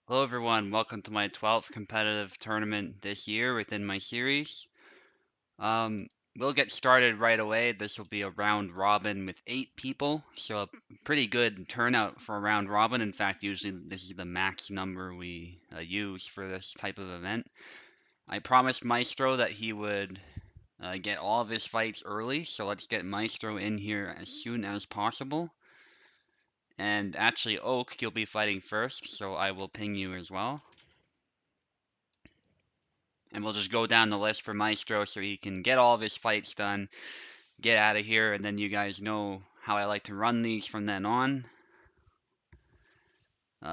Hello everyone, welcome to my 12th competitive tournament this year within my series. Um, we'll get started right away. This will be a round robin with 8 people, so a pretty good turnout for a round robin. In fact, usually this is the max number we use for this type of event. I promised Maestro that he would get all of his fights early, so let's get Maestro in here as soon as possible. And actually, Oak, you'll be fighting first, so I will ping you as well. And we'll just go down the list for Maestro so he can get all of his fights done, get out of here, and then you guys know how I like to run these from then on.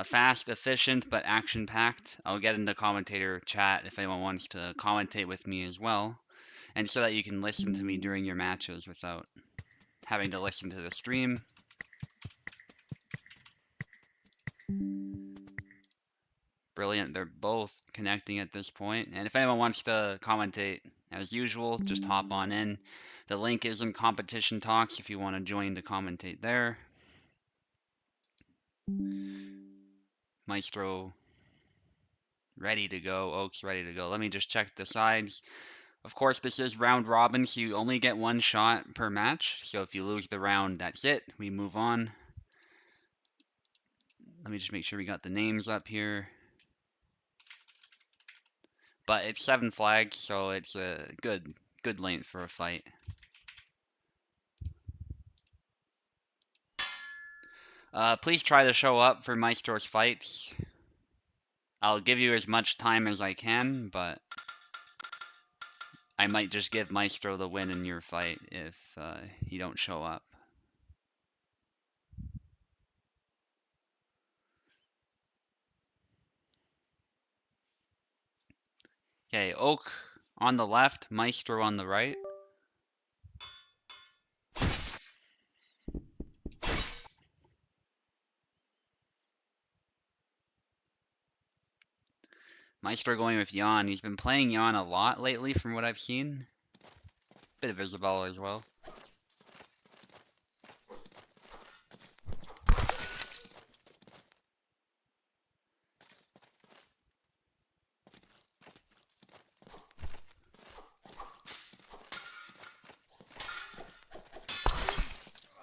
Fast, efficient, but action-packed. I'll get into commentator chat if anyone wants to commentate with me as well, and so that you can listen to me during your matches without having to listen to the stream. Brilliant, they're both connecting at this point. And if anyone wants to commentate, as usual, just hop on in. The link is in competition talks if you want to join to commentate there. Maestro ready to go. Oak's ready to go. Let me just check the sides. Of course, this is round robin, so you only get one shot per match. So if you lose the round, that's it. We move on. Let me just make sure we got the names up here. But it's 7 flags, so it's a good length for a fight. Please try to show up for Maestro's fights. I'll give you as much time as I can, but I might just give Maestro the win in your fight if you don't show up. Okay, Oak on the left, Maestro on the right. Maestro going with Jan. He's been playing Jan a lot lately from what I've seen. Bit of Isabella as well.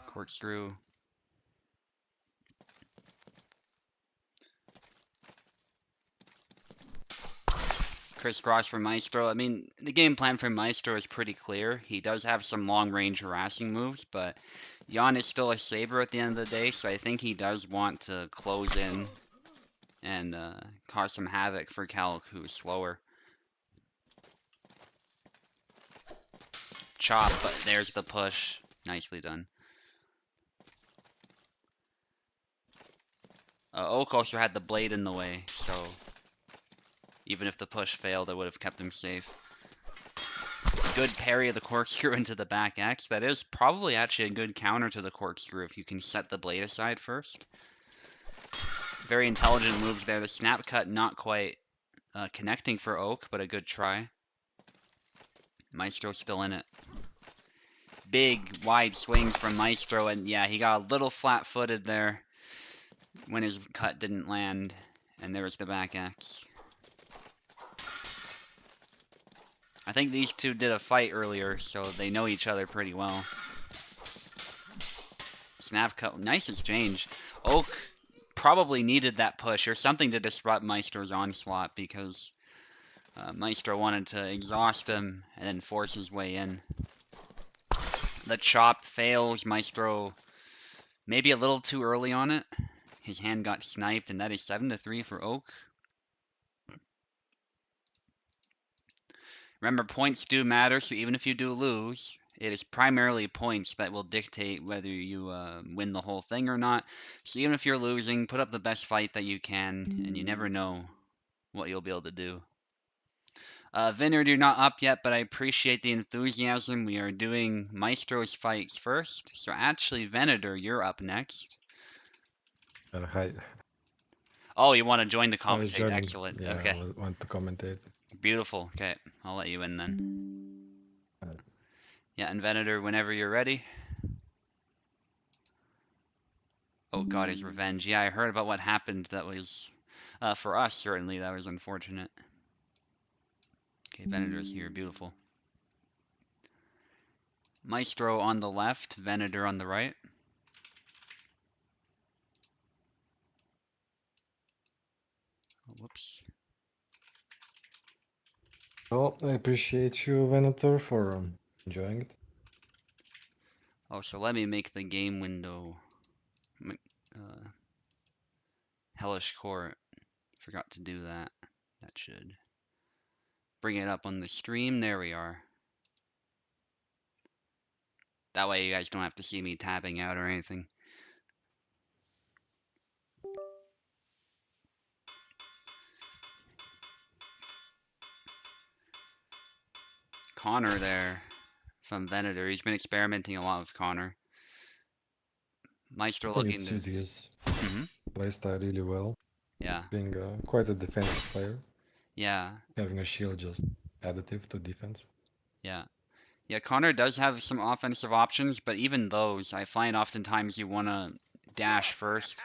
Corkscrew. Crisscross for Maestro. I mean, the game plan for Maestro is pretty clear. He does have some long-range harassing moves, but Jan is still a saber at the end of the day, so I think he does want to close in and cause some havoc for Calc, who's slower. Chop, but there's the push. Nicely done. Oak also had the blade in the way, so even if the push failed, it would have kept him safe. Good parry of the corkscrew into the back X. That is probably actually a good counter to the corkscrew if you can set the blade aside first. Very intelligent moves there. The snap cut not quite connecting for Oak, but a good try. Maestro's still in it. Big, wide swings from Maestro, and yeah, he got a little flat-footed there when his cut didn't land, and there was the back X. I think these two did a fight earlier, so they know each other pretty well. Snap cut, nice exchange. Oak probably needed that push or something to disrupt Maestro's onslaught because Maestro wanted to exhaust him and then force his way in. The chop fails. Maestro maybe a little too early on it. His hand got sniped, and that is 7-3 for Oak. Remember, points do matter, so even if you do lose, it is primarily points that will dictate whether you win the whole thing or not. So even if you're losing, put up the best fight that you can, and you never know what you'll be able to do. Venator, you're not up yet, but I appreciate the enthusiasm. We are doing Maestro's fights first. So actually, Venator, you're up next. Hi. Oh, you want to join the I was commentate? joining. Excellent. Yeah, Okay. I want to commentate. Beautiful. Okay, I'll let you in then. Uh, Yeah, and Venator, whenever you're ready. Oh God, his revenge. Yeah, I heard about what happened. That was For us, certainly, that was unfortunate. Okay, Venator's here. Beautiful. Maestro on the left, Venator on the right. Oh, whoops. Well, I appreciate you, Venator, for enjoying it. Oh, so let me make the game window. Uh, Hellish Quart. Forgot to do that. That should bring it up on the stream. There we are. That way you guys don't have to see me tapping out or anything. Connor there from Venator. He's been experimenting a lot with Connor. I Maestro think it looking to. suits his Hmm. playstyle really well, Yeah, being quite a defensive player. yeah, Having a shield just additive to defense. yeah. Yeah, Connor does have some offensive options, but even those, I find oftentimes you want to dash first,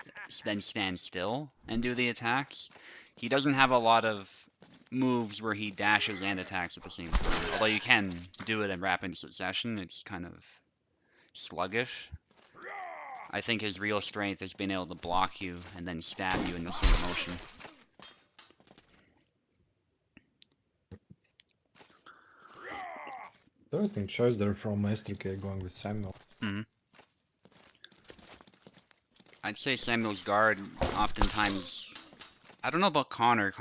then stand still and do the attacks. He doesn't have a lot of moves where he dashes and attacks at the same time. Although you can do it in rapid succession, it's kind of sluggish. I think his real strength is being able to block you and then stab you in the same motion. Interesting choice there from Maestro K going with Samuel. Hmm. I'd say Samuel's guard oftentimes. I don't know about Connor.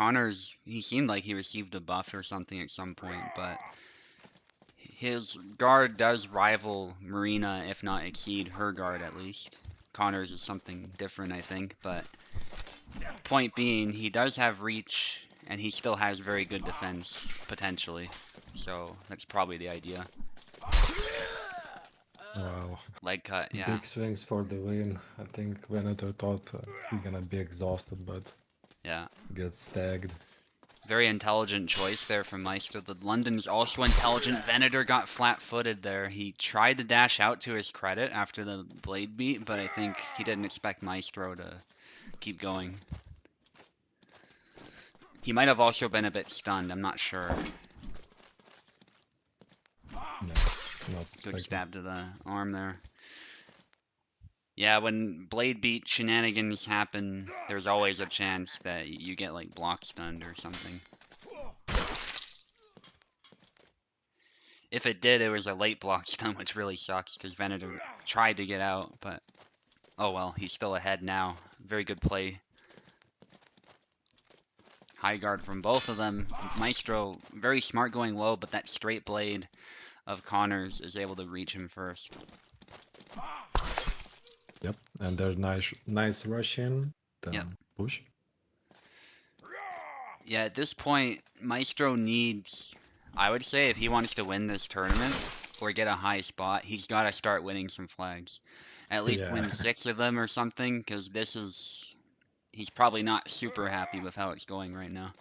He seemed like he received a buff or something at some point, but his guard does rival Marina, if not exceed her guard at least. Connor's is something different, I think, but point being, he does have reach, and he still has very good defense, potentially. So that's probably the idea. Wow. Leg cut, yeah. Big swings for the win. I think Venator thought he's gonna be exhausted, but Yeah. gets tagged. Very intelligent choice there from Maestro. The London's also intelligent. Venator got flat-footed there. He tried to dash out to his credit after the blade beat, but I think he didn't expect Maestro to keep going. He might have also been a bit stunned. I'm not sure. No, not Good expecting. stab to the arm there. Yeah, when blade beat shenanigans happen, there's always a chance that you get like block stunned or something. If it did, it was a late block stun, which really sucks because Venator tried to get out, but oh well, he's still ahead now. Very good play. High guard from both of them. Maestro, very smart going low, but that straight blade of Connor's is able to reach him first. Yep, and there's nice rush in. Yep. Push. Yeah, at this point, Maestro needs, I would say, if he wants to win this tournament or get a high spot, he's got to start winning some flags. At least Yeah. win 6 of them or something, because he's probably not super happy with how it's going right now.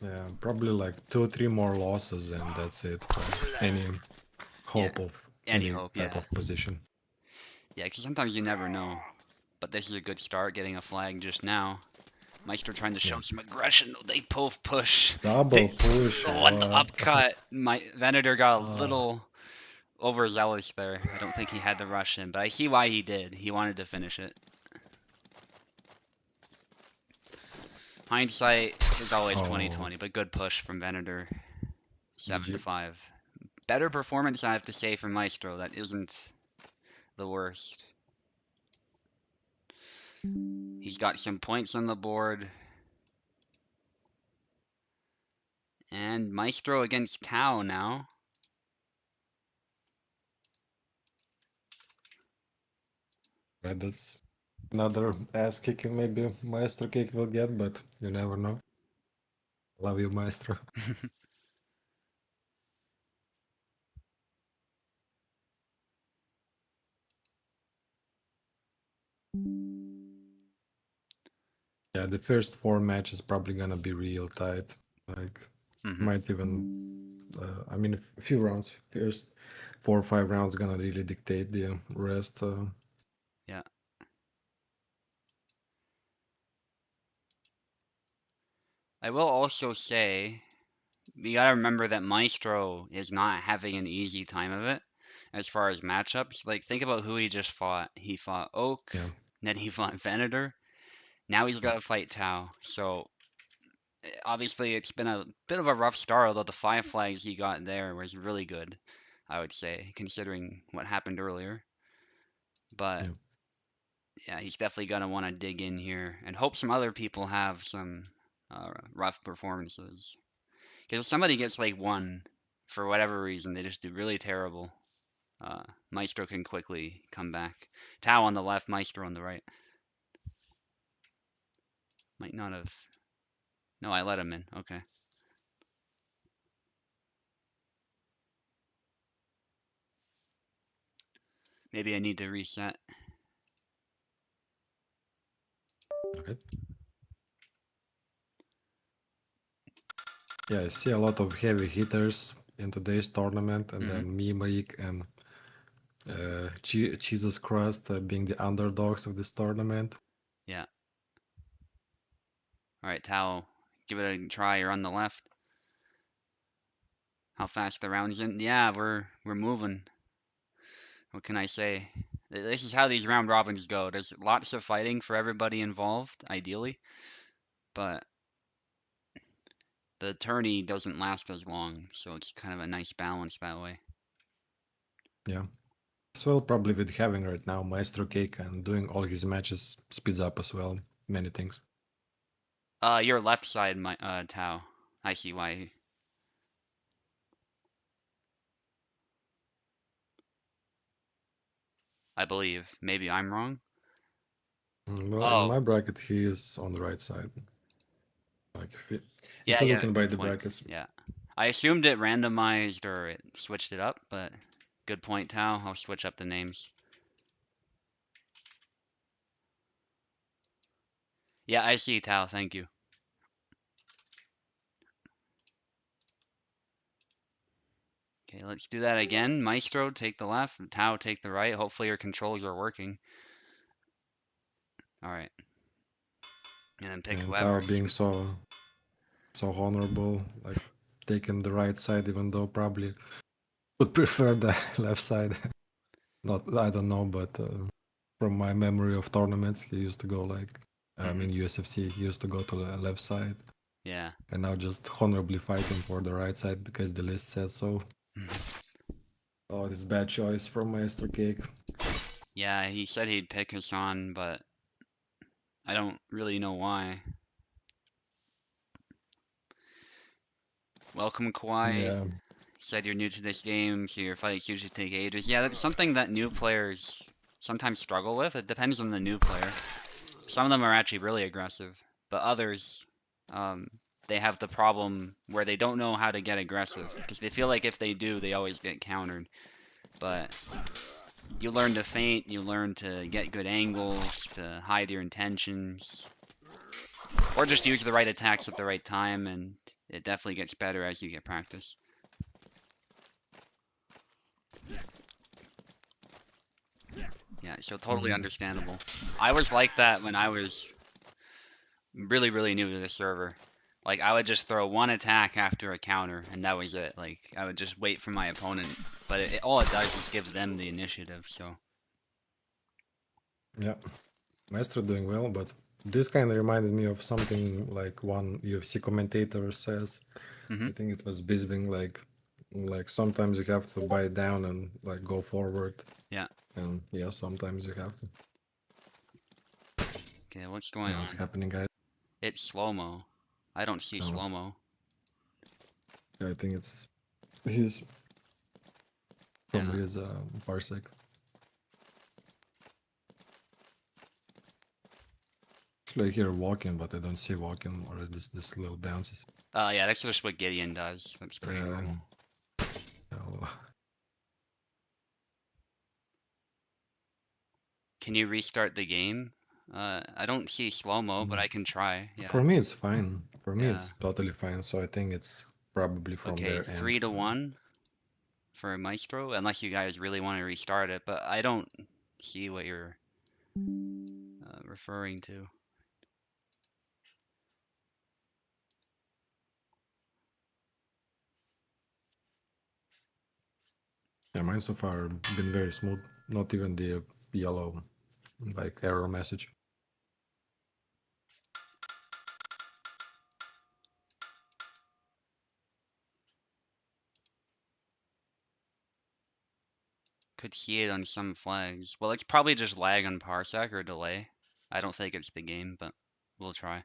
Yeah, probably like 2 or 3 more losses and that's it. Any hope of Any any hope, type yeah. of position. Yeah, because sometimes you never know. But this is a good start, getting a flag just now. Maestro trying to show some aggression. They both push. Double push. And the What? upcut. Venator got a little overzealous there. I don't think he had the rush in, but I see why he did. He wanted to finish it. Hindsight is always 20/20, but good push from Venator. 7-5. Better performance, I have to say, from Maestro. That isn't the worst. He's got some points on the board. And Maestro against Tao now. Right, that's another ass kicking maybe Maestro kick will get, but you never know. Love you, Maestro. Yeah, the first 4 matches probably gonna be real tight. Like, might even, I mean, a few rounds. First 4 or 5 rounds gonna really dictate the rest. Yeah. I will also say you gotta remember that Maestro is not having an easy time of it as far as matchups. Like, think about who he just fought. He fought Oak, Yeah, then he fought Venator. Now he's yeah, got to fight Tau. So obviously it's been a bit of a rough start, although the 5 flags he got there was really good, I would say, considering what happened earlier. But yeah, yeah, he's definitely gonna want to dig in here and hope some other people have some rough performances. Because if somebody gets like one, for whatever reason, they just do really terrible. Maestro can quickly come back. Tau on the left, Maestro on the right. Might not have. No, I let him in. Okay. Maybe I need to reset. okay. Yeah, I see a lot of heavy hitters in today's tournament, and Hmm. then Mimik and Jesus Christ being the underdogs of this tournament. Yeah. All right, Tau, give it a try. You're on the left. How fast the round's in? Yeah, we're moving. What can I say? This is how these round robins go. There's lots of fighting for everybody involved, ideally, but the tourney doesn't last as long, so it's kind of a nice balance that way. Yeah. As well, probably with having right now Maestro Cake and doing all his matches speeds up as well many things. Your left side, my Tau. I see why. I believe. Maybe I'm wrong. Well, in Oh, my bracket, he is on the right side. Like if yeah, you're yeah. looking by Good the point. brackets, Yeah, I assumed it randomized or it switched it up, but good point, Tau. I'll switch up the names. Yeah, I see, Tao. Thank you. Okay, let's do that again. Maestro, take the left. Tao, take the right. Hopefully your controls are working. All right. And then pick and whoever. Tao being so honorable, like taking the right side, even though probably would prefer the left side. Not, I don't know, but from my memory of tournaments, he used to go like, I Hmm. mean, USFC, he used to go to the left side, Yeah. and now just honorably fighting for the right side because the list says so. Oh, this bad choice from Maestro Cake. Yeah, he said he'd pick Hassan, but I don't really know why. Welcome, Kawhi. Yeah, Said you're new to this game, so your fights usually take ages. Yeah, that's something that new players sometimes struggle with. It depends on the new player. Some of them are actually really aggressive, but others, um, they have the problem where they don't know how to get aggressive because they feel like if they do, they always get countered. But you learn to feint, you learn to get good angles, to hide your intentions, or just use the right attacks at the right time, and it definitely gets better as you get practice. Yeah, so totally mm, understandable. I was like that when I was really, really new to the server. Like I would just throw one attack after a counter, and that was it. Like I would just wait for my opponent, but all it does is give them the initiative. So, yeah. Maestro doing well, but this kind of reminded me of something like one UFC commentator says. hmm. I think it was Bisbing, like sometimes you have to bite down and like go forward, Yeah. and yeah, sometimes you have to. Okay, what's going Yeah, what's on? happening, guys? It's slow-mo. I don't see Oh, slow-mo. yeah, I think it's his from Yeah. his parsec. Actually, I hear walking, but I don't see walking, or is this little bounces? Yeah, that's just what Gideon does. That's pretty Uh, normal. oh, Can you restart the game? I don't see slow-mo, but mm. I can try. Yeah. For me, it's fine. For me, Yeah. it's totally fine. So I think it's probably from Okay, their three end. to one for Maestro, unless you guys really want to restart it, but I don't see what you're referring to. Yeah, mine so far been very smooth. Not even the yellow like error message. Could see it on some flags. Well, it's probably just lag on parsec or delay. I don't think it's the game, but we'll try.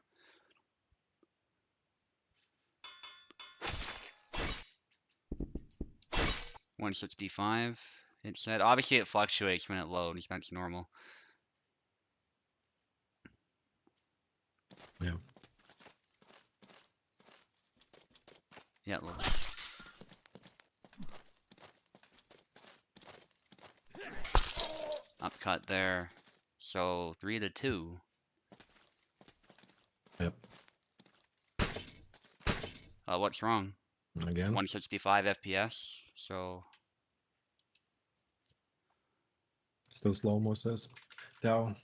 $165. It said obviously it fluctuates when it loads. That's normal. Yeah. Yeah, it looks. Upcut there. So 3-2. Yep. What's wrong? Again. 165 FPS. So Still slow-mo says. Down.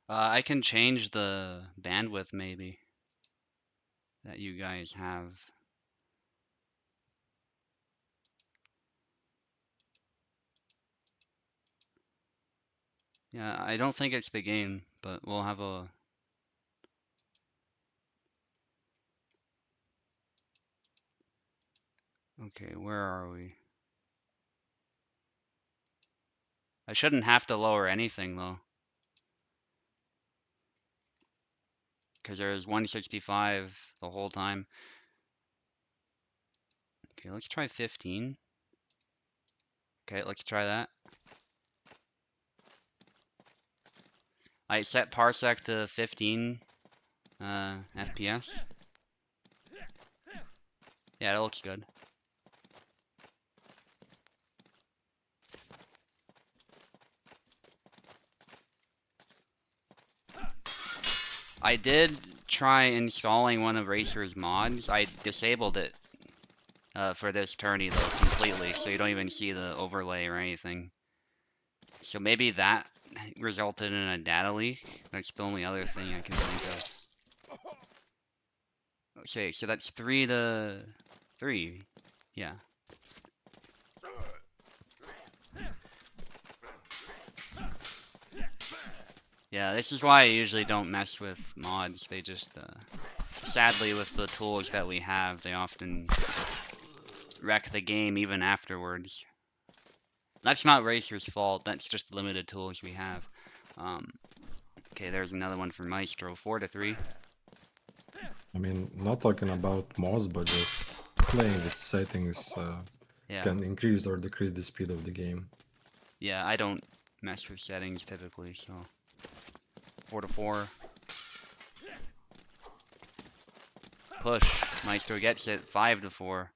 I can change the bandwidth maybe that you guys have. Yeah, I don't think it's the game, but we'll have a. Okay, where are we? I shouldn't have to lower anything though, because there's 165 the whole time. Okay, let's try 15. Okay, let's try that. I set parsec to 15 FPS. Yeah, that looks good. I did try installing one of Racer's mods. I disabled it for this tourney though completely, so you don't even see the overlay or anything. So maybe that resulted in a data leak. That's the only other thing I can think of. Okay, so that's 3-3. Yeah. Yeah, this is why I usually don't mess with mods. They just, sadly, with the tools that we have, they often wreck the game even afterwards. That's not Racer's fault. That's just limited tools we have. Okay, there's another one for Maestro. 4-3. I mean, not talking about mods, but just playing with settings Yeah. can increase or decrease the speed of the game. Yeah, I don't mess with settings typically, so 4-4. Push. Maestro gets it. 5-4.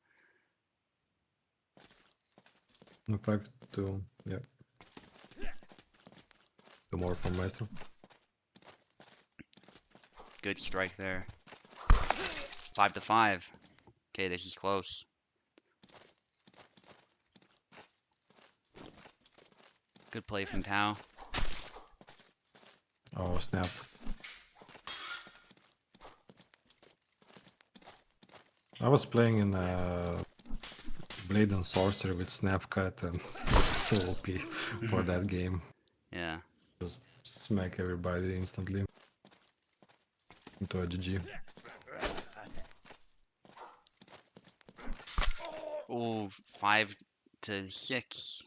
In fact, yeah. 2 more from Maestro. Good strike there. 5-5. Okay, this is close. Good play from Tao. Oh, snap. I was playing in Blade and Sorcerer with Snapcut and it's too OP for that game. Yeah. Just smack everybody instantly into a GG. Ooh, 5-6.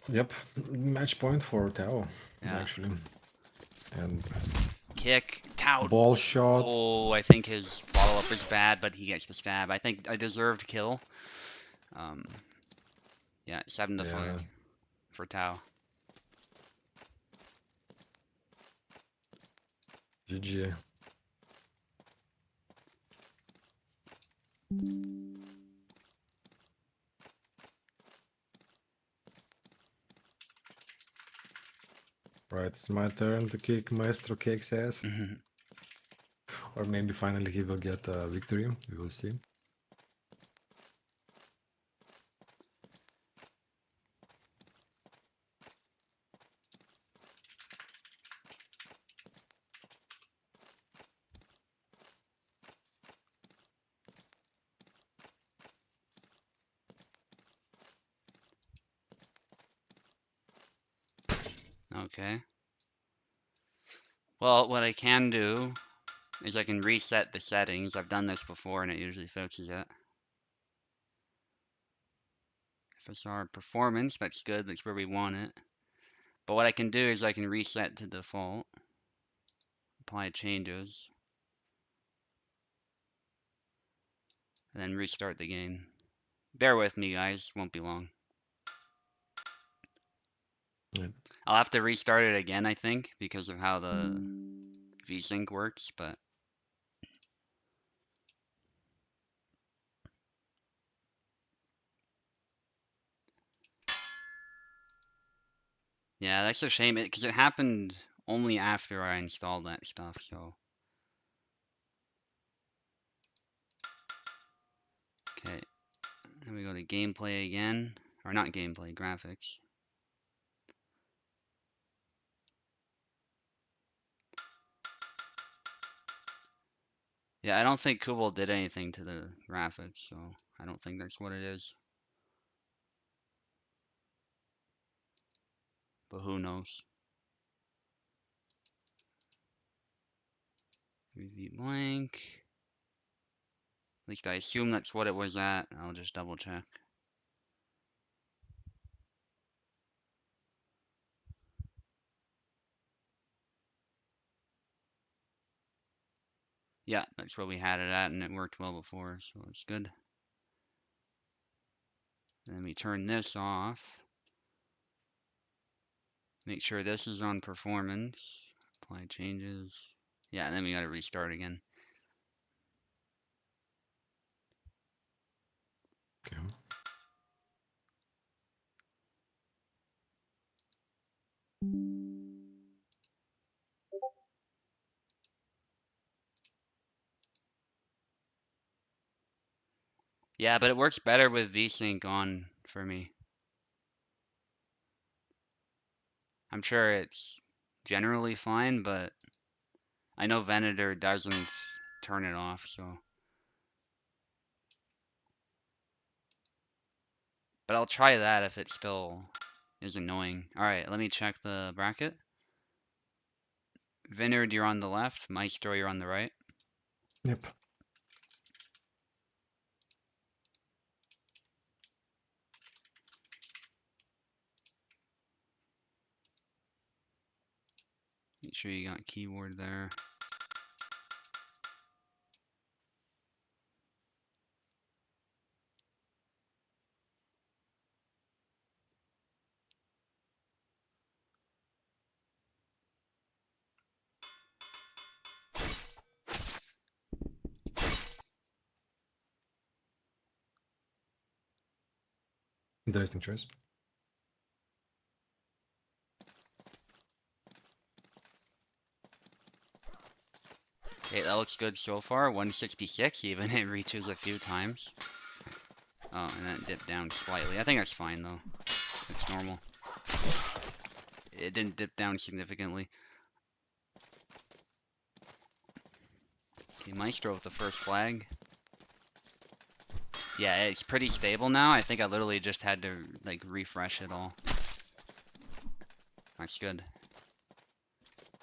Yep, match point for Tao, Yeah. actually. And Kick. Tao. ball shot. Oh, I think his follow-up is bad, but he gets the stab. I think I deserved kill. Yeah, 7-5 Yeah, for Tao. GG. Right, it's my turn to kick Maestro Cake's ass. Or maybe finally he will get a victory. We will see. Okay. Well, what I can do is I can reset the settings. I've done this before and it usually fixes it. FSR performance, that's good, that's where we want it. But what I can do is I can reset to default, apply changes, and then restart the game. Bear with me, guys, won't be long. Yeah. I'll have to restart it again, I think, because of how the VSync works, but yeah, that's a shame, because it happened only after I installed that stuff, so. Okay, then we go to gameplay again, or not gameplay, graphics. Yeah, I don't think Kubel did anything to the graphics, so I don't think that's what it is. But who knows? Rev blank. At least I assume that's what it was at. I'll just double check. Yeah, that's what we had it at, and it worked well before, so it's good. Then we turn this off. Make sure this is on performance. Apply changes. Yeah, and then we gotta restart again. Okay. Yeah, but it works better with VSync on for me. I'm sure it's generally fine, but I know Venator doesn't turn it off, so. But I'll try that if it still is annoying. Alright, let me check the bracket. Vineyard, you're on the left. Maestro, you're on the right. Yep. Make sure you got keyboard there. Interesting choice. Okay, that looks good so far. 166 even. It reaches a few times. Oh, and then it dipped down slightly. I think that's fine though. It's normal. It didn't dip down significantly. Okay, Maestro with the first flag. Yeah, it's pretty stable now. I think I literally just had to like refresh it all. That's good.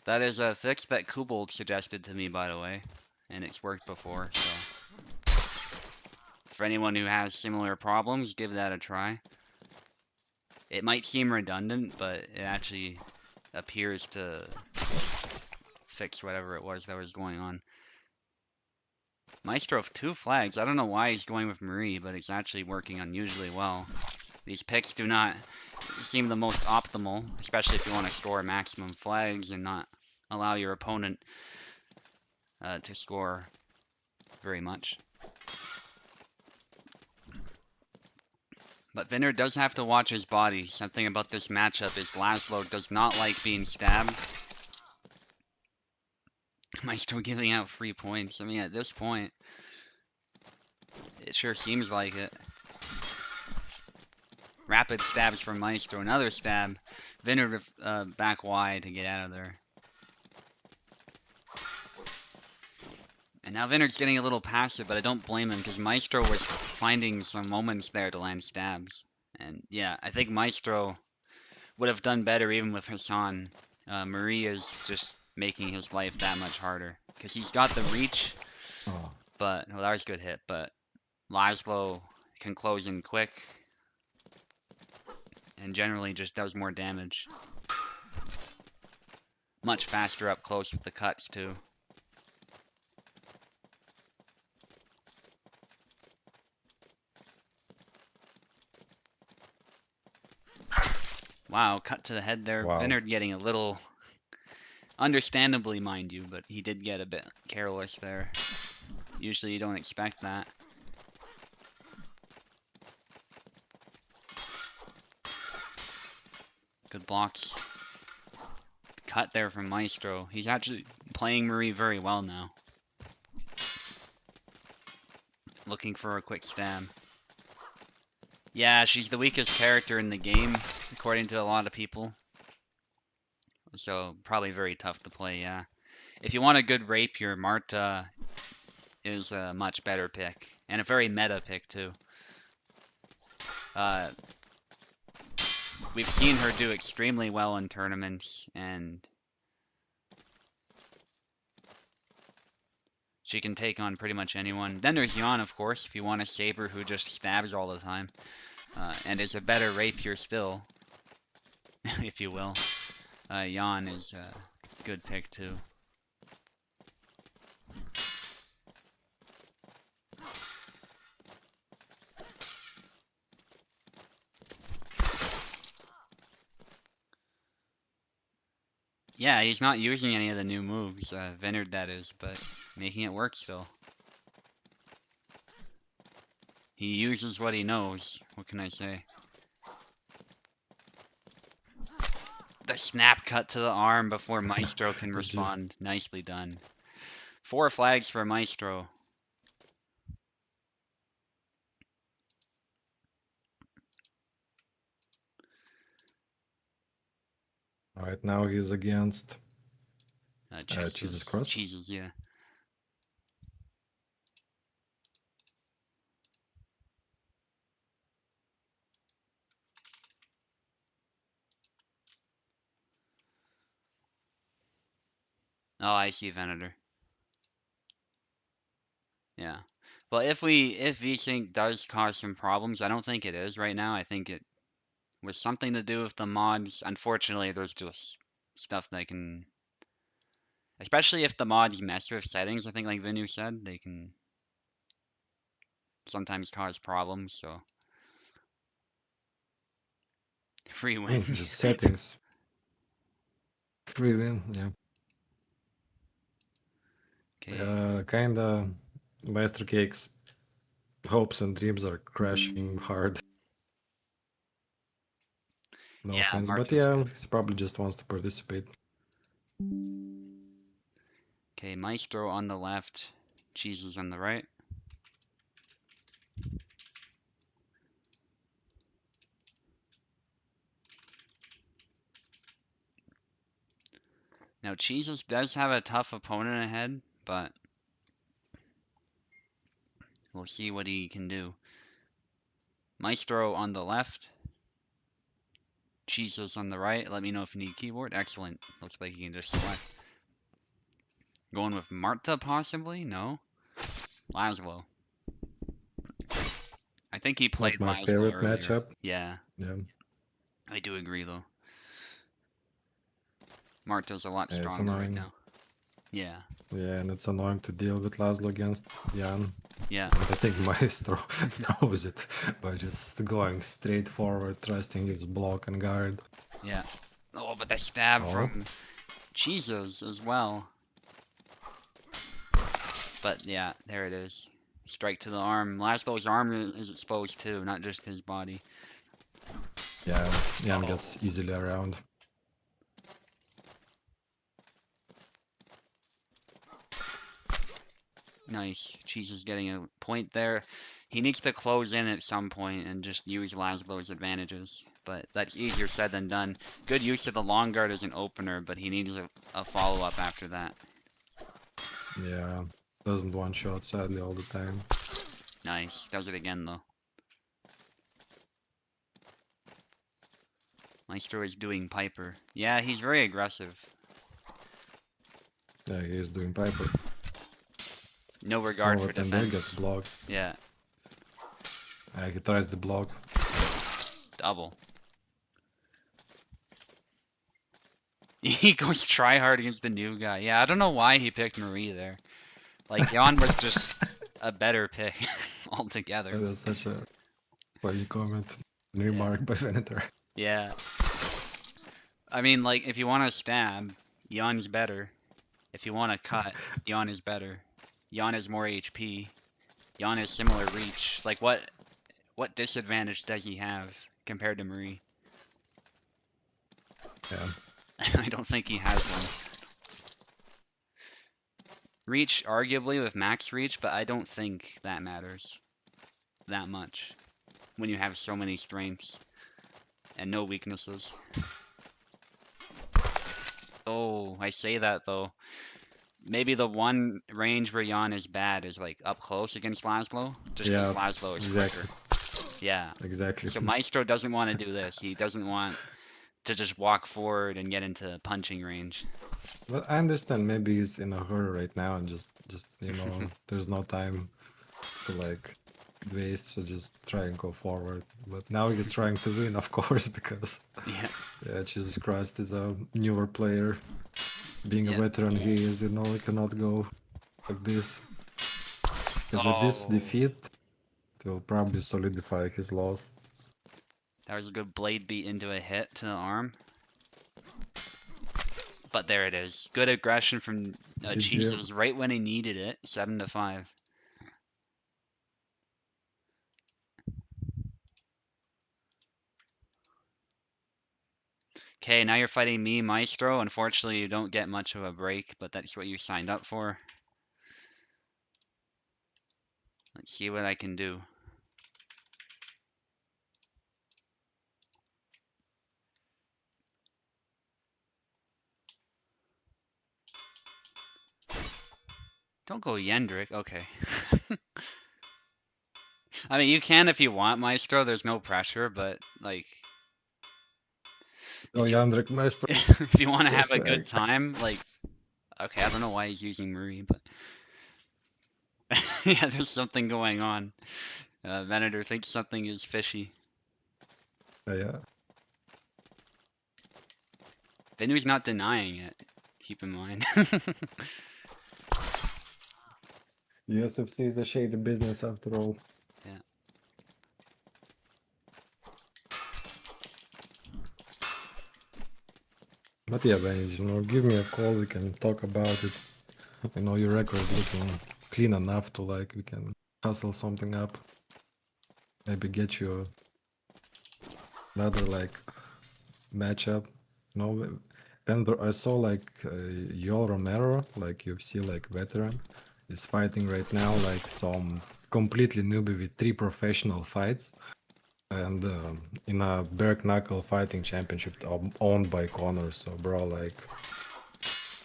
That is a fix that Kubel suggested to me, by the way, and it's worked before, so for anyone who has similar problems, give that a try. It might seem redundant, but it actually appears to fix whatever it was that was going on. Maestro of 2 flags. I don't know why he's going with Marie, but it's actually working unusually well. These picks do not seem the most optimal, especially if you want to score maximum flags and not allow your opponent to score very much. But Vinner does have to watch his body. Something about this matchup is Laszlo does not like being stabbed. Maestro giving out free points. I mean, at this point, it sure seems like it. Rapid stabs from Maestro. Another stab. Vinner back wide to get out of there. And now Vinner's getting a little passive, but I don't blame him because Maestro was finding some moments there to land stabs. And yeah, I think Maestro would have done better even with Hassan. Marie is just making his life that much harder because he's got the reach, Oh, but well, that was a good hit. But Laszlo can close in quick and generally just does more damage. Much faster up close with the cuts too. Wow, cut to the head there. wow. Venator getting a little, understandably mind you, but he did get a bit careless there. Usually you don't expect that. Good blocks. Cut there from Maestro. He's actually playing Marie very well now. Looking for a quick stab. Yeah, she's the weakest character in the game, according to a lot of people. So, probably very tough to play, yeah. If you want a good rapier, Marta is a much better pick. And a very meta pick, too. We've seen her do extremely well in tournaments, and she can take on pretty much anyone. Then there's Jan, of course, if you want a saber who just stabs all the time. And is a better rapier still, if you will. Jan is a good pick, too. Yeah, he's not using any of the new moves, Venator that is, but making it work still. He uses what he knows, what can I say? The snap cut to the arm before Maestro can respond. Nicely done. 4 flags for Maestro. Alright, now he's against Jesus Cross. Jesus, yeah. Oh, I see Venator. Yeah. Well, if VSync does cause some problems, I don't think it is right now. I think it was something to do with the mods. Unfortunately, there's just stuff that can, especially if the mods mess with settings, I think like Vinu said, they can sometimes cause problems, so free win. Just settings. Free win, yeah. Okay. Kinda Maestro Cake's hopes and dreams are crashing hard. No Yeah, offense, but Marta's yeah, good. he probably just wants to participate. Okay, Maestro on the left, Jesus on the right. Now, Jesus does have a tough opponent ahead, but we'll see what he can do. Maestro on the left. Jesus on the right. Let me know if you need keyboard. Excellent. Looks like you can just select. Going with Marta, possibly? No. Laszlo. I think he played Not my Laszlo favorite earlier. matchup. Yeah. Yeah. I do agree, though. Marta's a lot Yeah, it's stronger right annoying. now. Yeah. Yeah, and it's annoying to deal with Laszlo against Jan. Yeah. And I think Maestro knows it by just going straight forward, trusting his block and guard. Yeah. Oh, but the stab from Jesus as well. But yeah, there it is. Strike to the arm. Laszlo's arm is exposed too, not just his body. Yeah, Jan gets easily around. Nice. Jesus getting a point there. He needs to close in at some point and just use Laszlo's advantages. But that's easier said than done. Good use of the long guard as an opener, but he needs a follow-up after that. Yeah, doesn't one-shot sadly all the time. Nice. Does it again though. Maestro is doing Piper. Yeah, he's very aggressive. Yeah, he is doing Piper. No regard for And there gets defense. blocked. Yeah. He tries the block. Double. He goes try hard against the new guy. Yeah, I don't know why he picked Marie there. Like, Jan was just a better pick altogether. That's such a funny comment. Yeah. Remark by Venator. Yeah. I mean, like, if you want to stab, Jan's better. If you want to cut, Jan is better. Jan has more HP. Jan has similar reach. Like, what disadvantage does he have compared to Marie? Yeah. I don't think he has one. Reach, arguably, with max reach, but I don't think that matters that much when you have so many strengths and no weaknesses. Oh, I say that though. Maybe the one range where Jan is bad is like up close against Laszlo, just because Laszlo is quicker. Yeah. Exactly. So Maestro doesn't want to do this. He doesn't want to just walk forward and get into punching range. But I understand maybe he's in a hurry right now and just you know, there's no time to like waste, so just try and go forward. But now he's trying to win, of course, because yeah, Jesus Christ is a newer player. Being a veteran, he is, you know, he cannot go like this. Because with this defeat, it will probably solidify his loss. That was a good blade beat into a hit to the arm. But there it is. Good aggression from Jesus right when he needed it. 7-5. Okay, now you're fighting me, Maestro. Unfortunately, you don't get much of a break, but that's what you signed up for. Let's see what I can do. Don't go Yendrick. Okay. I mean, you can if you want, Maestro. There's no pressure, but like, Oh, Yendrick, Maestro. if you want to have a good time, like, okay, I don't know why he's using Marie, but yeah, there's something going on. Venator thinks something is fishy. Yeah. Venu's not denying it. Keep in mind. USFC is a shady business after all. Yeah. But yeah, Benj, you know, give me a call, we can talk about it. I know your record looking clean enough to like, we can hustle something up. Maybe get you another like matchup. No, Venator, I saw like Yoel Romero, like UFC like veteran, is fighting right now like some completely newbie with 3 professional fights. And in a bare knuckle fighting championship owned by Conor, so bro, like,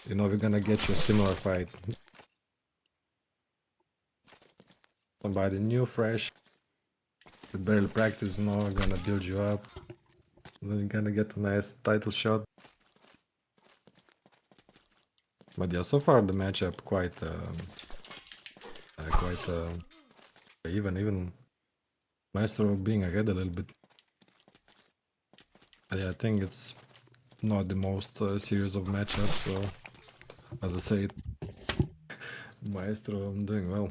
you know, we're gonna get you a similar fight. Somebody new, fresh, with barely practice, you know, gonna build you up. Then you're gonna get a nice title shot. But yeah, so far the matchup quite even Maestro being ahead a little bit. Yeah, I think it's not the most series of matchups, so as I said, Maestro, I'm doing well.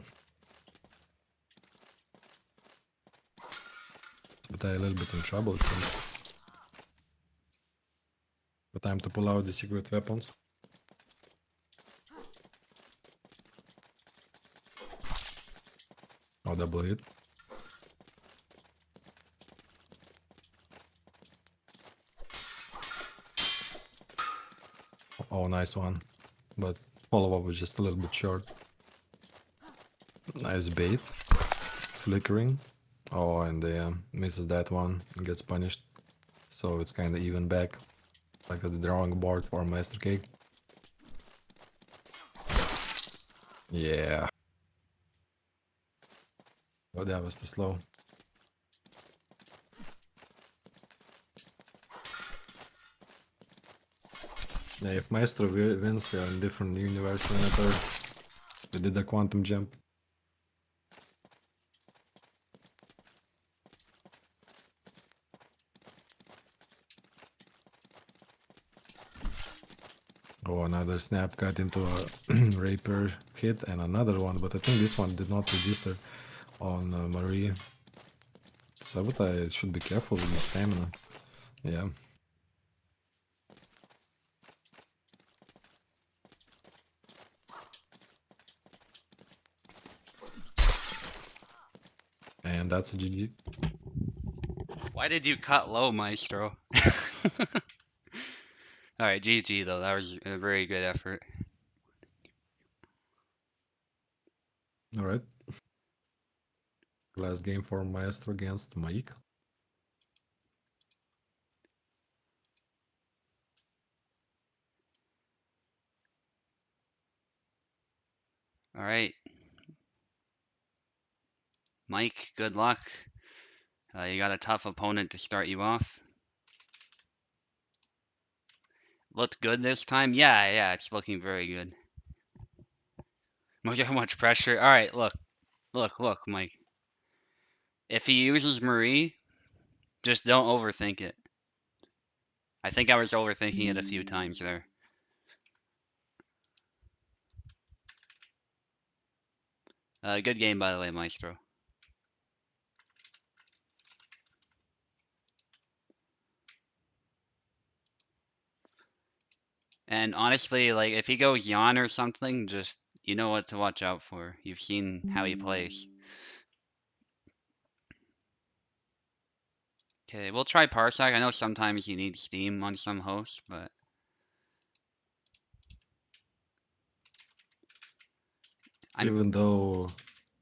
But I'm a little bit in trouble, it seems. But time to pull out the secret weapons. Oh, double hit. Oh, nice one. But follow-up was just a little bit short. Nice bait. Flickering. Oh, and misses that one. Gets punished. So it's kind of even back. Like the drawing board for Master Cake. Yeah. But that was too slow. Yeah, if Maestro wins, we are in different universe. Venator, we did a quantum jump. Oh, another snap got into a Rapier hit and another one, but I think this one did not register on Marie. Sabotage should be careful with his stamina. Yeah. And that's a GG. Why did you cut low, Maestro? Alright, GG though. That was a very good effort. Alright. Last game for Maestro against Mike. Alright. Mike, good luck. You got a tough opponent to start you off. Looked good this time? Yeah, it's looking very good. How much pressure? Alright, look, Mike. If he uses Marie, just don't overthink it. I think I was overthinking it a few times there. Good game, by the way, Maestro. And honestly, like, if he goes yawn or something, just, you know what to watch out for. You've seen how he plays. Okay, we'll try Parsec. I know sometimes you need Steam on some hosts, but Even though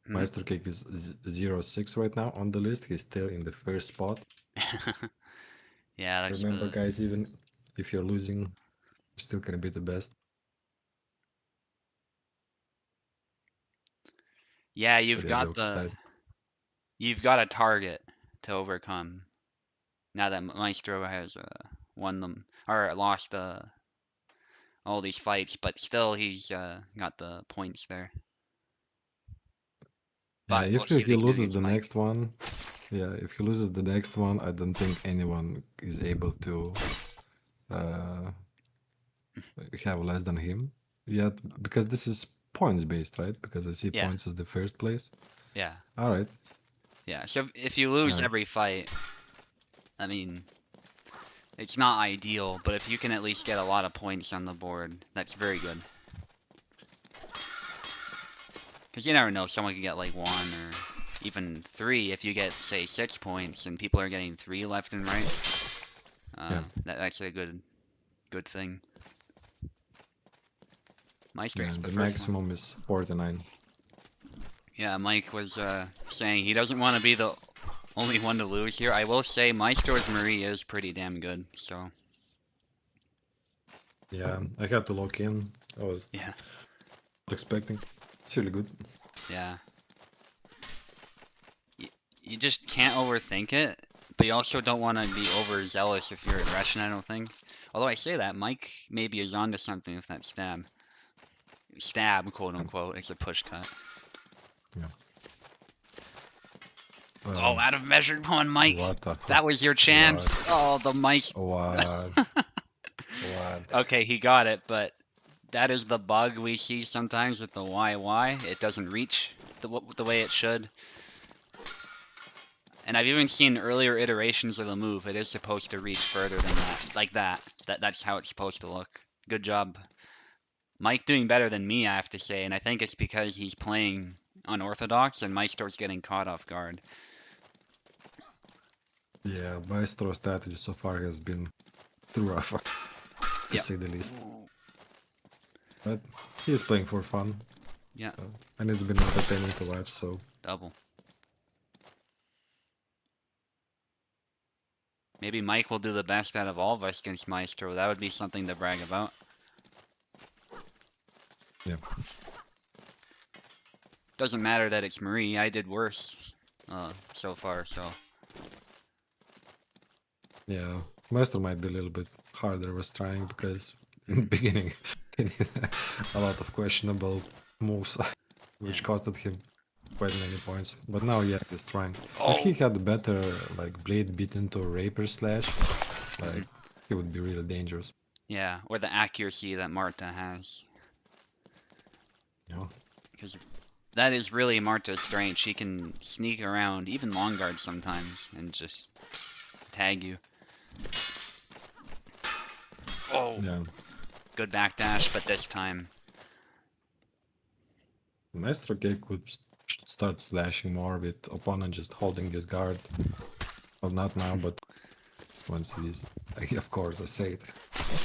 Hmm? Maestro Cake is 0-6 right now on the list, he's still in the first spot. Yeah, that's Remember, guys, even if you're losing, you still can be the best. Yeah, But yeah, jokes aside. you've got a target to overcome. Now that Maestro has won them or lost all these fights, but still he's got the points there. Yeah, But we'll if see if he he can do loses against the Mike. next one, yeah, if he loses the next one, I don't think anyone is able to uh, have less than him yet, because this is points based, right? Because I see Yeah, points as the first place. yeah, All right. yeah. So if you lose Yeah. every fight, I mean, it's not ideal, but if you can at least get a lot of points on the board, that's very good. Because you never know, someone could get like 1 or even 3 if you get, say, 6 points and people are getting 3 left and right. Yeah. That's a good thing. Maestro gets And the the first one. maximum is 49. Yeah, Mike was saying he doesn't want to be the only one to lose here. I will say Maestro's Marie is pretty damn good, so. Yeah, I had to lock in. I was Yeah, not expecting. It's really good. yeah. You just can't overthink it, but you also don't want to be overzealous if you're aggression, I don't think. Although I say that, Mike maybe is onto something with that stab. Stab, quote unquote. It's a push cut. Yeah. Oh, out of measured one, Mike. What the That fuck? was your chance. What? Oh, the Mike. What? What? Okay, he got it, but that is the bug we see sometimes with the YY. It doesn't reach the way it should. And I've even seen earlier iterations of the move. It is supposed to reach further than that. Like that. That's how it's supposed to look. Good job. Mike doing better than me, I have to say, and I think it's because he's playing unorthodox and Maestro's getting caught off guard. Yeah, Maestro strategy so far has been too rough, to Yep. say the least. But he's playing for fun. Yeah. And it's been entertaining to watch, so. Double. Maybe Mike will do the best out of all of us against Maestro. That would be something to brag about. Yeah. Doesn't matter that it's Marie. I did worse so far, so. Yeah, Maestro might be a little bit harder was trying because in the beginning. He did a lot of questionable moves, which Yeah. costed him quite many points. But now, yeah, he's trying. If he Oh. had better like blade beat into Rapier Slash, like he would be really dangerous. Yeah, or the accuracy that Marta has. You know? Because that is really Marta's strength. She can sneak around, even long guard sometimes, and just tag you. Oh, Yeah. good backdash, but this time. Maestro could start slashing more with opponent just holding his guard. Well, not now, but once he's, of course, I say it.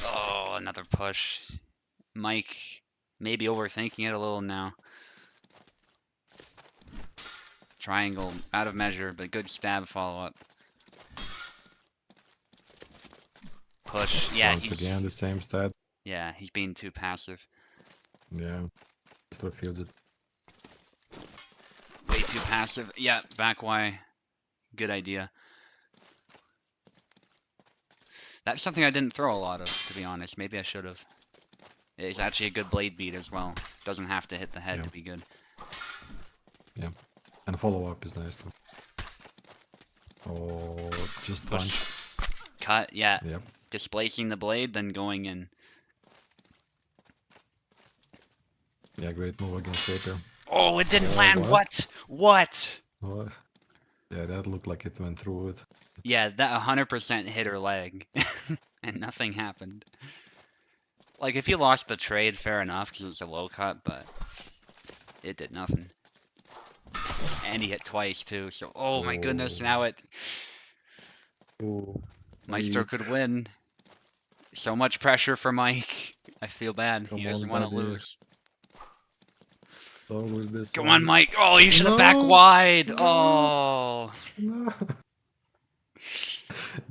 Oh, another push. Mike maybe overthinking it a little now. Triangle, out of measure, but good stab follow-up. Push. Yeah, Once again, the same stat. yeah, he's being too passive. Yeah, Maestro feels it. Way too passive. Yeah, back Y. Good idea. That's something I didn't throw a lot of, to be honest. Maybe I should have. It's actually a good blade beat as well. Doesn't have to hit the head Yeah. to be good. Yeah, and follow-up is nice too. Oh, just punch. Cut, yeah. Yep. Displacing the blade, then going in. Yeah, great move against Rapier. Oh, it didn't Oh, land. What? What? Oh, yeah, that looked like it went through it. Yeah, that 100% hit her leg. And nothing happened. Like, if you lost the trade, fair enough, because it's a low cut, but it did nothing. And he hit twice, too, so, oh my goodness, now it... Oh, Maestro could win. So much pressure for Mike. I feel bad. He come doesn't on, want to buddy. lose. So was this Come one? on, Mike. Oh, you should have back No! wide. No! Oh. No!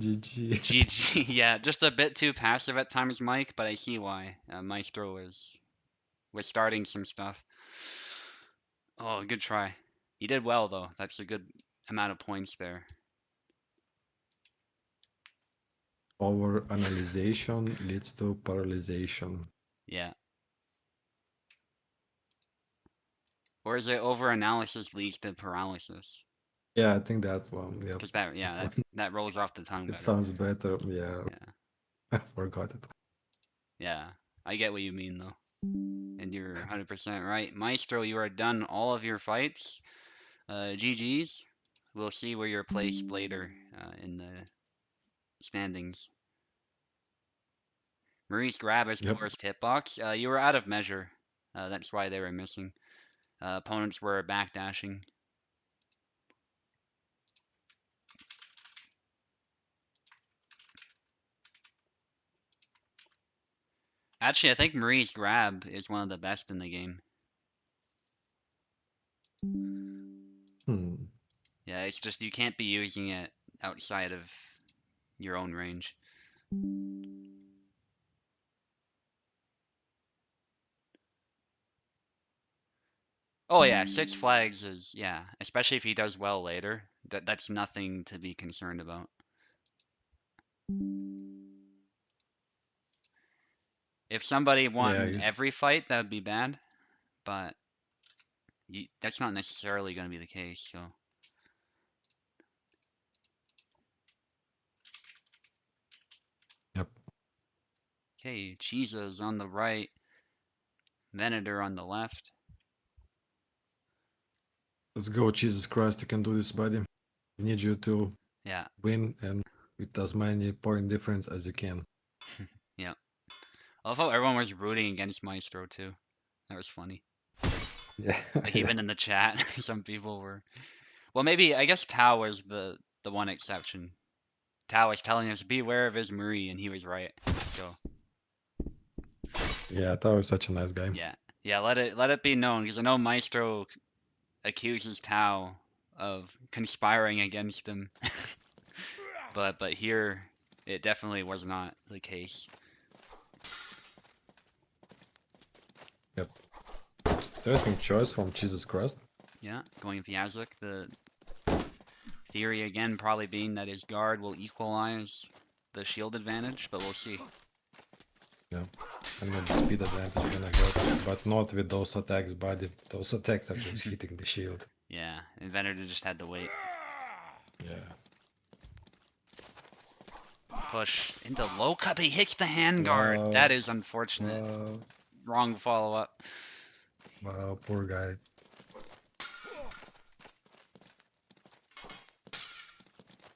GG. GG. Yeah, just a bit too passive at times, Mike, but I see why. Maestro was starting some stuff. Oh, good try. You did well, though. That's a good amount of points there. Over analyzation leads to paralyzation. Yeah. Or is it over analysis leads to paralysis? Yeah, I think that's one. Yep. Because that rolls off the tongue It better. sounds better. Yeah. Yeah. I forgot it. Yeah. I get what you mean, though. And you're 100% right. Maestro, you are done all of your fights. GG's. We'll see where you're placed later in the standings. Marie's grab is the Yep. worst hitbox. You were out of measure. That's why they were missing. Opponents were backdashing. Actually, I think Marie's grab is one of the best in the game. Yeah, it's just you can't be using it outside of your own range. Oh yeah, Six Flags is, yeah, especially if he does well later. That's nothing to be concerned about. If somebody won Yeah. every fight, that would be bad, but that's not necessarily going to be the case, so. Yep. Okay, Chiza's on the right, Venator on the left. Let's go. Jesus Christ, you can do this, buddy. I need you to Yeah. win and with as many point difference as you can. Yeah. I love how everyone was rooting against Maestro too. That was funny. Yeah. Like even in the chat, some people were. Well, maybe I guess Tao was the one exception. Tao was telling us beware of his Marie, and he was right. So Yeah, Tao is such a nice guy. yeah. Let it be known because I know Maestro accuses Tao of conspiring against him, but here it definitely was not the case. Yep. Interesting choice from Jesus Christ. Yeah, going with Yazuk. The theory again probably being that his guard will equalize the shield advantage, but we'll see. Yeah. and maybe speed advantage gonna help, but not with those attacks, buddy. Those attacks are just hitting the shield. Yeah, and Venator just had to wait. Yeah. Push into low cut, but he hits the handguard. Wow. That is unfortunate. Wow. Wrong follow-up. Wow, poor guy.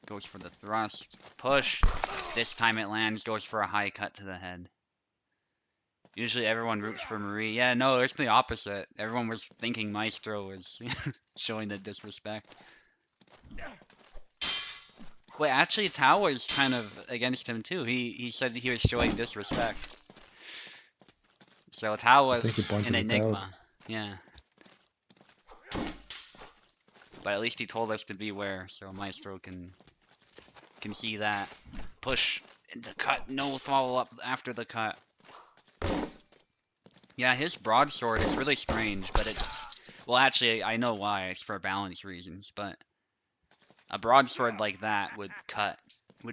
Goes for the thrust. Push. This time it lands, goes for a high cut to the head. Usually everyone roots for Marie. Yeah, no, it's the opposite. Everyone was thinking Maestro was showing the disrespect. Wait, actually Tao was kind of against him too. He said he was showing disrespect. So Tao was an enigma. Yeah. But at least he told us to beware, so Maestro can see that. Push into cut, no follow-up after the cut. Yeah, his broadsword is really strange, but well, actually, I know why. It's for balance reasons, but a broadsword like that would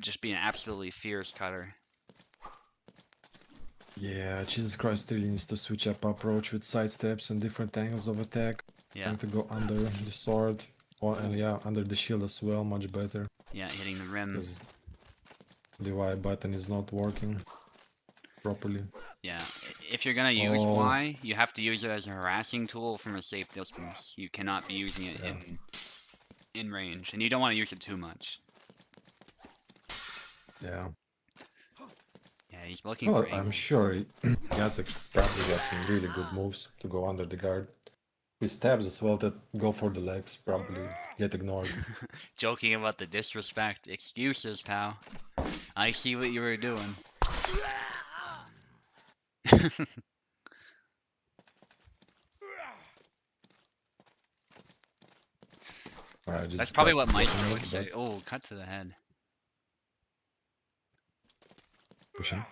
just be an absolutely fierce cutter. Yeah, Jesus Christ really needs to switch up approach with side steps and different angles of attack. Yeah. Trying to go under the sword, and yeah, under the shield as well, much better. Yeah, hitting the rim. The Y button is not working properly. Yeah, if you're gonna use Y, you have to use it as a harassing tool from a safe distance. You cannot be using it in range, and you don't want to use it too much. Yeah. Yeah, he's looking for angles. I'm sure Jacek probably got some really good moves to go under the guard. His stabs as well that go for the legs probably get ignored. Joking about the disrespect. Excuses, Tao. I see what you were doing. That's probably what Maestro would say. Oh, cut to the head. Push him.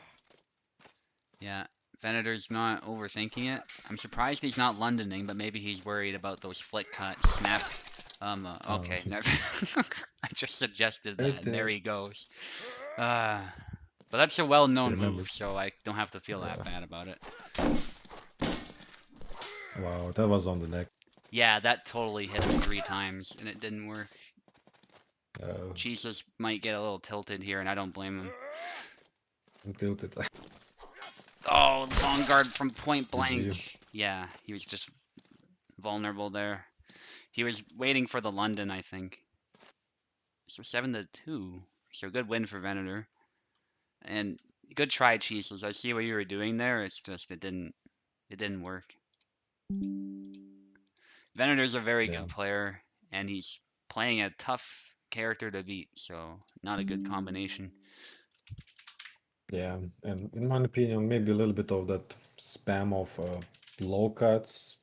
Yeah, Venator's not overthinking it. I'm surprised he's not Londoning, but maybe he's worried about those flick cuts, snap. Okay, never. I just suggested that, and there he goes. But that's a well-known move, so I don't have to feel that bad about it. Wow, that was on the neck. Yeah, that totally hit him 3 times, and it didn't work. Jesus might get a little tilted here, and I don't blame him. I'm tilted. Oh, long guard from point blank. Yeah, he was just vulnerable there. He was waiting for the London, I think. So 7-2. So good win for Venator. And good try, Jesus. I see what you were doing there. It's just it didn't work. Venator's a very good player, and he's playing a tough character to beat, so not a good combination. Yeah, and in my opinion, maybe a little bit of that spam of low cuts,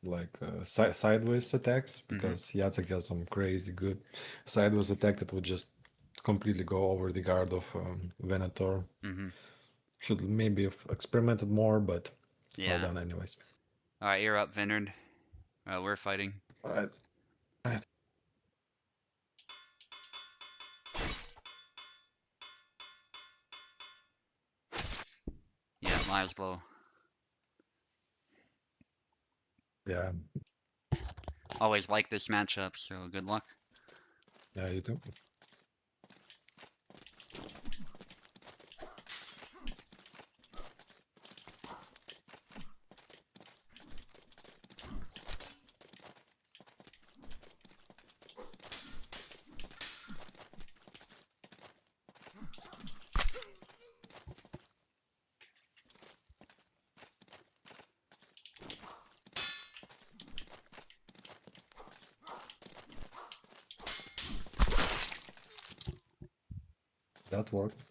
like sideways attacks, because Jacek has some crazy good sideways attack that would just completely go over the guard of Venator. Should maybe have experimented more, but well done anyways. Alright, you're up, Vinard. We're fighting. Alright. Yeah, lives blow. Yeah. Always like this matchup, so good luck. Yeah, you too. That worked.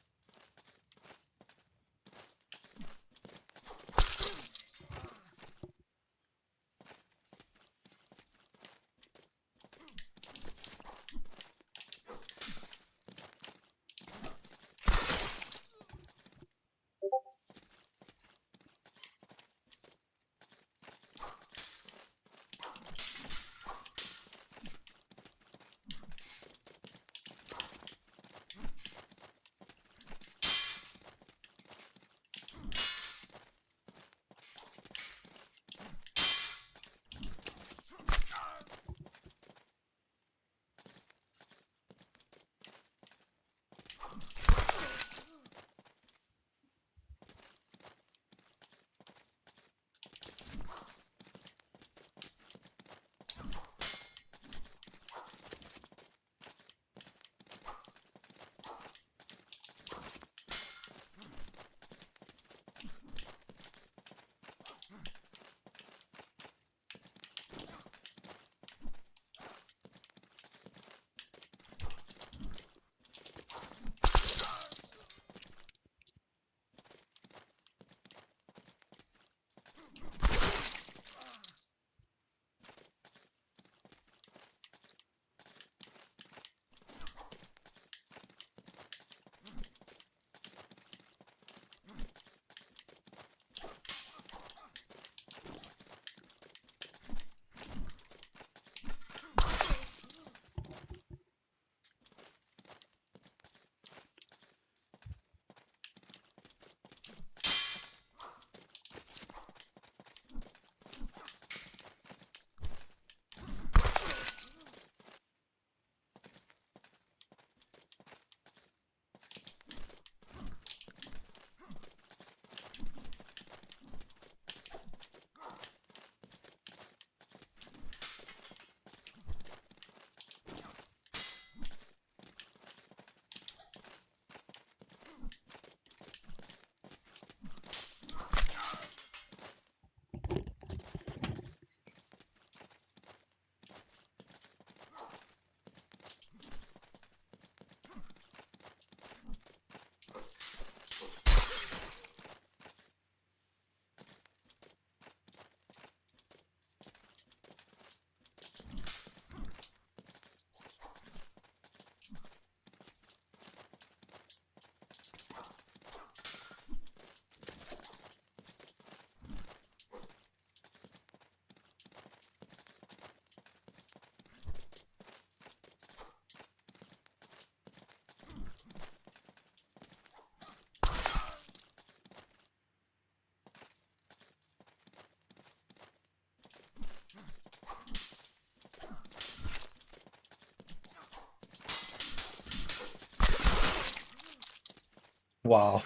Wow.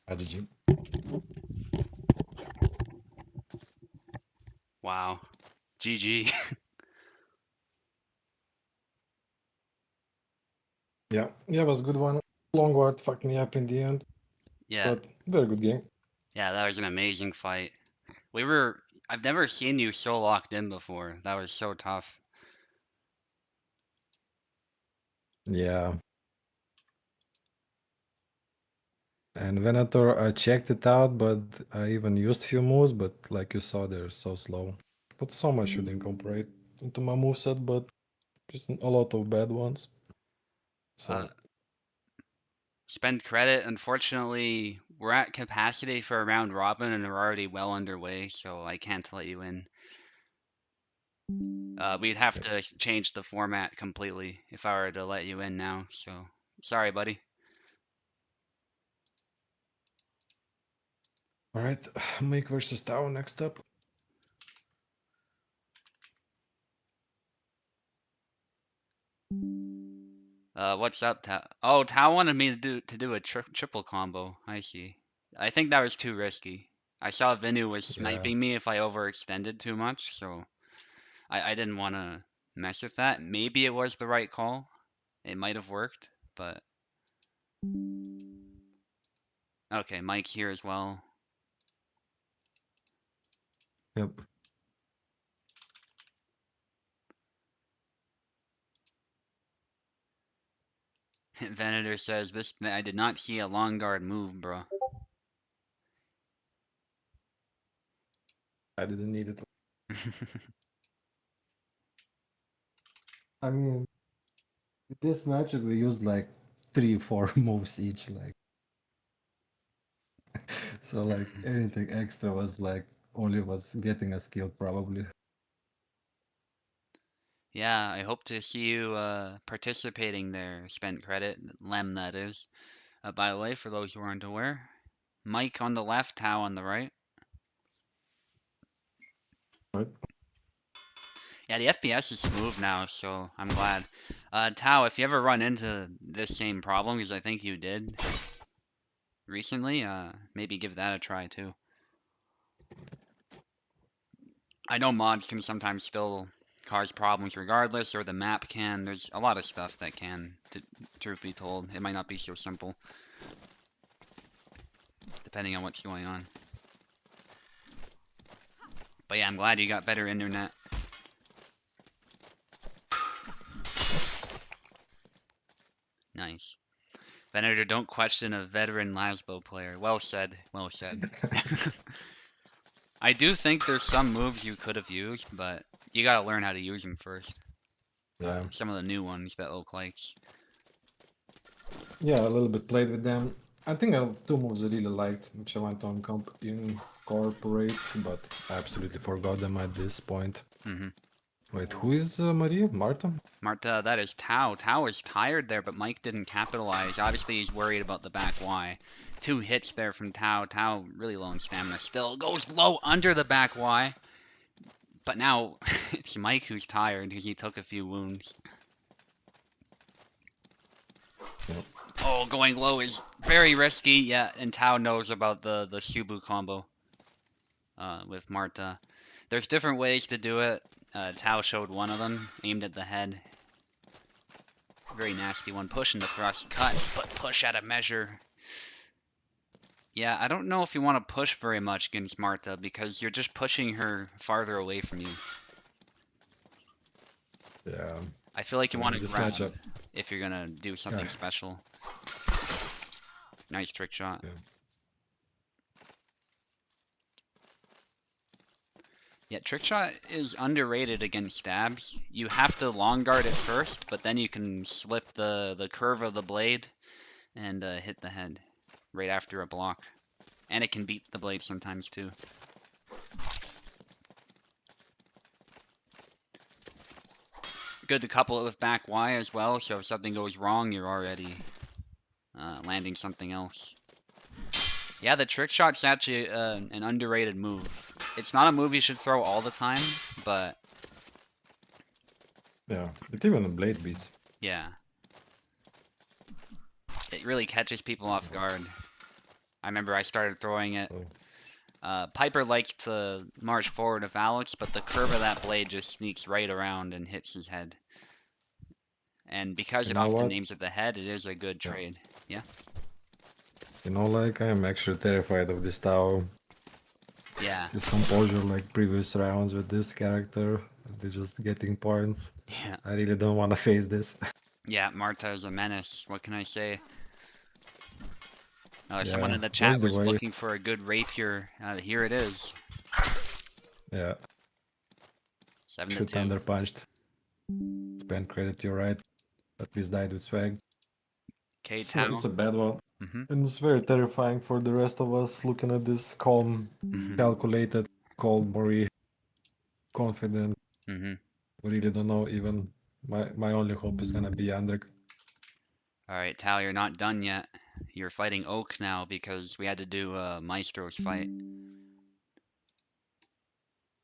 GG. Wow. GG. Yeah, it was a good one. Long ward fucked me up in the end, Yeah. but very good game. Yeah, that was an amazing fight. I've never seen you so locked in before. That was so tough. Yeah. And Venator, I checked it out, but I even used few moves, but like you saw, they're so slow. But some I should incorporate into my moveset, but just a lot of bad ones. Uh, So, spend credit. Unfortunately, we're at capacity for a round robin and we're already well underway, so I can't let you in. We'd have yeah. to change the format completely if I were to let you in now, so sorry, buddy. All right, Make versus Tao next up. What's up, Tao? Oh, Tao wanted me to do a triple combo. I see. I think that was too risky. I saw Vinu was Yeah. sniping me if I overextended too much, so I didn't want to mess with that. Maybe it was the right call. It might have worked, but okay, Mike's here as well. Yep. Venator says this. I did not see a long guard move, bro. I didn't need it. I mean, this match we used like 3, 4 moves each, like so like anything extra was like only was getting a skill probably. Yeah, I hope to see you participating there. Spent credit, Lem that is. By the way, for those who aren't aware, Mike on the left, Tao on the right. Right? Yeah, the FPS is smooth now, so I'm glad. Tao, if you ever run into this same problem, because I think you did recently, maybe give that a try too. I know mods can sometimes still cause problems regardless, or the map can. There's a lot of stuff that can, truth be told. It might not be so simple, depending on what's going on. But yeah, I'm glad you got better internet. Nice. Venator, don't question a veteran Lasbo player. Well said, well said. I do think there's some moves you could have used, but you gotta learn how to use them first. Yeah. Some of the new ones that look like. Yeah, a little bit played with them. I think two moves I really liked, which I want to incorporate, but I absolutely forgot them at this point. Wait, who is Maria? Marta? Marta, that is Tao. Tao is tired there, but Mike didn't capitalize. Obviously, he's worried about the back Y. 2 hits there from Tao. Tao really low in stamina still. Goes low under the back Y. But now it's Mike who's tired because he took a few wounds. Yep. Oh, going low is very risky. Yeah, and Tao knows about the Subu combo with Marta. There's different ways to do it. Tao showed one of them, aimed at the head. Very nasty one. Push into thrust, cut, but push out of measure. Yeah, I don't know if you want to push very much against Marta because you're just pushing her farther away from you. Yeah. I feel like you want to grab matchup. if you're gonna do something special. Nice trick shot. Yeah. Yeah, trick shot is underrated against stabs. You have to long guard it first, but then you can slip the curve of the blade and hit the head right after a block. And it can beat the blade sometimes too. Good to couple it with back Y as well, so if something goes wrong, you're already landing something else. Yeah, the trick shot's actually an underrated move. It's not a move you should throw all the time, but... Yeah, it even blade beats. Yeah. It really catches people off guard. I remember I started throwing it. Piper likes to march forward with Alex, but the curve of that blade just sneaks right around and hits his head. And because it often aims at the head, it is a good trade. Yeah? You know, like, I am actually terrified of this Tao. Yeah. His composure, like previous rounds with this character, they're just getting points. Yeah. I really don't want to face this. Yeah, Marta is a menace. What can I say? Yeah, someone in the chat was looking for a good rapier. Here it is. Yeah. 7-2. Shoot under punched. Spend credit, you're right. At least died with swag. Okay, So it's a bad one. And it's very terrifying for the rest of us looking at this calm, calculated, cold, Mori, confident. We really don't know even. My only hope is gonna be Andrik. Alright, Tal, you're not done yet. You're fighting Oak now because we had to do Maestro's fight.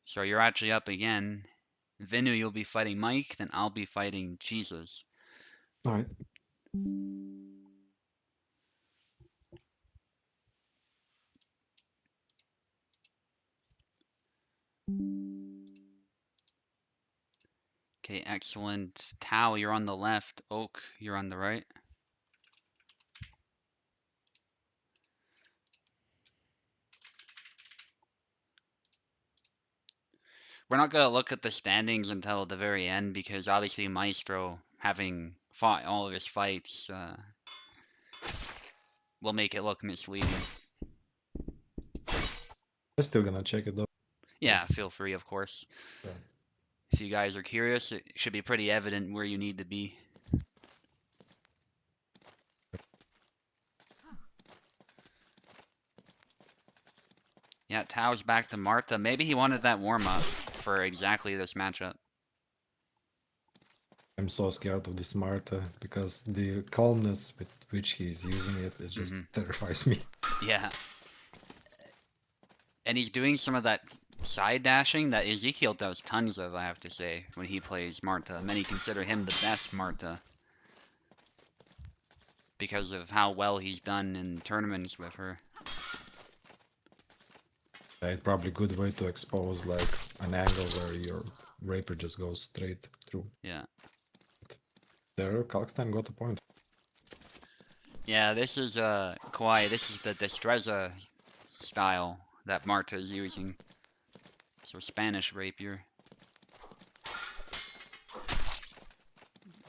So you're actually up again. Vinu, you'll be fighting Mike, then I'll be fighting Jesus. Alright. Okay, excellent. Tao, you're on the left. Oak, you're on the right. We're not going to look at the standings until the very end because obviously Maestro, having fought all of his fights, will make it look misleading. I'm still gonna check it though. Yeah, feel free, of course. Yeah. If you guys are curious, it should be pretty evident where you need to be. Yeah, Tao's back to Marta. Maybe he wanted that warm-up for exactly this matchup. I'm so scared of this Marta because the calmness with which he's using it just terrifies me. Yeah. And he's doing some of that side dashing that Ezekiel does tons of, I have to say, when he plays Marta. Many consider him the best Marta because of how well he's done in tournaments with her. Yeah, it's probably a good way to expose like an angle where your rapier just goes straight through. Yeah. There, Kalkstein got a point. Yeah, this is Kawhi, this is the Destreza style that Marta is using. So Spanish rapier.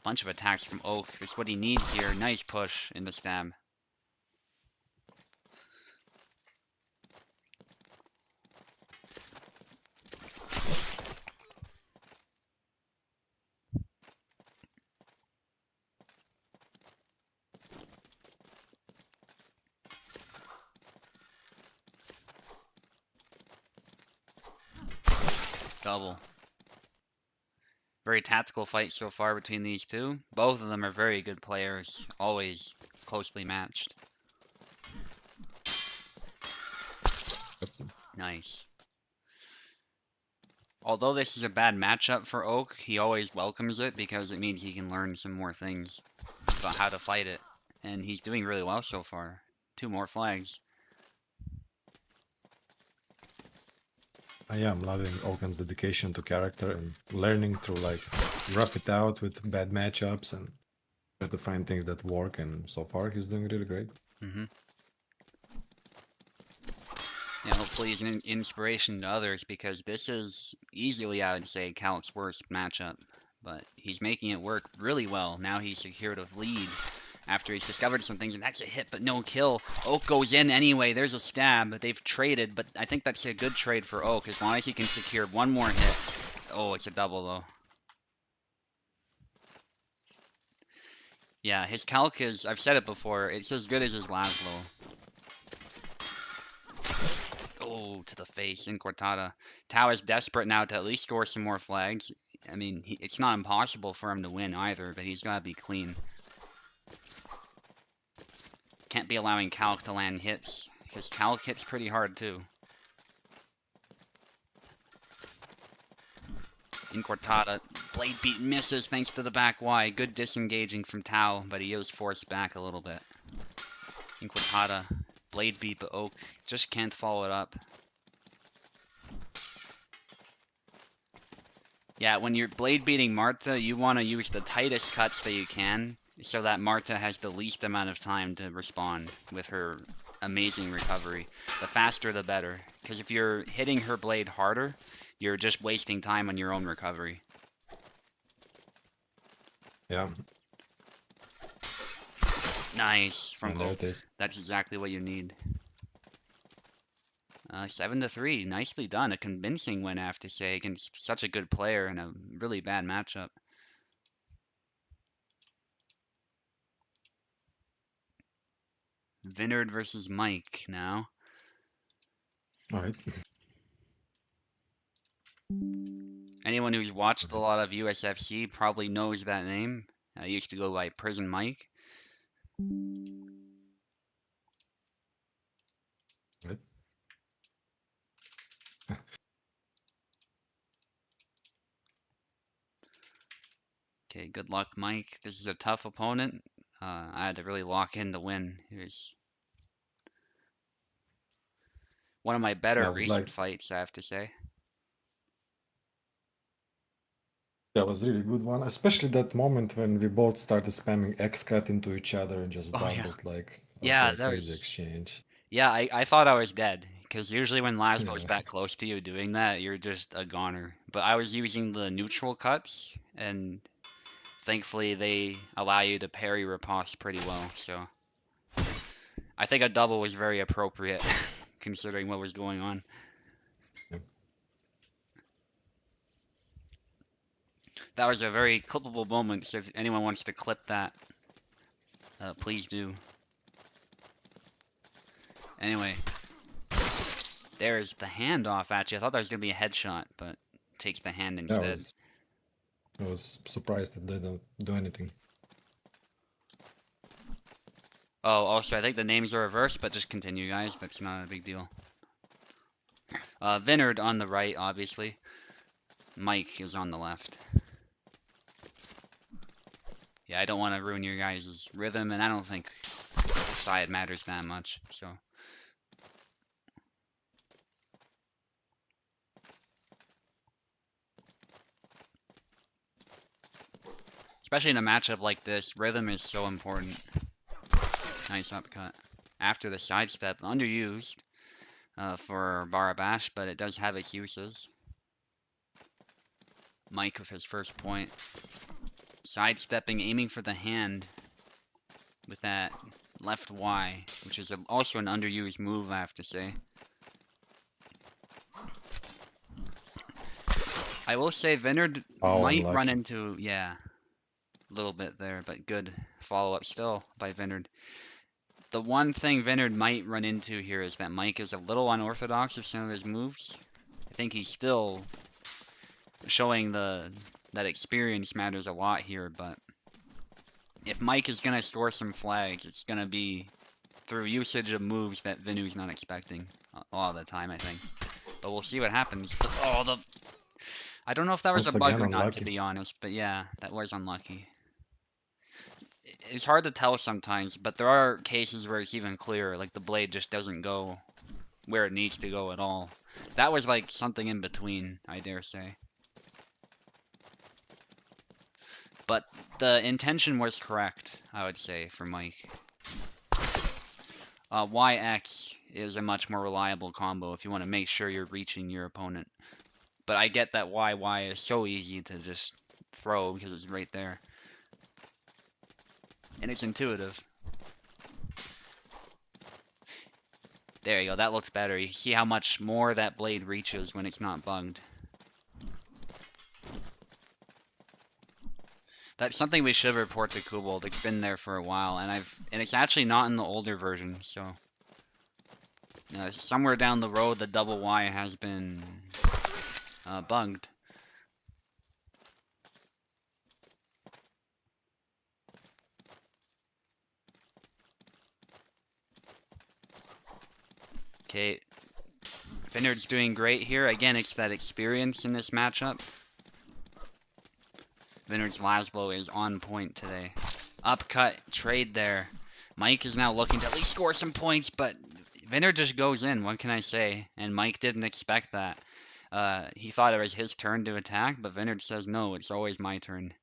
Bunch of attacks from Oak. That's what he needs here. Nice push in the stab. Double. Very tactical fight so far between these two. Both of them are very good players, always closely matched. Nice. Although this is a bad matchup for Oak, he always welcomes it because it means he can learn some more things about how to fight it. And he's doing really well so far. 2 more flags. Yeah, I'm loving Oaken's dedication to character and learning to like rough it out with bad matchups and try to find things that work, and so far he's doing really great. Yeah, hopefully he's an inspiration to others because this is easily, I would say, Calc's worst matchup. But he's making it work really well. Now he's secured a lead after he's discovered some things, and that's a hit but no kill. Oak goes in anyway. There's a stab. They've traded, but I think that's a good trade for Oak as long as he can secure one more hit. Oh, it's a double though. Yeah, his calc is, I've said it before, it's as good as his Laszlo. Oh, to the face in Cortada. Tau is desperate now to at least score some more flags. I mean, it's not impossible for him to win either, but he's got to be clean. Can't be allowing Calc to land hits, because Calc hits pretty hard too. In Cortada, blade beat misses thanks to the back Y. Good disengaging from Tau, but he is forced back a little bit. In Cortada, blade beat, but Oak just can't follow it up. Yeah, when you're blade beating Marta, you want to use the tightest cuts that you can, so that Marta has the least amount of time to respond with her amazing recovery. The faster the better, because if you're hitting her blade harder, you're just wasting time on your own recovery. Yeah. Nice from And there Oak. it is. That's exactly what you need. 7-3, nicely done. A convincing win, I have to say, against such a good player in a really bad matchup. Vinard versus Mike now. All right. Anyone who's watched a lot of USFC probably knows that name. I used to go by Prison Mike. Right. Okay, good luck, Mike. This is a tough opponent. I had to really lock in to win. It was one of my better I would recent like. fights, I have to say. That was a really good one, especially that moment when we both started spamming X-cut into each other and just Oh yeah. doubled like Yeah, after a that crazy was. exchange. Yeah, I thought I was dead because usually when Laszlo's Yeah. that close to you doing that, you're just a goner. But I was using the neutral cuts, and thankfully they allow you to parry riposte pretty well. So I think a double was very appropriate considering what was going on. Yeah. That was a very clippable moment, so if anyone wants to clip that, please do. Anyway, there's the handoff actually. I thought that was going to be a headshot, but takes the hand Yeah, instead. I was surprised that they don't do anything. Oh, also, I think the names are reversed, but just continue, guys. That's not a big deal. Vinard on the right, obviously. Mike is on the left. Yeah, I don't want to ruin your guys' rhythm, and I don't think side matters that much, so. Especially in a matchup like this, rhythm is so important. Nice upcut. After the sidestep, underused for Barabash, but it does have its uses. Mike with his first point. Sidestepping, aiming for the hand with that left Y, which is also an underused move, I have to say. I will say Vinard might run into, yeah, a little bit there, but good follow-up still by Vinard. The one thing Vinard might run into here is that Mike is a little unorthodox with some of his moves. I think he's still showing that experience matters a lot here, but if Mike is gonna score some flags, it's gonna be through usage of moves that Vinu's not expecting a lot of the time, I think. But we'll see what happens. Oh, I don't know if that was a Once bug again, or not, to unlucky. be honest, but yeah, that was unlucky. It's hard to tell sometimes, but there are cases where it's even clearer, like the blade just doesn't go where it needs to go at all. That was like something in between, I dare say. But the intention was correct, I would say, for Mike. YX is a much more reliable combo if you want to make sure you're reaching your opponent. But I get that YY is so easy to just throw because it's right there. And it's intuitive. There you go, that looks better. You see how much more that blade reaches when it's not bugged. That's something we should report to Kobold. It's been there for a while, and it's actually not in the older version, so somewhere down the road the double Y has been bugged. Okay, Vineyard's doing great here. Again, it's that experience in this matchup. Vineyard's last blow is on point today. Upcut, trade there. Mike is now looking to at least score some points, but Vineyard just goes in, what can I say? And Mike didn't expect that. He thought it was his turn to attack, but Vineyard says, no, it's always my turn.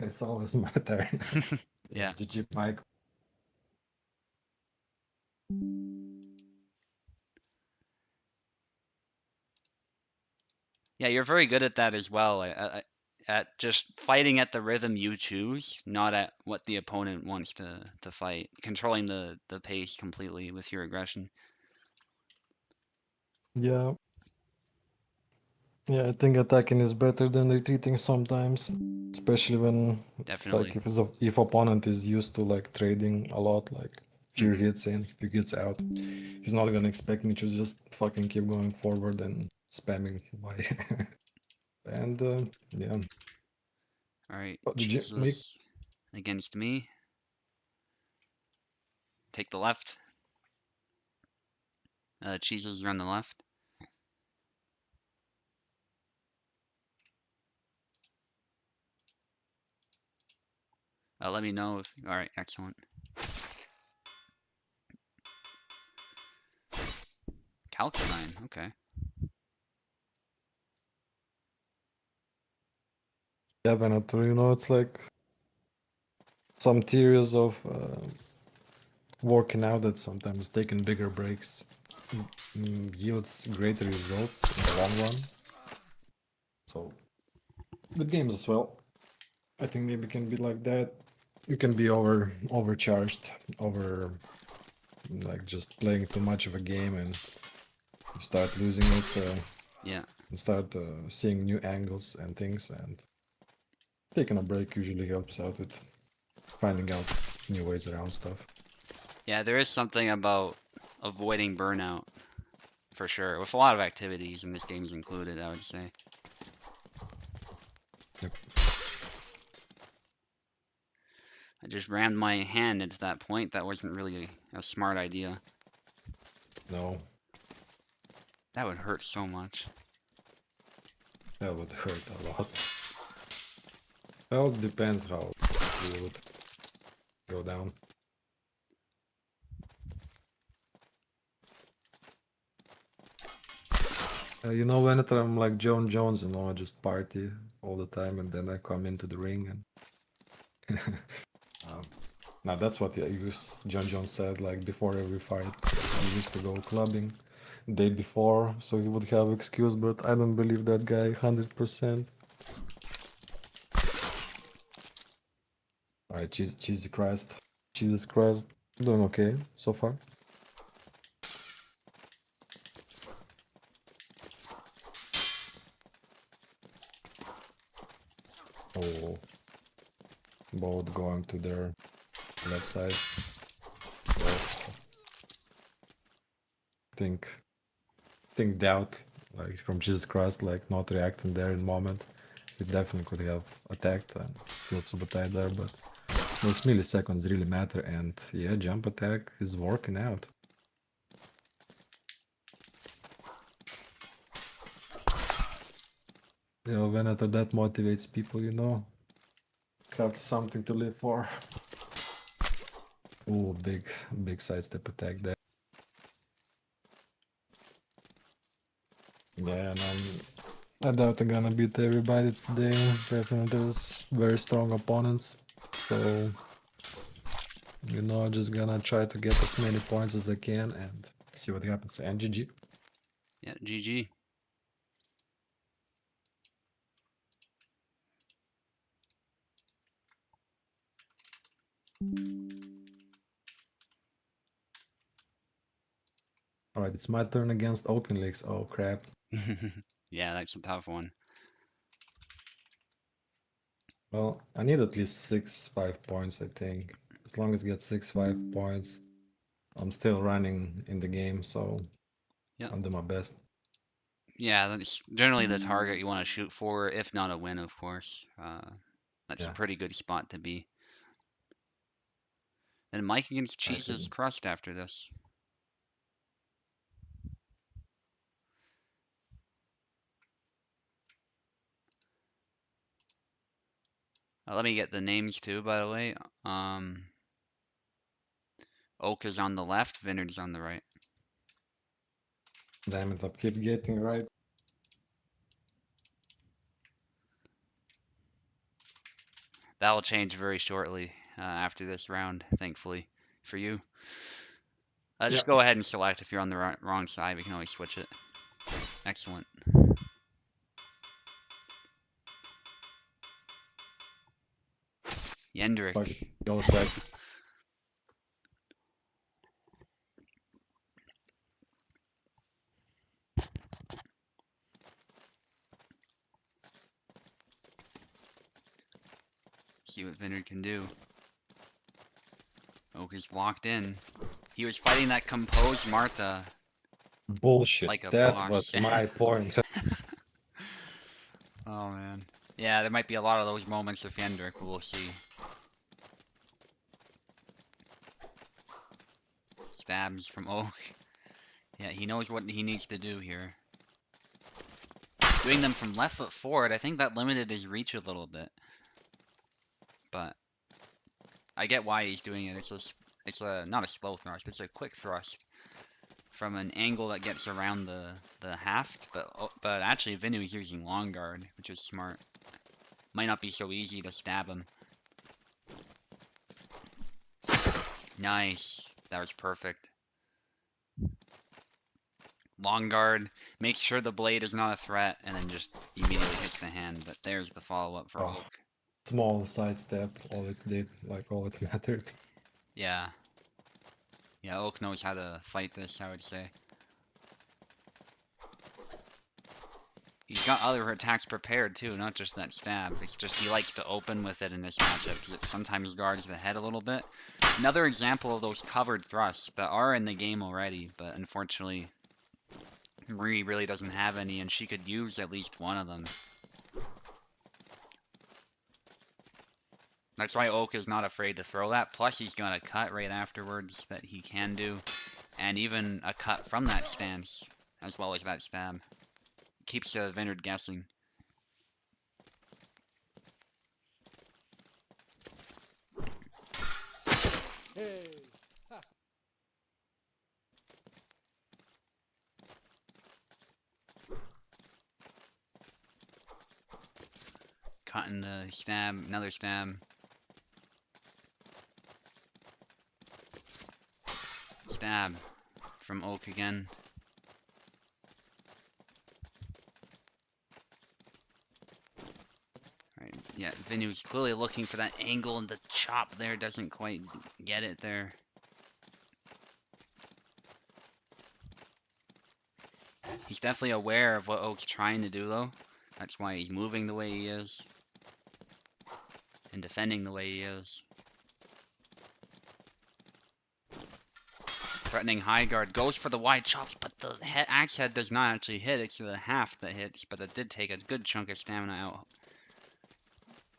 It's always my turn. Yeah. GG, Mike. Yeah, you're very good at that as well. At just fighting at the rhythm you choose, not at what the opponent wants to fight. Controlling the pace completely with your aggression. Yeah. Yeah, I think attacking is better than retreating sometimes, especially when like Definitely. if opponent is used to like trading a lot, like few hits in, few hits out, he's not gonna expect me to just fucking keep going forward and spamming my and yeah. Alright, Did you make? Jesus against me. Take the left. Jesus are on the left. Let me know if... Alright, excellent. Calcinine, okay. Yeah, Venator, you know, it's like some theories of working out that sometimes taking bigger breaks yields greater results in the long run. So the games as well, I think maybe can be like that. You can be overcharged, over like just playing too much of a game and you start losing it. Yeah. And start seeing new angles and things, and taking a break usually helps out with finding out new ways around stuff. Yeah, there is something about avoiding burnout, for sure. With a lot of activities, and this game is included, I would say. Yep. I just rammed my hand into that point. That wasn't really a smart idea. No. That would hurt so much. That would hurt a lot. Well, it depends how you would go down. You know, whenever I'm like John Jones, you know, I just party all the time and then I come into the ring and now that's what John Jones said, like before every fight. He used to go clubbing day before, so he would have excuse, but I don't believe that guy 100%. Alright, Jesus Christ. Jesus Christ. Doing okay so far. Oh, both going to their left side. Yes. Think doubt like from Jesus Christ, like not reacting there in the moment. He definitely could have attacked and killed Subotai there, but those milliseconds really matter, and yeah, jump attack is working out. You know, Venator, that motivates people, you know. Have something to live for. Ooh, big sidestep attack there. Yeah, and I doubt I'm gonna beat everybody today. Definitely there's very strong opponents. So, you know, just gonna try to get as many points as I can and see what happens. And GG. Yeah, GG. Alright, it's my turn against Oakenleaks. Oh crap. Yeah, that's a tough one. Well, I need at least 6-5 points, I think. As long as I get 6-5 points, I'm still running in the game, so Yep. I'll do my best. Yeah, that's generally the target you want to shoot for, if not a win, of course. That's a Yeah, pretty good spot to be. And Mike against Cheese's exactly. Crust after this. Let me get the names too, by the way. Oak is on the left, Vineyard's on the right. Damn it, I keep getting right. That will change very shortly after this round, thankfully, for you. Yeah. Just go ahead and select if you're on the wrong side. We can always switch it. Excellent. Yendrick. Fuck it. Go swag. See what Vineyard can do. Oak is locked in. He was fighting that composed Marta Bullshit. like a That boss. was my point. Oh man. Yeah, there might be a lot of those moments with Yendrick, we'll see. Stabs from Oak. Yeah, he knows what he needs to do here. Doing them from left foot forward, I think that limited his reach a little bit. But I get why he's doing it. It's a not a slow thrust, it's a quick thrust from an angle that gets around the haft. But actually, Vinu is using long guard, which is smart. Might not be so easy to stab him. Nice, that was perfect. Long guard, makes sure the blade is not a threat, and then just immediately hits the hand. But there's the follow-up for Oh, Oak. small sidestep, all it did, like all it mattered. Yeah. Yeah, Oak knows how to fight this, I would say. He's got other attacks prepared too, not just that stab. It's just he likes to open with it in this matchup because it sometimes guards the head a little bit. Another example of those covered thrusts that are in the game already, but unfortunately Marie really doesn't have any, and she could use at least one of them. That's why Oak is not afraid to throw that. Plus, he's got a cut right afterwards that he can do, and even a cut from that stance, as well as that stab. Keeps Vineyard guessing. Hey! Ha! Cutting the stab, another stab. Stab from Oak again. Right, yeah, Vinu's clearly looking for that angle, and the chop there doesn't quite get it there. He's definitely aware of what Oak's trying to do, though. That's why he's moving the way he is. And defending the way he is. Threatening high guard, goes for the wide chops, but the axe head does not actually hit. It's the half that hits, but it did take a good chunk of stamina out.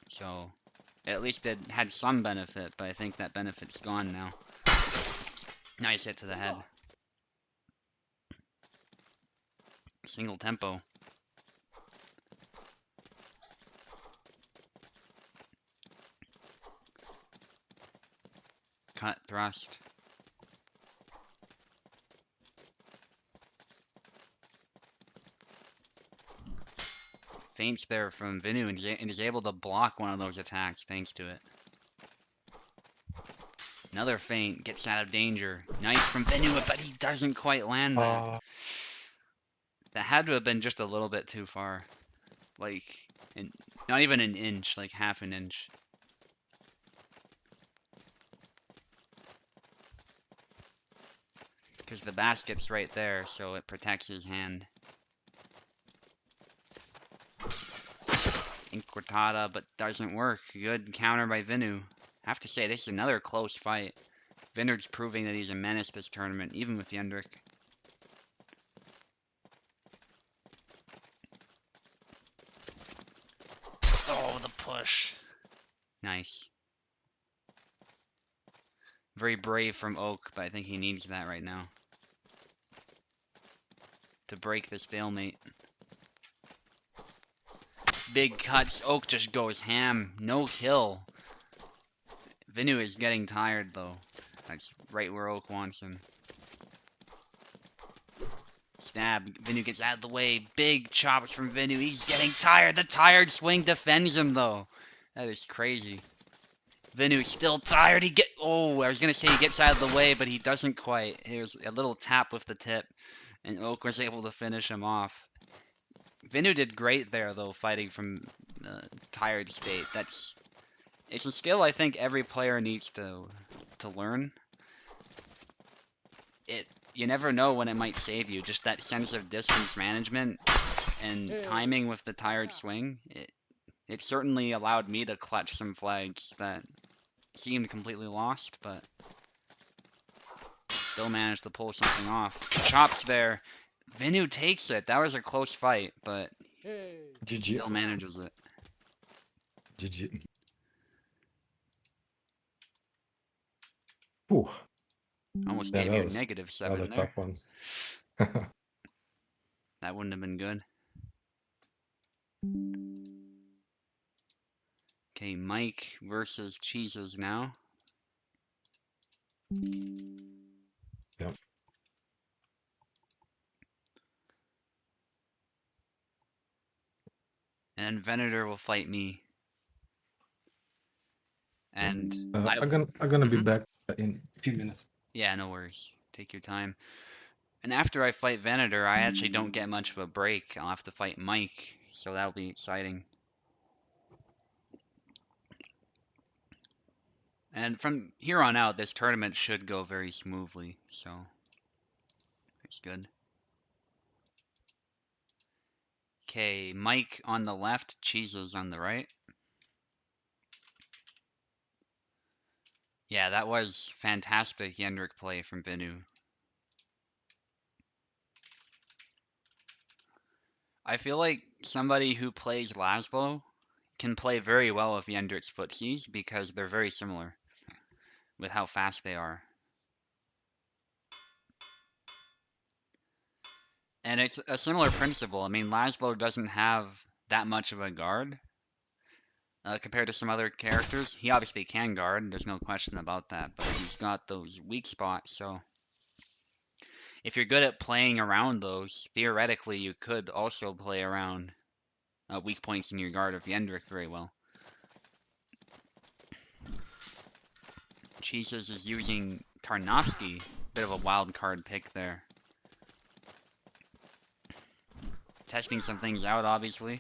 So, at least it had some benefit, but I think that benefit's gone now. Nice hit to the head. Single tempo. Cut, thrust. Feints there from Venu and is able to block one of those attacks thanks to it. Another feint, gets out of danger. Nice from Venu, but he doesn't quite land there. That had to have been just a little bit too far. Like, not even an inch, like half an inch. Because the basket's right there, so it protects his hand. Incortada, but doesn't work. Good counter by Venu. Have to say, this is another close fight. Vinard's proving that he's a menace this tournament, even with Yendrik. Oh, the push. Nice. Very brave from Oak, but I think he needs that right now. To break the stalemate. Big cuts. Oak just goes ham. No kill. Venu is getting tired, though. That's right where Oak wants him. Stab. Venu gets out of the way. Big chops from Venu. He's getting tired. The tired swing defends him, though. That is crazy. Venu's still tired. Oh, I was going to say he gets out of the way, but he doesn't quite. Here's a little tap with the tip, and Oak was able to finish him off. Venu did great there, though, fighting from tired state. It's a skill I think every player needs to learn. You never know when it might save you. Just that sense of distance management and timing with the tired swing. It certainly allowed me to clutch some flags that seemed completely lost, but still managed to pull something off. Chops there. Venu takes it. That was a close fight, but GG. still manages it. GG. Whew. Almost Yeah, gave that you was -7 another there. tough one. That wouldn't have been good. Okay, Mike versus Cheeses now. Yep. And Venator will fight me. And I'm gonna be back in a few minutes. Yeah, no worries. Take your time. And after I fight Venator, I actually don't get much of a break. I'll have to fight Mike, so that'll be exciting. And from here on out, this tournament should go very smoothly, so it's good. Okay, Mike on the left, Cheeses on the right. Yeah, that was fantastic Yendrik play from Binu. I feel like somebody who plays Laszlo can play very well with Yendrik's footsies because they're very similar with how fast they are. And it's a similar principle. I mean, Laszlo doesn't have that much of a guard compared to some other characters. He obviously can guard, there's no question about that, but he's got those weak spots, so if you're good at playing around those, theoretically you could also play around weak points in your guard of Yendrik very well. Cheeses is using Tarnowski, bit of a wild card pick there. Testing some things out, obviously.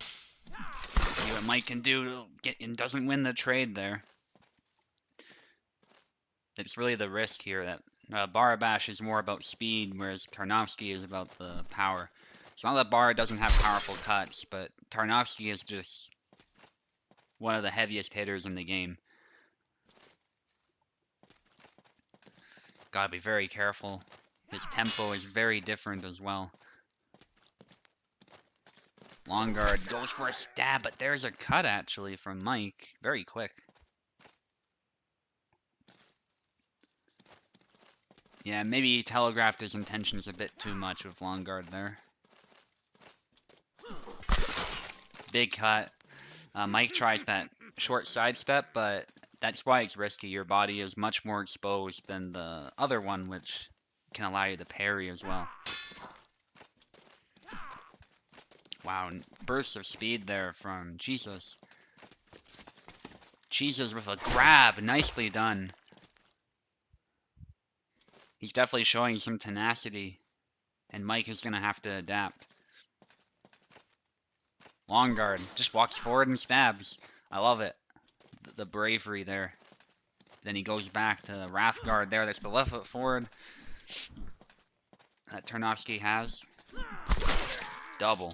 See what Mike can do to get and doesn't win the trade there. It's really the risk here that Barabash is more about speed, whereas Tarnowski is about the power. It's not that Bara doesn't have powerful cuts, but Tarnowski is just one of the heaviest hitters in the game. Gotta be very careful. His tempo is very different as well. Long guard goes for a stab, but there's a cut actually from Mike. Very quick. Yeah, maybe he telegraphed his intentions a bit too much with long guard there. Big cut. Mike tries that short sidestep, but that's why it's risky. Your body is much more exposed than the other one, which can allow you to parry as well. Wow, bursts of speed there from Jesus. Jesus with a grab, nicely done. He's definitely showing some tenacity, and Mike is going to have to adapt. Long guard, just walks forward and stabs. I love it. The bravery there. Then he goes back to the Wrath guard there. That's the left foot forward that Tarnowski has. Double.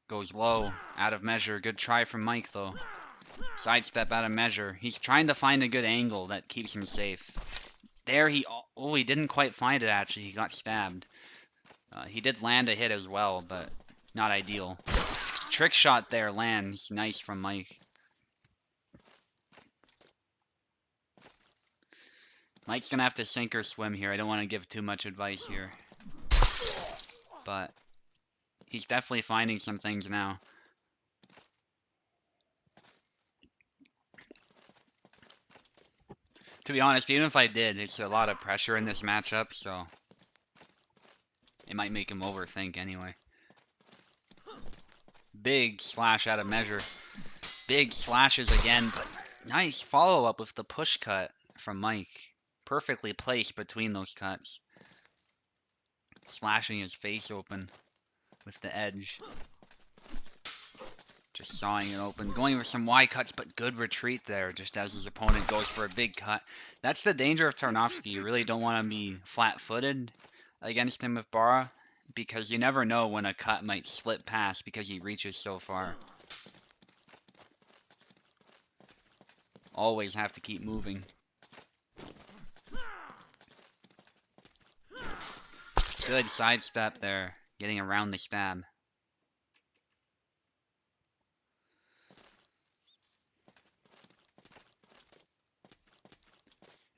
Goes low, out of measure. Good try from Mike, though. Sidestep out of measure. He's trying to find a good angle that keeps him safe. There he didn't quite find it, actually. He got stabbed. He did land a hit as well, but not ideal. Trick shot there lands. Nice from Mike. Mike's gonna have to sink or swim here. I don't want to give too much advice here. But he's definitely finding some things now. To be honest, even if I did, it's a lot of pressure in this matchup, so it might make him overthink anyway. Big slash out of measure. Big slashes again, but nice follow-up with the push cut from Mike. Perfectly placed between those cuts. Slashing his face open with the edge. Just sawing it open. Going for some wide cuts, but good retreat there, just as his opponent goes for a big cut. That's the danger of Tarnowski. You really don't want to be flat-footed against him with Bara, because you never know when a cut might slip past because he reaches so far. Always have to keep moving. Good sidestep there, getting around the stab.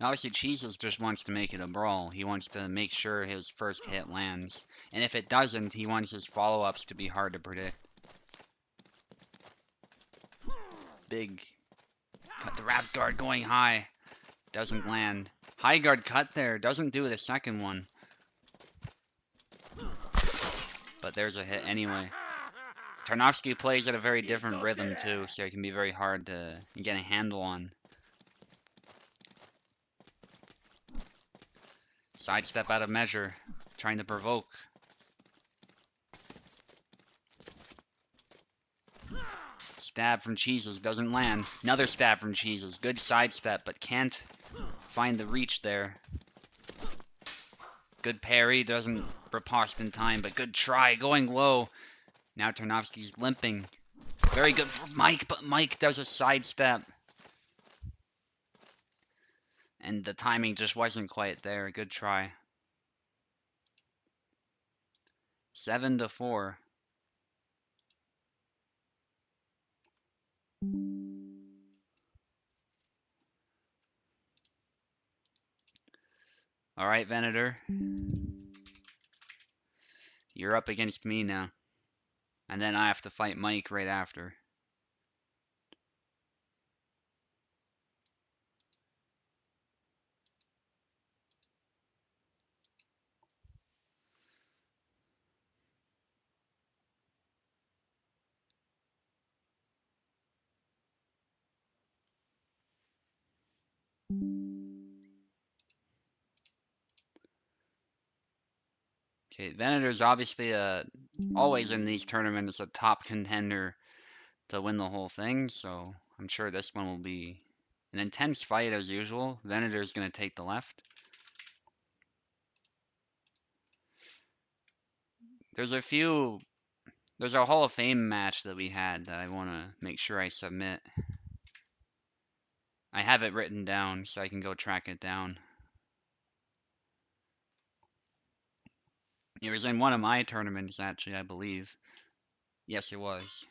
Obviously, Jesus just wants to make it a brawl. He wants to make sure his first hit lands. And if it doesn't, he wants his follow-ups to be hard to predict. Big cut. The Wrath guard going high. Doesn't land. High guard cut there. Doesn't do the second one. But there's a hit anyway. Tarnowski plays at a very different rhythm too, so it can be very hard to get a handle on. Sidestep out of measure, trying to provoke. Stab from Jesus, doesn't land. Another stab from Jesus, good sidestep, but can't find the reach there. Good parry, doesn't riposte in time, but good try, going low. Now Tarnowski's limping. Very good for Mike, but Mike does a sidestep. And the timing just wasn't quite there. Good try. 7-4. Alright, Venator. You're up against me now. And then I have to fight Mike right after. Okay, Venator's obviously always in these tournaments a top contender to win the whole thing, so I'm sure this one will be an intense fight as usual. Venator's going to take the left. There's a few. There's a Hall of Fame match that we had that I want to make sure I submit. I have it written down so I can go track it down. It was in one of my tournaments, actually, I believe. Yes, it was.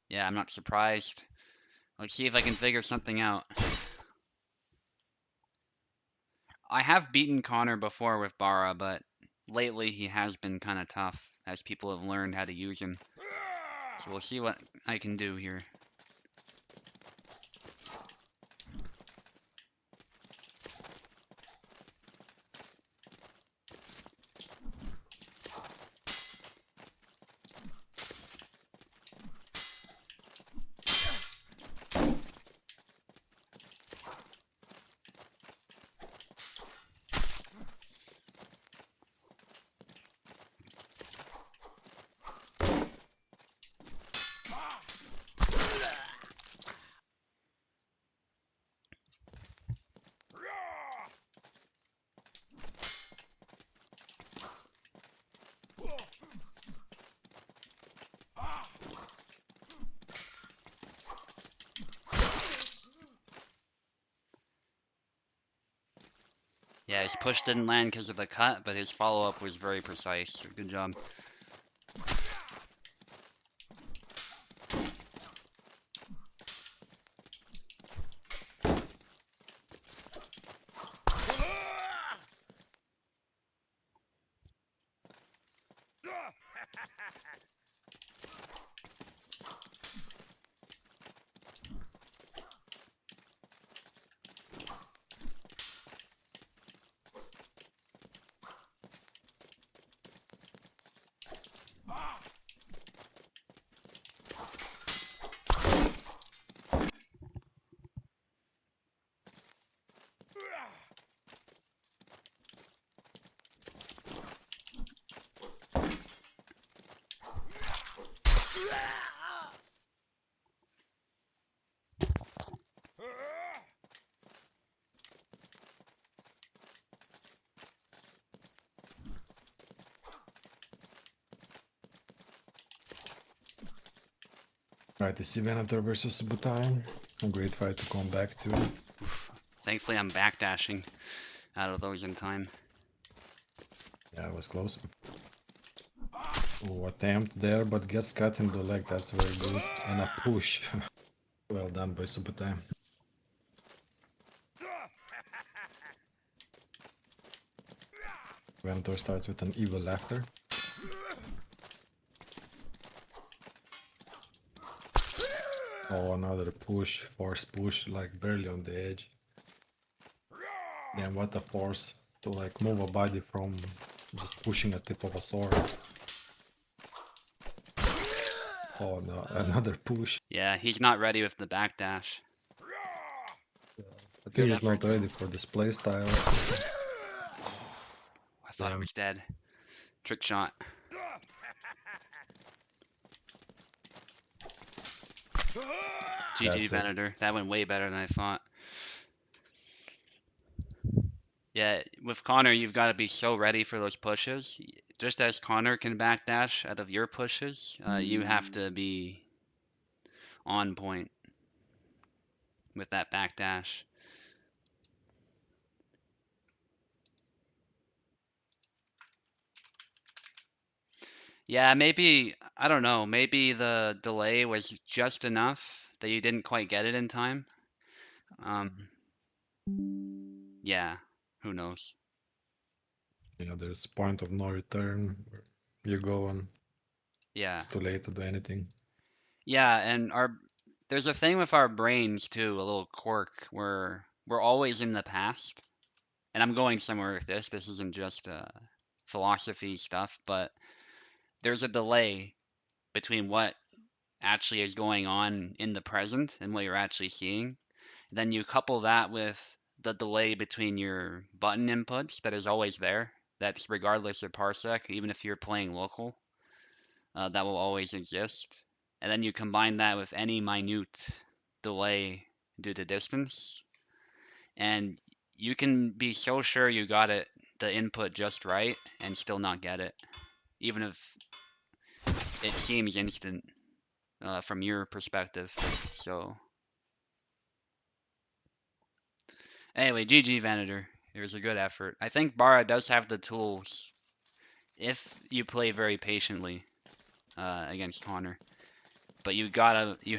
Yeah, I'm not surprised. Let's see if I can figure something out. I have beaten Connor before with Bara, but lately he has been kind of tough as people have learned how to use him. So we'll see what I can do here. Yeah, his push didn't land because of the cut, but his follow-up was very precise. Good job. Right, to see Venator versus Butai. A great fight to come back to. Thankfully, I'm backdashing out of those in time. Yeah, it was close. Oh, attempt there, but gets cut in the leg. That's very good. And a push. Well done by Subutai. Venator starts with an evil laughter. Oh, another push, force push, like barely on the edge. Damn, what a force to like move a body from just pushing a tip of a sword. Oh no, another push. Yeah, he's not ready with the backdash. I think Good he's not effort. ready for this playstyle. I thought I Damn. was dead. Trick shot. GG That's it. Venator. That went way better than I thought. Yeah, with Connor, you've got to be so ready for those pushes. Just as Connor can backdash out of your pushes, you have to be on point with that backdash. Yeah, maybe, I don't know, maybe the delay was just enough that you didn't quite get it in time. Yeah, who knows? Yeah, there's point of no return. Where you go and Yeah. it's too late to do anything. Yeah, and there's a thing with our brains too, a little quirk where we're always in the past. And I'm going somewhere with this. This isn't just philosophy stuff, but there's a delay between what actually is going on in the present and what you're actually seeing. Then you couple that with the delay between your button inputs that is always there. That's regardless of parsec, even if you're playing local, that will always exist. And then you combine that with any minute delay due to distance, and you can be so sure you got it the input just right and still not get it, even if it seems instant from your perspective. So anyway, GG Venator. It was a good effort. I think Bara does have the tools if you play very patiently against Connor. But you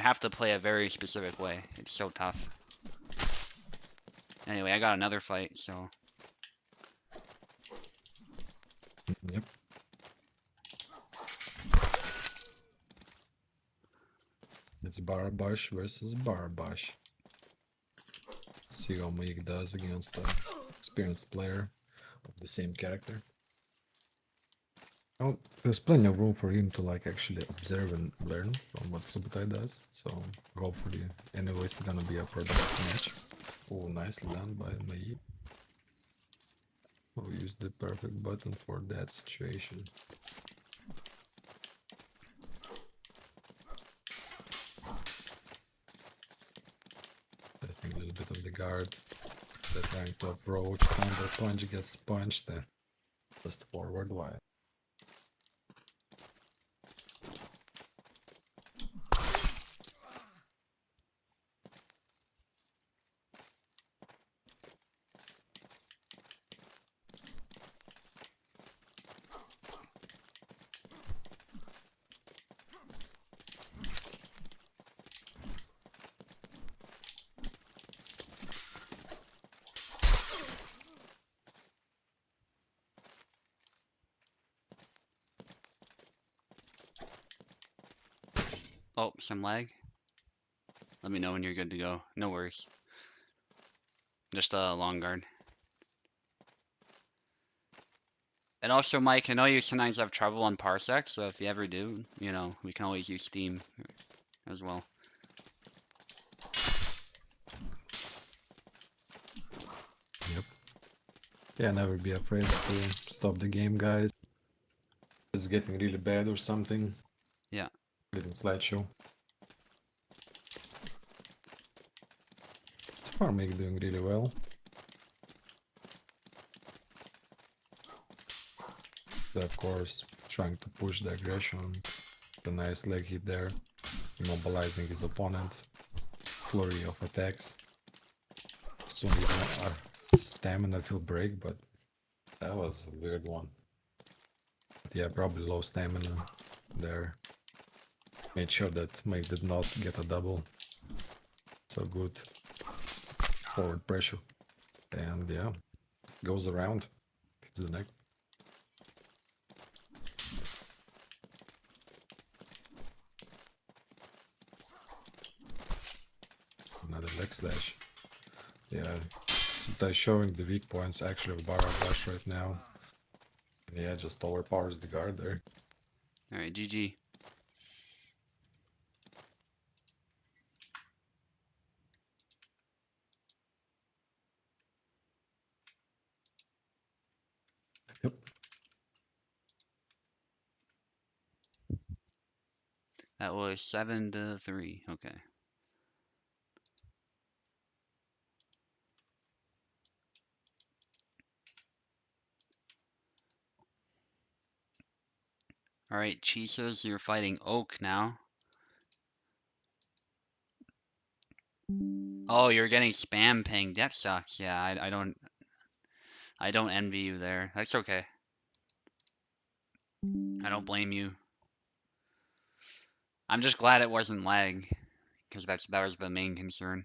have to play a very specific way. It's so tough. Anyway, I got another fight, so. Yep. It's Barbash versus Barbash. See how Mike does against an experienced player of the same character. Oh, there's plenty of room for him to like actually observe and learn from what Subutai does. So hopefully, anyway, it's gonna be a productive match. Oh, nicely done by Mai. Oh, use the perfect button for that situation. Testing a little bit of the guard. They're trying to approach, counter punch, gets punched, then just forward wide. Oh, some lag. Let me know when you're good to go. No worries. Just a long guard. And also, Mike, I know you sometimes have trouble on Parsec, so if you ever do, you know, we can always use Steam as well. Yep. Yeah, never be afraid to stop the game, guys. It's getting really bad or something. Yeah. Little slideshow. So far, Meg doing really well. They're, of course, trying to push the aggression. The nice leg hit there, immobilizing his opponent. Flurry of attacks. Soon our stamina will break, but that was a weird one. But yeah, probably low stamina there. Made sure that Mike did not get a double. So good forward pressure. And yeah, goes around. Hits the neck. Another leg slash. Yeah, they're showing the weak points actually of Barbash right now. And yeah, just overpowers the guard there. Alright, GG. Yep. That was 7-3. Okay. Alright, Chisos, you're fighting Oak now. Oh, you're getting spam pinged. That sucks. Yeah, I don't envy you there. That's okay. I don't blame you. I'm just glad it wasn't lag, because that was the main concern.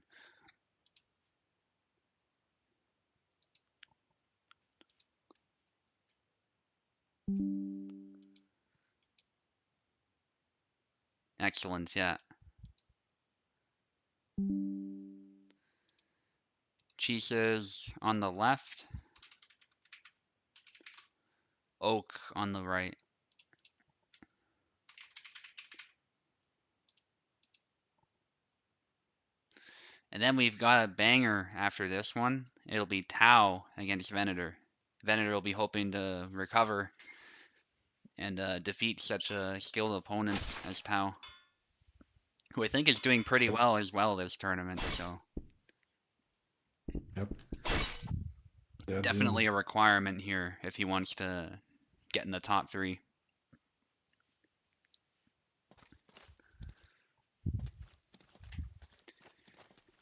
Excellent, yeah. Chisos on the left. Oak on the right. And then we've got a banger after this one. It'll be Tau against Venator. Venator will be hoping to recover and defeat such a skilled opponent as Tau, who I think is doing pretty well as well this tournament. So. Yep. Yeah, Definitely a requirement here if he wants to get in the top 3.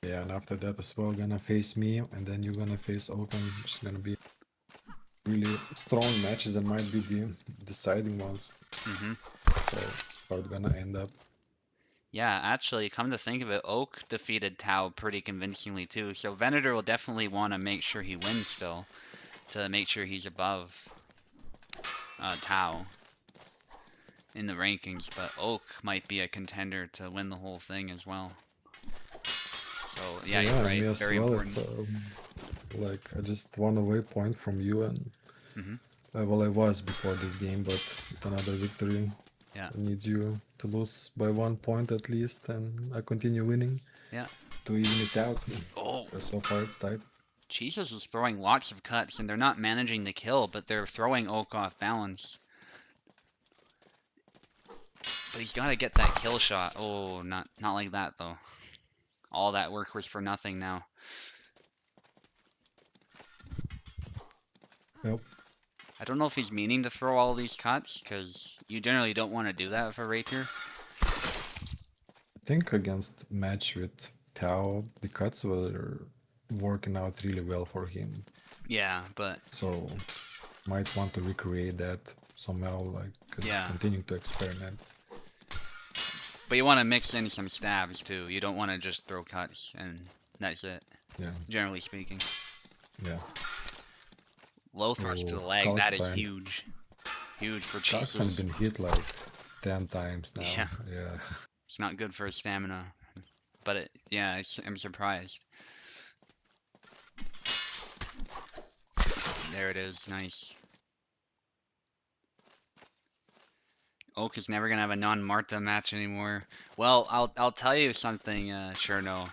Yeah, and after that as well, gonna face me, and then you're gonna face Oaken, which is gonna be really strong matches and might be the deciding ones. Mm-hmm. So how it's gonna end up. Yeah, actually, come to think of it, Oak defeated Tau pretty convincingly too, so Venator will definitely want to make sure he wins still, to make sure he's above Tau in the rankings, but Oak might be a contender to win the whole thing as well. So yeah, you're Yeah, and right, me as very well. important. If like I just won a waypoint from you, and Mm-hmm. well, I was before this game, but with another victory, Yeah, I need you to lose by 1 point at least, and I continue winning yeah. to even it out. Oh, Because so far it's tight. Jesus is throwing lots of cuts, and they're not managing the kill, but they're throwing Oak off balance. But he's got to get that kill shot. Oh, not like that, though. All that work was for nothing now. Yep. I don't know if he's meaning to throw all these cuts, because you generally don't want to do that with a rapier. I think against match with Tao, the cuts were working out really well for him. Yeah, but So might want to recreate that somehow, like yeah. continue to experiment. But you want to mix in some stabs too. You don't want to just throw cuts and that's it. Yeah. Generally speaking. Yeah. Low thrust to the Oh, leg, that is Kalkstein. huge. Huge for Kalkstein's Jesus. been hit like 10 times now. Yeah. Yeah. It's not good for his stamina. But yeah, I'm surprised. There it is, nice. Oak is never gonna have a non-Marta match anymore. Well, I'll tell you something, Cherno.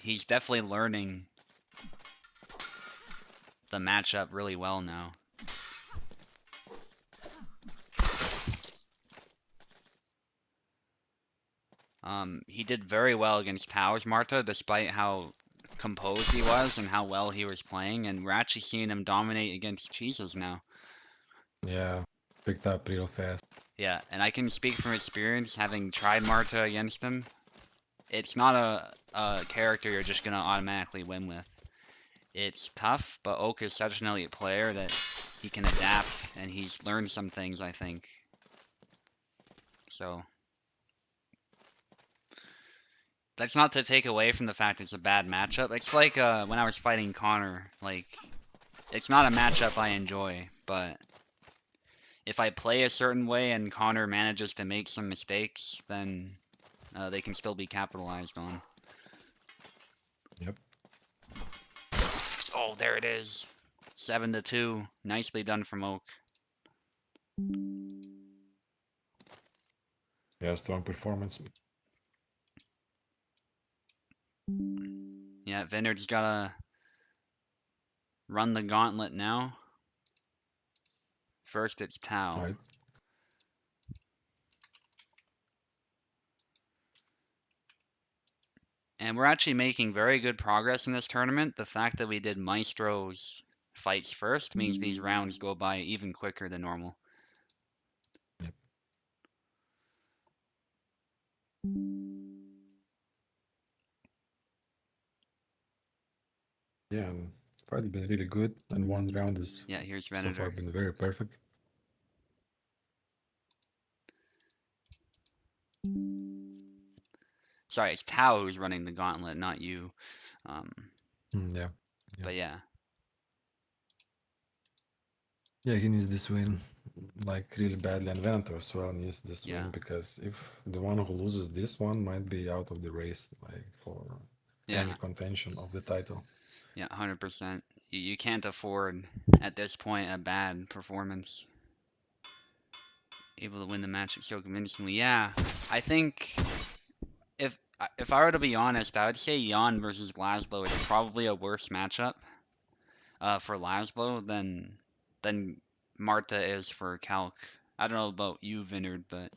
He's definitely learning the matchup really well now. He did very well against Towers Marta, despite how composed he was and how well he was playing, and we're actually seeing him dominate against Jesus now. Yeah. Picked up real fast. Yeah, and I can speak from experience, having tried Marta against him. It's not a character you're just gonna automatically win with. It's tough, but Oak is such an elite player that he can adapt, and he's learned some things, I think. So that's not to take away from the fact it's a bad matchup. It's like when I was fighting Connor. Like, it's not a matchup I enjoy, but if I play a certain way and Connor manages to make some mistakes, then they can still be capitalized on. Yep. Oh, there it is. 7-2. Nicely done from Oak. Yeah, strong performance. Yeah, Vineyard's gotta run the gauntlet now. First, it's Tau. Right. And we're actually making very good progress in this tournament. The fact that we did Maestro's fights first means these rounds go by even quicker than normal. Yep. Yeah, and fight been really good, and one round is Yeah, here's so far Venator. been very perfect. Sorry, it's Tau who's running the gauntlet, not you. Yeah. But yeah. Yeah, he needs this win like really badly, and Venator as well needs this Yeah. win, because if the one who loses this one might be out of the race, like for any Yeah. contention of the title. Yeah, 100%. You can't afford, at this point, a bad performance. Able to win the match so convincingly. Yeah, I think if I were to be honest, I would say Jan versus Laszlo is probably a worse matchup for Laszlo than Marta is for Calc. I don't know about you, Vineyard, but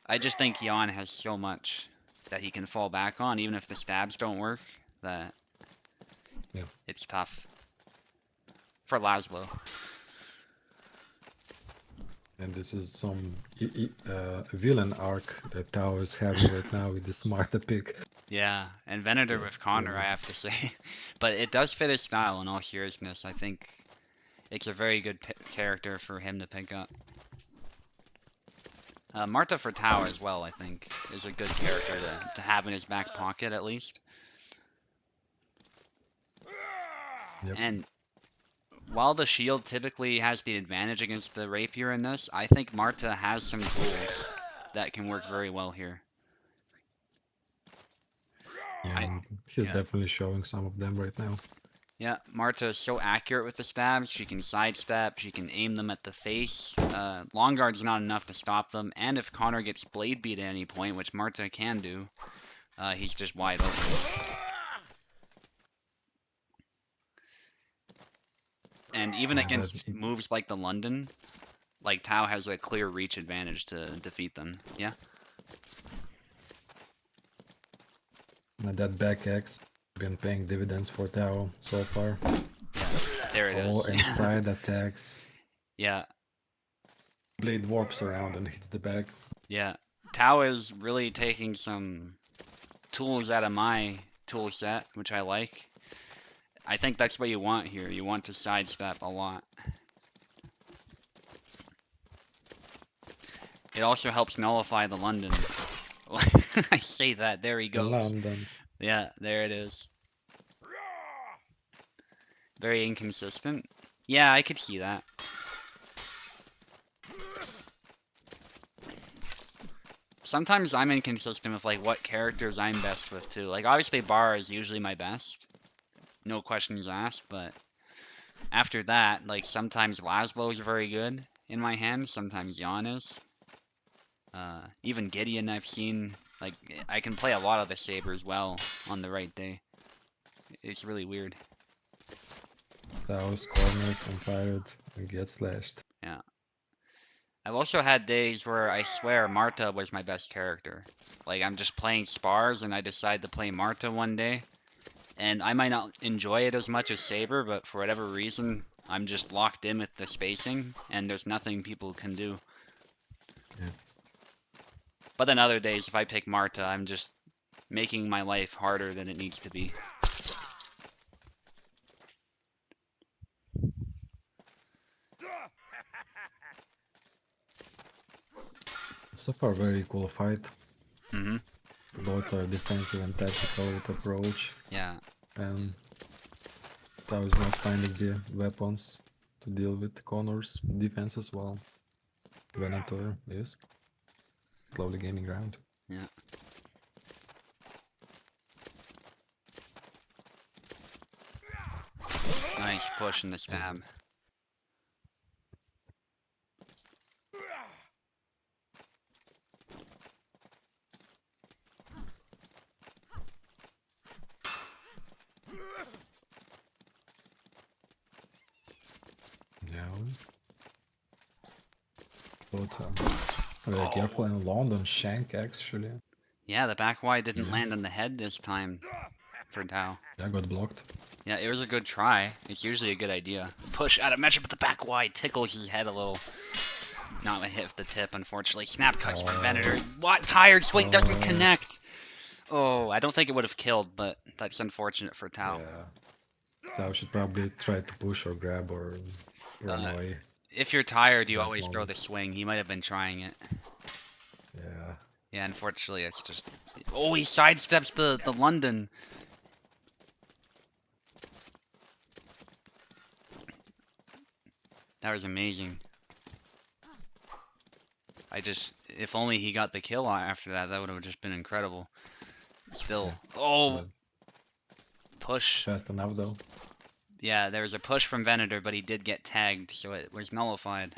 I just think Jan has so much that he can fall back on, even if the stabs don't work, that Yeah. it's tough. for Laszlo. And this is some villain arc that Tao is having right now with the Smarta pick. Yeah, and Venator Yeah, with Connor, really. I have to say. But it does fit his style in all seriousness. I think it's a very good character for him to pick up. Marta for Tao as well, I think, is a good character to have in his back pocket at least. Yep. And while the shield typically has the advantage against the rapier in this, I think Marta has some tools that can work very well here. Yeah, he's definitely showing some of them right now. Yeah, Marta is so accurate with the stabs. She can sidestep, she can aim them at the face. Long guard's not enough to stop them, and if Connor gets blade beat at any point, which Marta can do, he's just wide open. And even against moves like the London, like Tao has a clear reach advantage to defeat them. Yeah? That back X been paying dividends for Tao so far. Yeah, there it is. And side attacks. Yeah. Blade warps around and hits the back. Yeah. Tao is really taking some tools out of my tool set, which I like. I think that's what you want here. You want to sidestep a lot. It also helps nullify the London. I say that, there he goes. London. Yeah, there it is. Very inconsistent. Yeah, I could see that. Sometimes I'm inconsistent with like what characters I'm best with too. Like obviously Bar is usually my best. No questions asked, but after that, like sometimes Laszlo is very good in my hand, sometimes Jan is. Even Gideon I've seen, like I can play a lot of the sabers well on the right day. It's really weird. Tao's cornered and fired and gets slashed. Yeah. I've also had days where I swear Marta was my best character. Like I'm just playing spars and I decide to play Marta one day. And I might not enjoy it as much as Saber, but for whatever reason, I'm just locked in with the spacing, and there's nothing people can do. Yeah. But then other days, if I pick Marta, I'm just making my life harder than it needs to be. So far, very cool fight. Mm-hmm. Both are defensive and tactical with approach. Yeah. And Tao is not finding the weapons to deal with Connor's defense as well. Venator is slowly gaining ground. Yeah. Nice push in the stab. Yeah. Both very careful and London shank actually. Yeah, the back wide didn't land on the head this time for Tao. Yeah, got blocked. Yeah, it was a good try. It's usually a good idea. Push out of measure, but the back wide tickles his head a little. Not a hit with the tip, unfortunately. Snap cuts for Venator. What? Tired swing doesn't connect. Oh, I don't think it would have killed, but that's unfortunate for Tao. Yeah. Tao should probably try to push or grab or run away. If you're tired, you always throw the swing. He might have been trying it. Yeah. Yeah, unfortunately, it's just... Oh, he sidesteps the London. That was amazing. If only he got the kill after that, that would have just been incredible. Still. Oh! Push. Fast enough though. Yeah, there was a push from Venator, but he did get tagged, so it was nullified.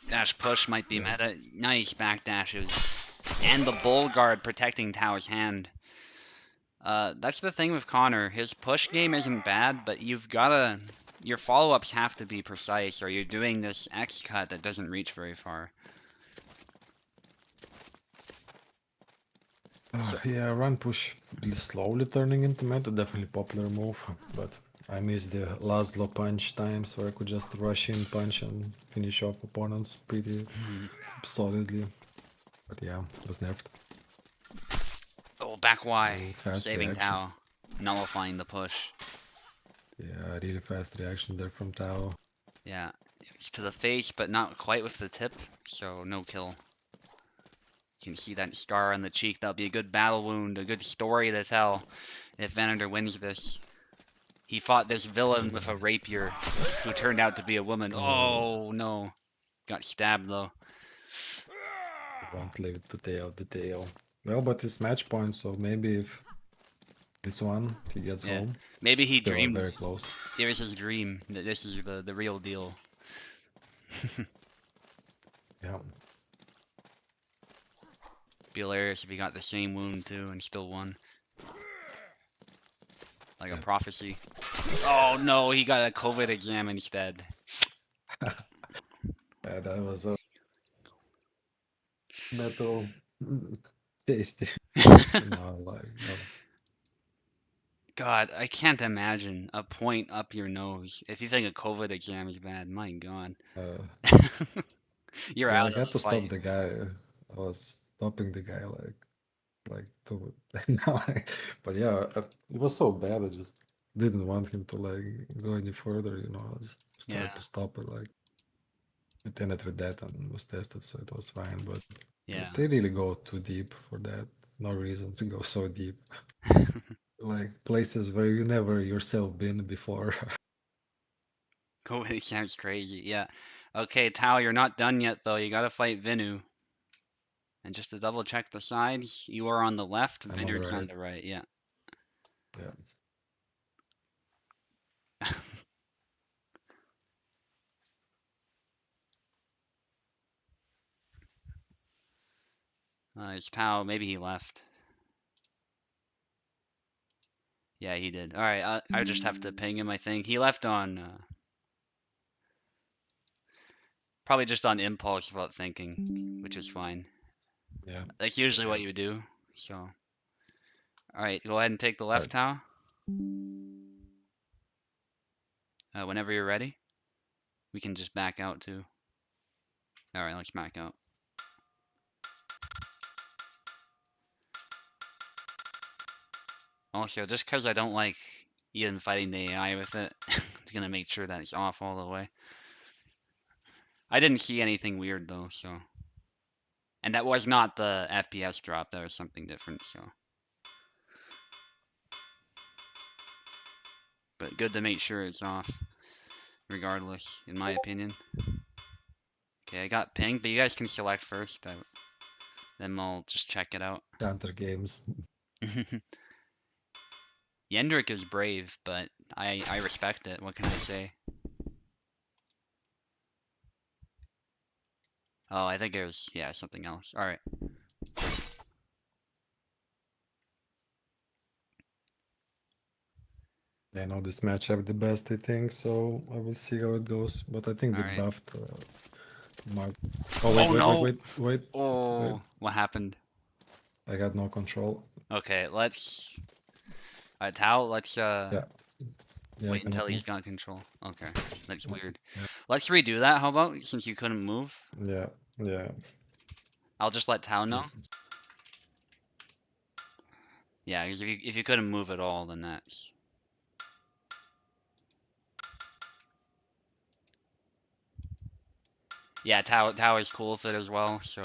Dash push might be meta. Nice backdashes. And the bull guard protecting Tao's hand. That's the thing with Connor. His push game isn't bad, but you've gotta... Your follow-ups have to be precise, or you're doing this X cut that doesn't reach very far. Yeah, run push slowly turning into meta, definitely popular move, but I missed the Laszlo punch times where I could just rush in, punch, and finish off opponents pretty solidly. But yeah, it was nerfed. Oh, back Y. Oh, fast Saving reaction. Tao. Nullifying the push. Yeah, really fast reaction there from Tao. Yeah. It's to the face, but not quite with the tip, so no kill. You can see that scar on the cheek. That'll be a good battle wound, a good story to tell if Venator wins this. He fought this villain with a rapier who turned out to be a woman. Oh, no. Got stabbed, though. Won't leave it to the tail. Well, but it's match point, so maybe if this one he gets Yeah. home, Maybe he still dreamed. very close. Here's his dream that this is the real deal. Yeah. Be hilarious if he got the same wound, too, and still won. Like a prophecy. Oh, no, he got a COVID exam instead. Yeah, that was a metal tasty. No, like that was, God, I can't imagine a point up your nose. If you think a COVID exam is bad, my God. You're yeah, out I of had the to stop fight. the guy. I was stopping the guy like to now. But yeah, it was so bad. I just didn't want him to like go any further. You know, I just Yeah, tried to stop it. Like it ended with that and was tested, so it was fine. But yeah. they really go too deep for that. No reason to go so deep. Like places where you never yourself been before. COVID sounds crazy. Yeah. Okay, Tao, you're not done yet, though. You gotta fight Vinu. And just to double check the sides, you are on the left, I'm on the Vinard's on right. the right. Yeah. Yeah. It's Tao. Maybe he left. Yeah, he did. All right, I just have to ping him, I think. He left on probably just on impulse without thinking, which is fine. Yeah. That's usually Yeah. what you do. So, all right, go ahead and take the Right. left, Tao. Whenever you're ready, we can just back out too. All right, let's back out. Also, just because I don't like even fighting the AI with it, it's gonna make sure that it's off all the way. I didn't see anything weird though, so. And that was not the FPS drop, that was something different, so. But good to make sure it's off, regardless, in my opinion. Okay, I got pinged, but you guys can select first, then we'll just check it out. Counter games. Yendrick is brave, but I respect it, what can I say? Oh, I think it was, yeah, something else. Alright. I know this matchup the best, I think, so I will see how it goes. But I think the Alright. buffed Mark. Oh wait, Oh no! wait. Oh, what happened? I got no control. Okay, let's. Tao, let's Yeah, I wait cannot until he's move. got control. Okay, that's weird. Yeah, Let's redo that. How about since you couldn't move? yeah. I'll just let Tao know. Yes. Yeah, because if you couldn't move at all, then that's. Yeah, Tao is cool with it as well. So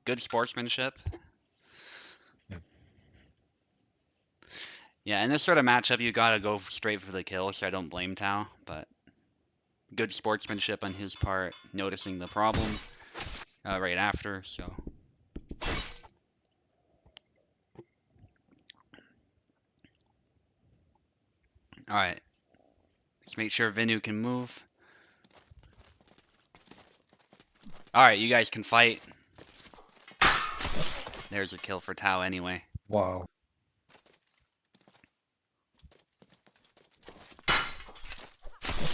good sportsmanship. Yeah. Yeah, in this sort of matchup, you gotta go straight for the kill. So I don't blame Tao, but good sportsmanship on his part, noticing the problem right after. So. All right. Let's make sure Vinu can move. Alright, you guys can fight. There's a kill for Tao anyway. Wow.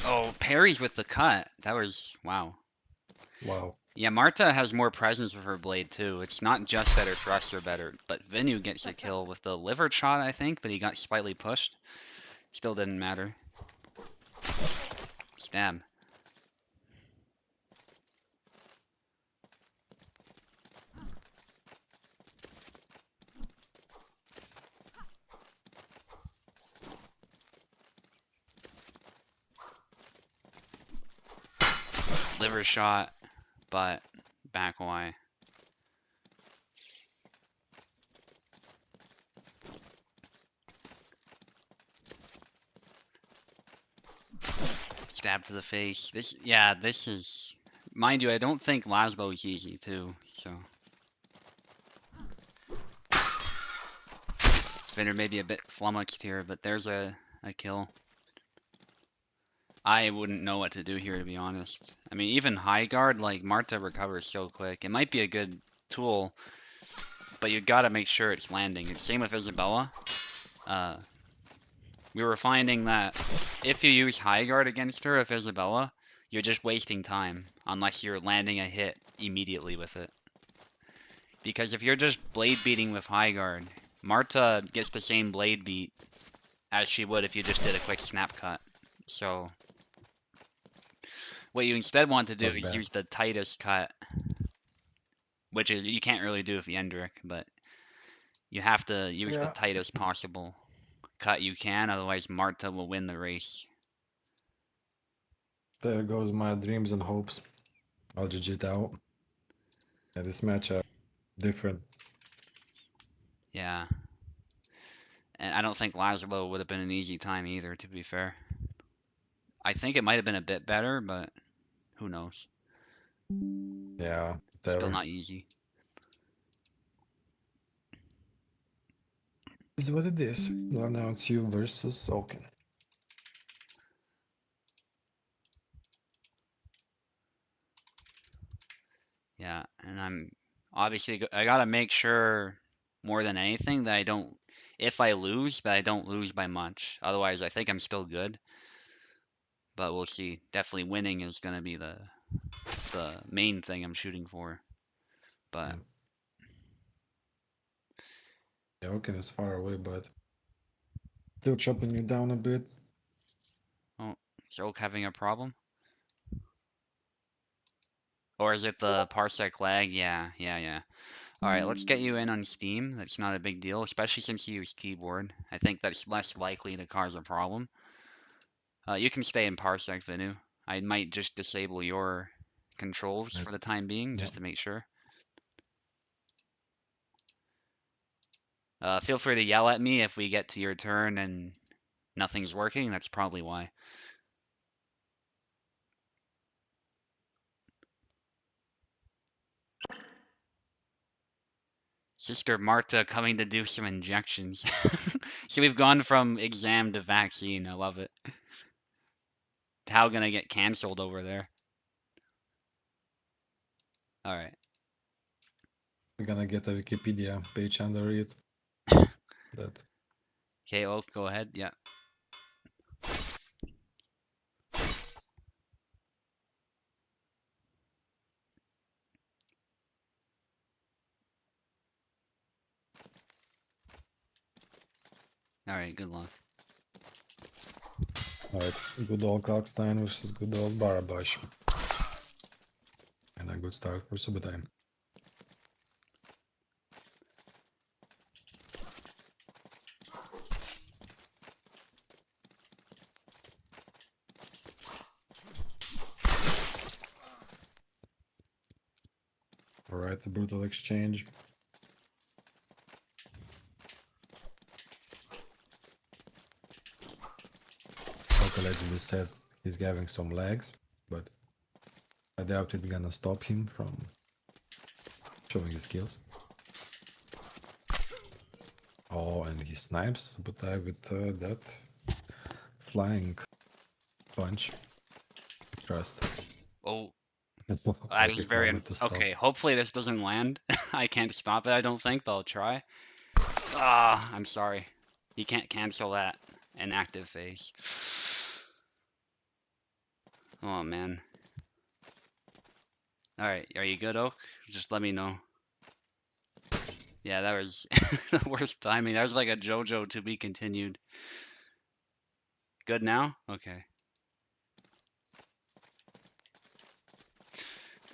Oh, parries with the cut. That was, wow. Wow. Yeah, Marta has more presence with her blade too. It's not just that her thrusts are better, but Venu gets a kill with the liver shot, I think, but he got slightly pushed. Still didn't matter. Stab. Liver shot, but back Y. Stab to the face. This is, mind you, I don't think Lasbo is easy too, so. Spinner may be a bit flummoxed here, but there's a kill. I wouldn't know what to do here, to be honest. I mean, even high guard, like, Marta recovers so quick. It might be a good tool, but you gotta make sure it's landing. It's same with Isabella. We were finding that if you use high guard against her with Isabella, you're just wasting time, unless you're landing a hit immediately with it. Because if you're just blade beating with high guard, Marta gets the same blade beat as she would if you just did a quick snap cut. So what you instead want to do is use the tightest cut, which is you can't really do with Yendrick, but you have to use the tightest possible cut you can, otherwise Marta will win the race. There goes my dreams and hopes. I'll judge it out. Yeah, this match different. Yeah. And I don't think Lazlo would have been an easy time either, to be fair. I think it might have been a bit better, but who knows? Yeah, Still not easy. This is what it is. Well, now it's you versus Oaken. Yeah, and I'm obviously I gotta make sure more than anything that I don't, if I lose, that I don't lose by much. Otherwise, I think I'm still good. But we'll see. Definitely winning is gonna be the main thing I'm shooting for. But yeah, Oaken is far away, but still chopping you down a bit. oh, is Oak having a problem? Or is it the parsec lag? Yeah. Alright, let's get you in on Steam. That's not a big deal, especially since you use keyboard. I think that's less likely to cause a problem. You can stay in parsec, Venu. I might just disable your controls for the time being, just to make sure. Feel free to yell at me if we get to your turn and nothing's working. That's probably why. Sister Marta coming to do some injections. So we've gone from exam to vaccine. I love it. How gonna get canceled over there? Alright. We're gonna get a Wikipedia page under it. That. Okay, Oak, go ahead. Yeah. Alright, good luck. Alright, good old Kalkstein versus good old Barabash. And a good start for Subotai. Alright, the brutal exchange. Allegedly said he's having some lags, but I doubt it's gonna stop him from showing his skills. Oh, and he snipes, but I with that flying punch. Trust. Oh, that is very okay. Hopefully this doesn't land. I can't stop it, I don't think, but I'll try. Ah, I'm sorry. You can't cancel that in active phase. Oh man. Alright, are you good, Oak? Just let me know. Yeah, that was the worst timing. That was like a JoJo to be continued. Good now? Okay.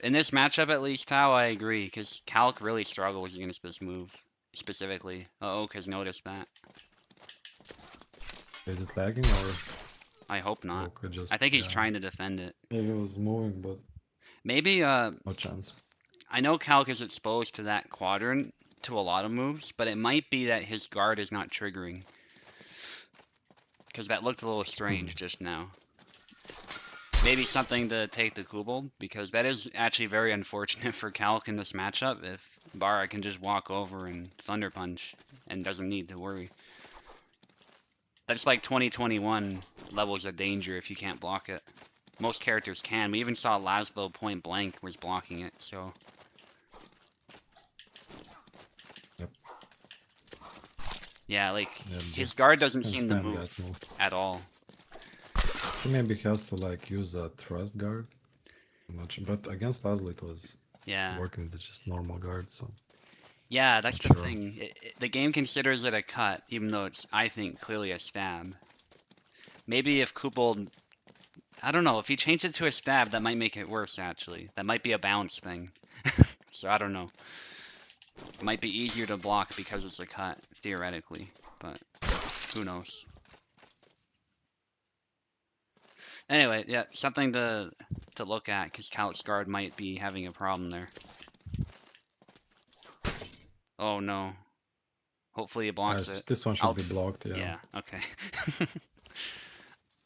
In this matchup, at least, Tao, I agree, because Calc really struggles against this move, specifically. Oak has noticed that. Is it lagging or? I hope not. Could just, I think he's yeah. trying to defend it. Maybe it was moving, but Maybe, no chance. I know Calc is exposed to that quadrant to a lot of moves, but it might be that his guard is not triggering. Because that looked a little strange just now. Maybe something to take the Kubel, because that is actually very unfortunate for Calc in this matchup if Bara can just walk over and Thunder Punch and doesn't need to worry. That's like 2021 levels of danger if you can't block it. Most characters can. We even saw Laszlo point blank was blocking it, so. Yep. Yeah, like, Yeah, his guard doesn't can't seem to stand move that move. at all. He maybe has to like use a trust guard. Much, but against Laszlo it was working with just normal guard, so. Yeah, that's Not the sure. thing. The game considers it a cut, even though it's, I think, clearly a stab. Maybe if Kupol, I don't know, if he changed it to a stab, that might make it worse, actually. That might be a bounce thing. So I don't know. It might be easier to block because it's a cut, theoretically, but who knows. Anyway, yeah, something to look at, because Calc's guard might be having a problem there. Oh no. Hopefully it blocks it. This one should be blocked, yeah. Yeah, okay.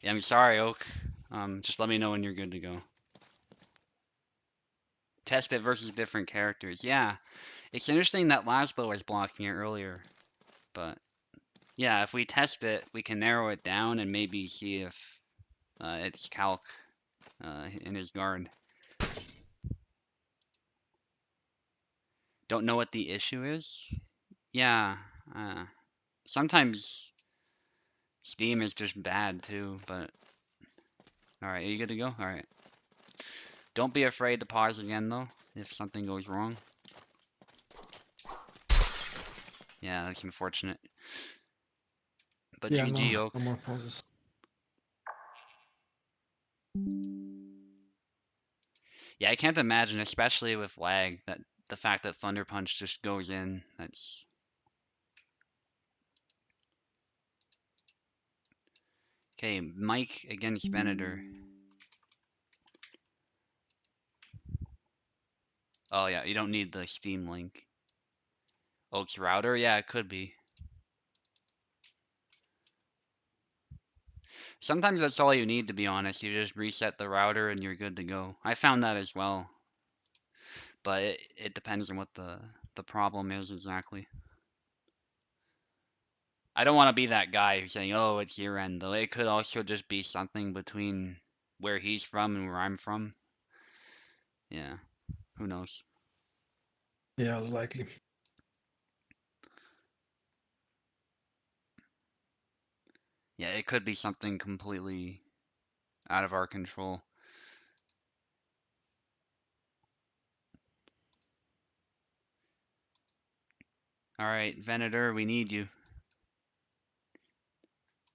Yeah, I'm sorry, Oak. Just let me know when you're good to go. Test it versus different characters. Yeah, it's interesting that Laszlo was blocking it earlier. But, yeah, if we test it, we can narrow it down and maybe see if it's Calc in his guard. Don't know what the issue is? Yeah, sometimes Steam is just bad too, but... Alright, are you good to go? Alright. Don't be afraid to pause again, though, if something goes wrong. Yeah, that's unfortunate. But yeah, GG, no, Oak. no more pauses. Yeah, I can't imagine, especially with lag, that the fact that Thunder Punch just goes in, that's... Okay, Mike against Venator. Oh yeah, you don't need the Steam link. Oak's router? Yeah, it could be. Sometimes that's all you need, to be honest. You just reset the router and you're good to go. I found that as well. But it depends on what the problem is exactly. I don't want to be that guy who's saying, oh, it's your end, though. It could also just be something between where he's from and where I'm from. Yeah, who knows? Yeah, likely. Yeah, it could be something completely out of our control. Alright, Venator, we need you.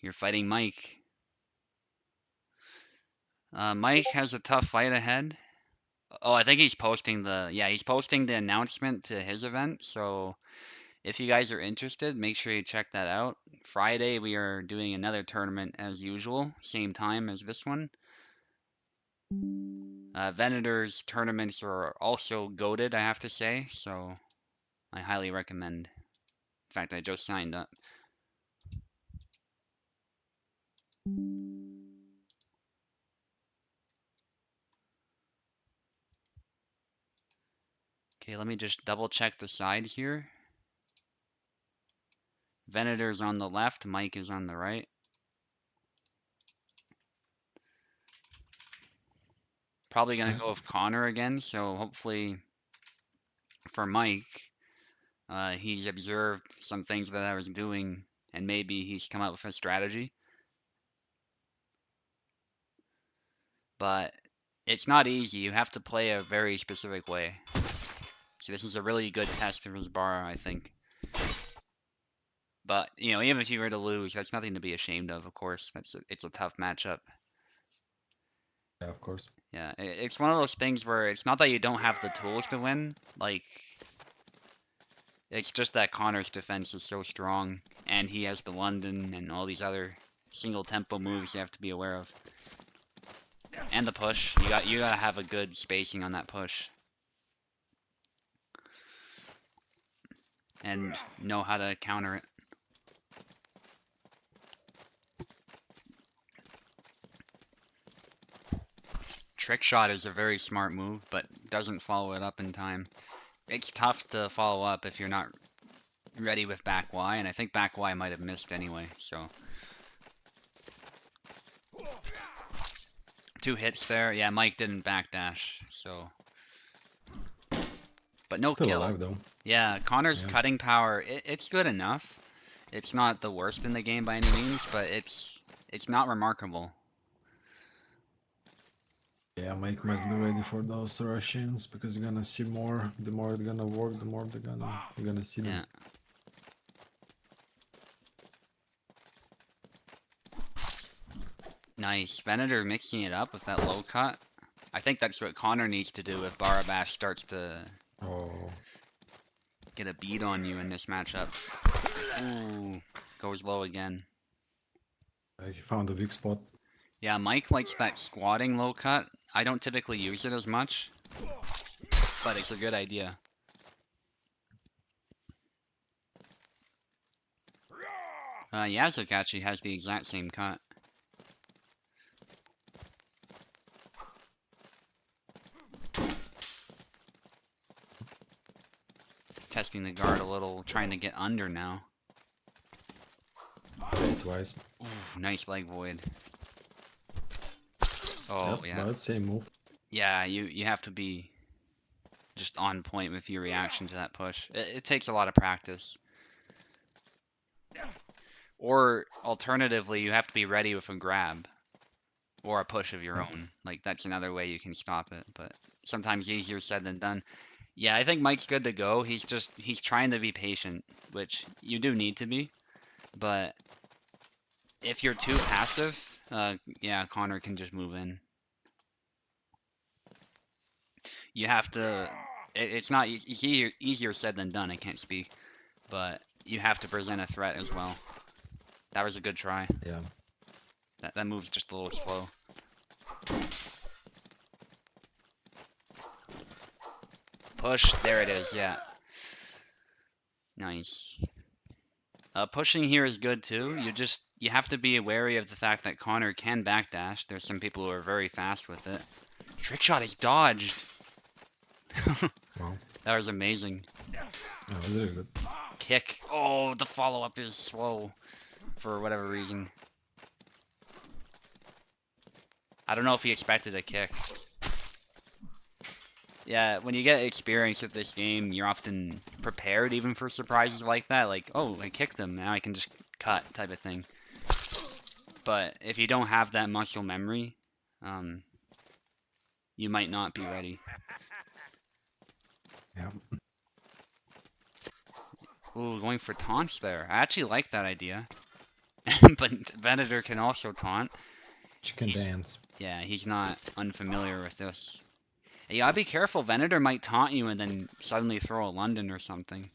You're fighting Mike. Mike has a tough fight ahead. Oh, I think he's posting he's posting the announcement to his event, so if you guys are interested, make sure you check that out. Friday, we are doing another tournament as usual, same time as this one. Venator's tournaments are also goated, I have to say, so I highly recommend. In fact, I just signed up. Okay, let me just double check the sides here. Venator's on the left, Mike is on the right. Probably gonna go with Connor again, so hopefully for Mike, he's observed some things that I was doing, and maybe he's come up with a strategy. But It's not easy. You have to play a very specific way. So this is a really good test of his bar, I think. But, you know, even if you were to lose, that's nothing to be ashamed of course. It's a tough matchup. Yeah, of course. Yeah, it's one of those things where it's not that you don't have the tools to win, like, it's just that Connor's defense is so strong, and he has the London and all these other single tempo moves you have to be aware of. And the push, you gotta have a good spacing on that push. And know how to counter it. Trick shot is a very smart move, but doesn't follow it up in time. It's tough to follow up if you're not ready with back Y, and I think back Y might have missed anyway, so. 2 hits there. Yeah, Mike didn't backdash, so. But no Still kill. alive though. Yeah, Connor's cutting power, it's good enough. It's not the worst in the game by any means, but it's not remarkable. Yeah, Mike must be ready for those Russians because you're gonna see more. The more it's gonna work, the more you're gonna see them. Yeah. Nice. Venator mixing it up with that low cut. I think that's what Connor needs to do if Barabash starts to get a beat on you in this matchup. Ooh, goes low again. He found a weak spot. Yeah, Mike likes that squatting low cut. I don't typically use it as much, but it's a good idea. Yazuk actually has the exact same cut. Testing the guard a little, trying to get under now. That's wise. Ooh, nice leg void. Oh, Yep, yeah. but same move. Yeah, you have to be just on point with your reaction to that push. It takes a lot of practice. Or alternatively, you have to be ready with a grab or a push of your own. Like that's another way you can stop it, but sometimes easier said than done. Yeah, I think Mike's good to go. He's trying to be patient, which you do need to be. But if you're too passive, yeah, Connor can just move in. You have to. It's not. It's easier said than done. I can't speak, but you have to present a threat as well. That was a good try. Yeah. That move's just a little slow. Push. There it is. Yeah. Nice. Pushing here is good too. You have to be wary of the fact that Connor can backdash. There's some people who are very fast with it. Trick shot is dodged. Wow. That was amazing. Oh, really good. Kick. Oh, the follow-up is slow for whatever reason. I don't know if he expected a kick. Yeah, when you get experience with this game, you're often prepared even for surprises like that. Like, oh, I kicked him, now I can just cut type of thing. But if you don't have that muscle memory, you might not be ready. Yeah. Ooh, going for taunts there. I actually like that idea. But Venator can also taunt. Chicken dance. Yeah, he's not unfamiliar with this. You gotta be careful. Venator might taunt you and then suddenly throw a London or something.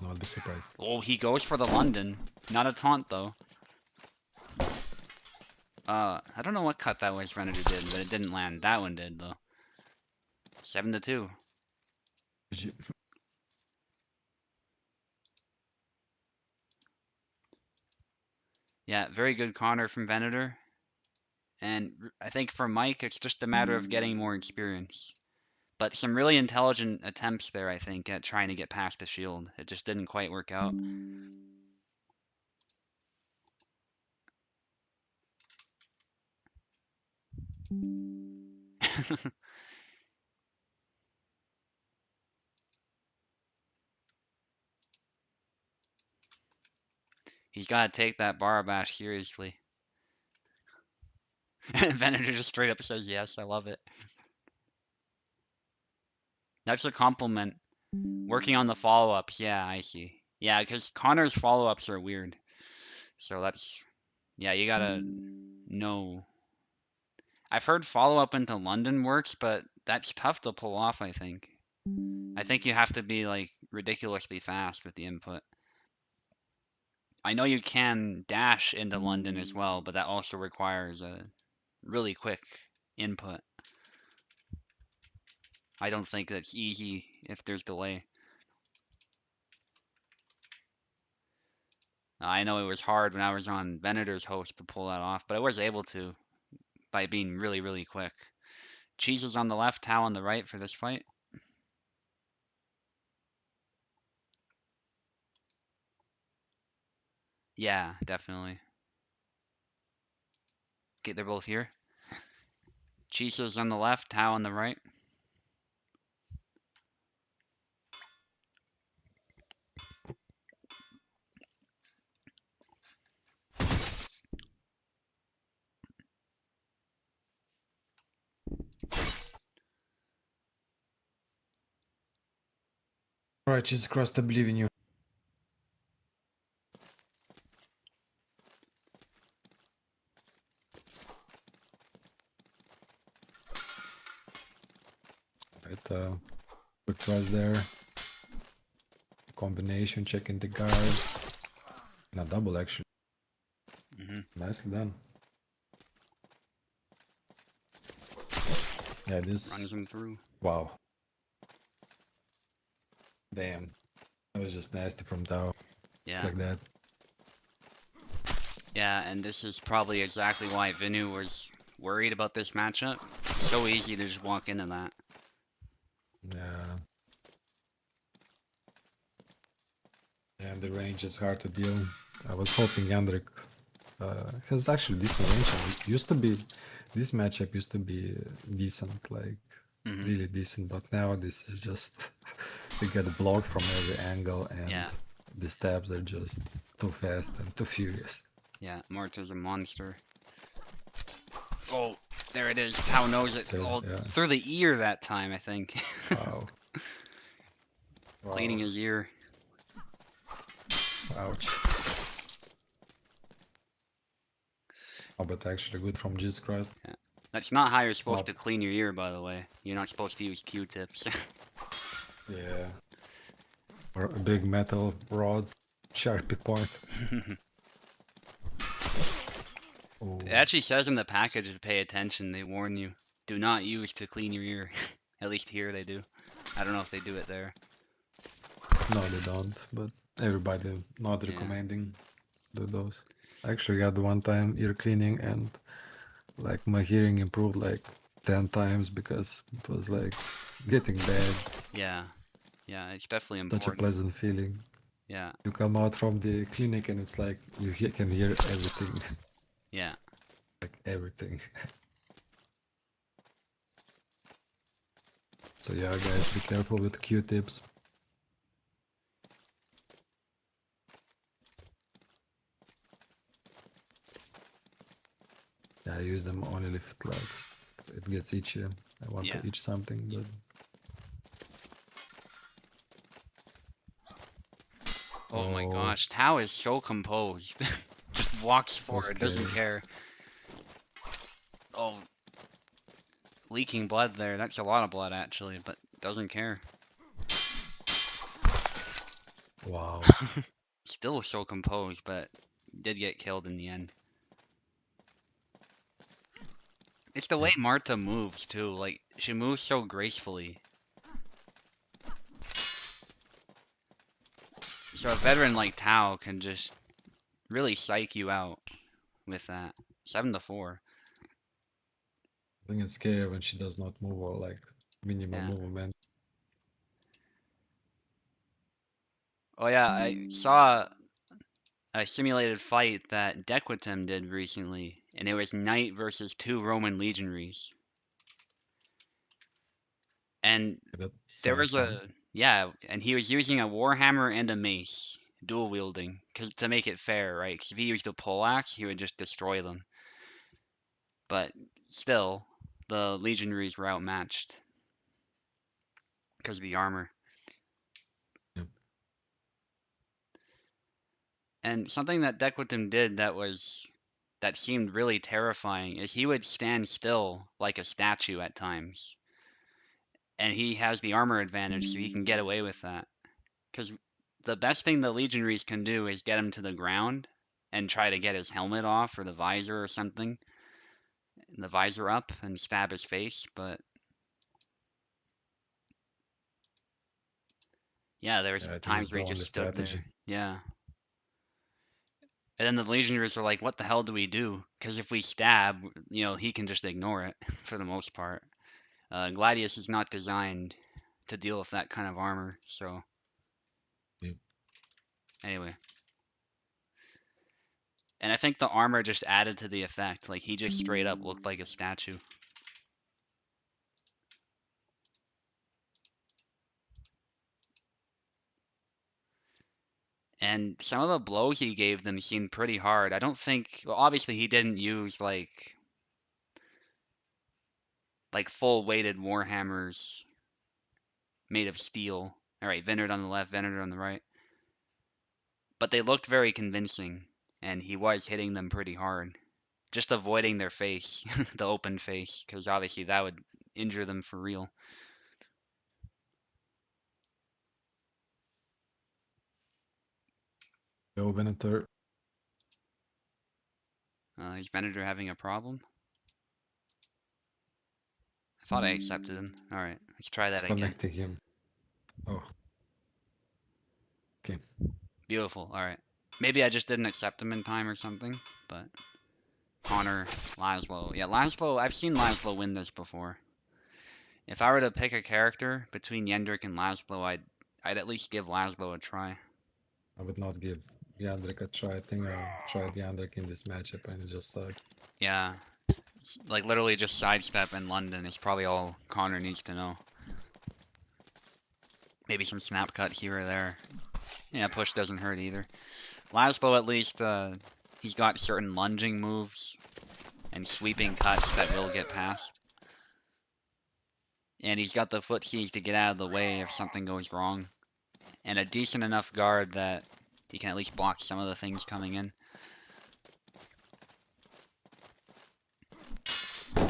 Not be surprised. Oh, he goes for the London. Not a taunt, though. I don't know what cut that was Venator did, but it didn't land. That one did, though. 7-2. Yeah, very good Connor from Venator. And I think for Mike, it's just a matter of getting more experience. But some really intelligent attempts there, I think, at trying to get past the shield. It just didn't quite work out. He's got to take that Barabash seriously. Venator just straight up says yes. I love it. That's a compliment. Working on the follow-ups. Yeah, I see. Yeah, because Connor's follow-ups are weird. So that's, yeah, you gotta know. I've heard follow-up into London works, but that's tough to pull off, I think. I think you have to be like ridiculously fast with the input. I know you can dash into London as well, but that also requires a really quick input. I don't think that's easy if there's delay. I know it was hard when I was on Venator's host to pull that off, but I was able to by being really, really quick. Cheese is on the left, Tau on the right for this fight. Yeah, definitely. Okay, they're both here. Cheese is on the left, Tau on the right. Alright, Jesus Christ, I believe in you. Right, quick tries there. Combination, checking the guard. And a double, actually. Nicely done. Yeah, this... Runs him through. Wow. Damn. That was just nasty from Tao. Yeah. Just like that. Yeah, and this is probably exactly why Vinu was worried about this matchup. It's so easy to just walk into that. Yeah. Yeah, the range is hard to deal. I was hoping Yandrik has actually decent range. It used to be, this matchup used to be decent, like really decent, but now this is just, you get blocked from every angle and Yeah. the stabs are just too fast and too furious. Yeah, Marta's a monster. Oh, there it is. Tao knows it. So, Oh, yeah. through the ear that time, I think. Wow. Cleaning his ear. Ouch. Oh, but actually good from Jesus Christ. Yeah. That's not how you're It's supposed not- to clean your ear, by the way. You're not supposed to use Q-tips. Yeah. Or a big metal rods, Sharpie point. Oh. It actually says in the package to pay attention. They warn you. Do not use to clean your ear. At least here they do. I don't know if they do it there. No, they don't, but everybody not recommending do those. I actually got one time ear cleaning and like my hearing improved like 10 times because it was like getting bad. Yeah. Yeah, it's definitely Such a important. pleasant feeling. Yeah. You come out from the clinic and it's like you can hear everything. Yeah. Like everything. So yeah, guys, be careful with Q-tips. Yeah, I use them only if it gets itchy. I want to itch something, but oh my gosh, Tao is so composed. Just walks forward, doesn't care. Oh, leaking blood there. That's a lot of blood actually, but doesn't care. wow. Still so composed, but did get killed in the end. It's the way Marta moves too. Like she moves so gracefully. So a veteran like Tao can just really psych you out with that. 7-4. I think it's scary when she does not move or like minimal movement. Oh yeah, I saw a simulated fight that Dequitem did recently, and it was Knight versus 2 Roman legionaries. And there was and he was using a warhammer and a mace, dual wielding, to make it fair, right? Because if he used a poleaxe, he would just destroy them. But still, the legionaries were outmatched because of the armor. Yep. And something that Dequetum did that seemed really terrifying is he would stand still like a statue at times. And he has the armor advantage, so he can get away with that. Because the best thing the legionaries can do is get him to the ground and try to get his helmet off or the visor or something. The visor up and stab his face, but yeah, there was Yeah, I think it's times the where he only just stood strategy. there. Yeah. And then the legionaries were like, what the hell do we do? Because if we stab, he can just ignore it for the most part. Gladius is not designed to deal with that kind of armor, so Yep. anyway. And I think the armor just added to the effect. Like, he just straight up looked like a statue. And some of the blows he gave them seemed pretty hard. I don't think, well, obviously he didn't use like full weighted warhammers made of steel. All right, Venator on the left, Venator on the right. But they looked very convincing, and he was hitting them pretty hard. Just avoiding their face, the open face, because obviously that would injure them for real. Go Venator. Is Venator having a problem? I thought I accepted him. Alright, let's try that again. Connecting him. Oh. Okay. Beautiful, alright. Maybe I just didn't accept him in time or something, but... Connor, Laszlo. Yeah, Laszlo, I've seen Laszlo win this before. If I were to pick a character between Yendrik and Laszlo, I'd at least give Laszlo a try. I would not give Yandrik a try. I think I tried Yandrik in this matchup and it just sucked. Yeah, like literally just sidestep in London is probably all Connor needs to know. Maybe some snap cut here or there. Yeah, push doesn't hurt either. Laszlo at least, he's got certain lunging moves and sweeping cuts that will get past. And he's got the foot seize to get out of the way if something goes wrong. And a decent enough guard that he can at least block some of the things coming in.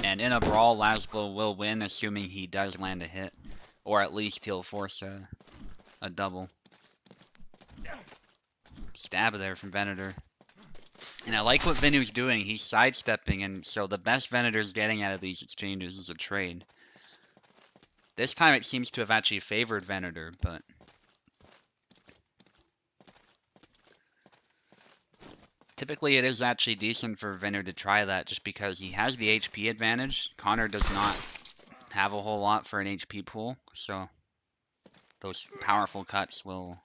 And in a brawl, Laszlo will win, assuming he does land a hit. Or at least he'll force a double. Stab there from Venator. And I like what Venu's doing. He's sidestepping, and so the best Venator's getting out of these exchanges is a trade. This time it seems to have actually favored Venator, but... Typically it is actually decent for Venator to try that just because he has the HP advantage. Connor does not have a whole lot for an HP pool, so those powerful cuts will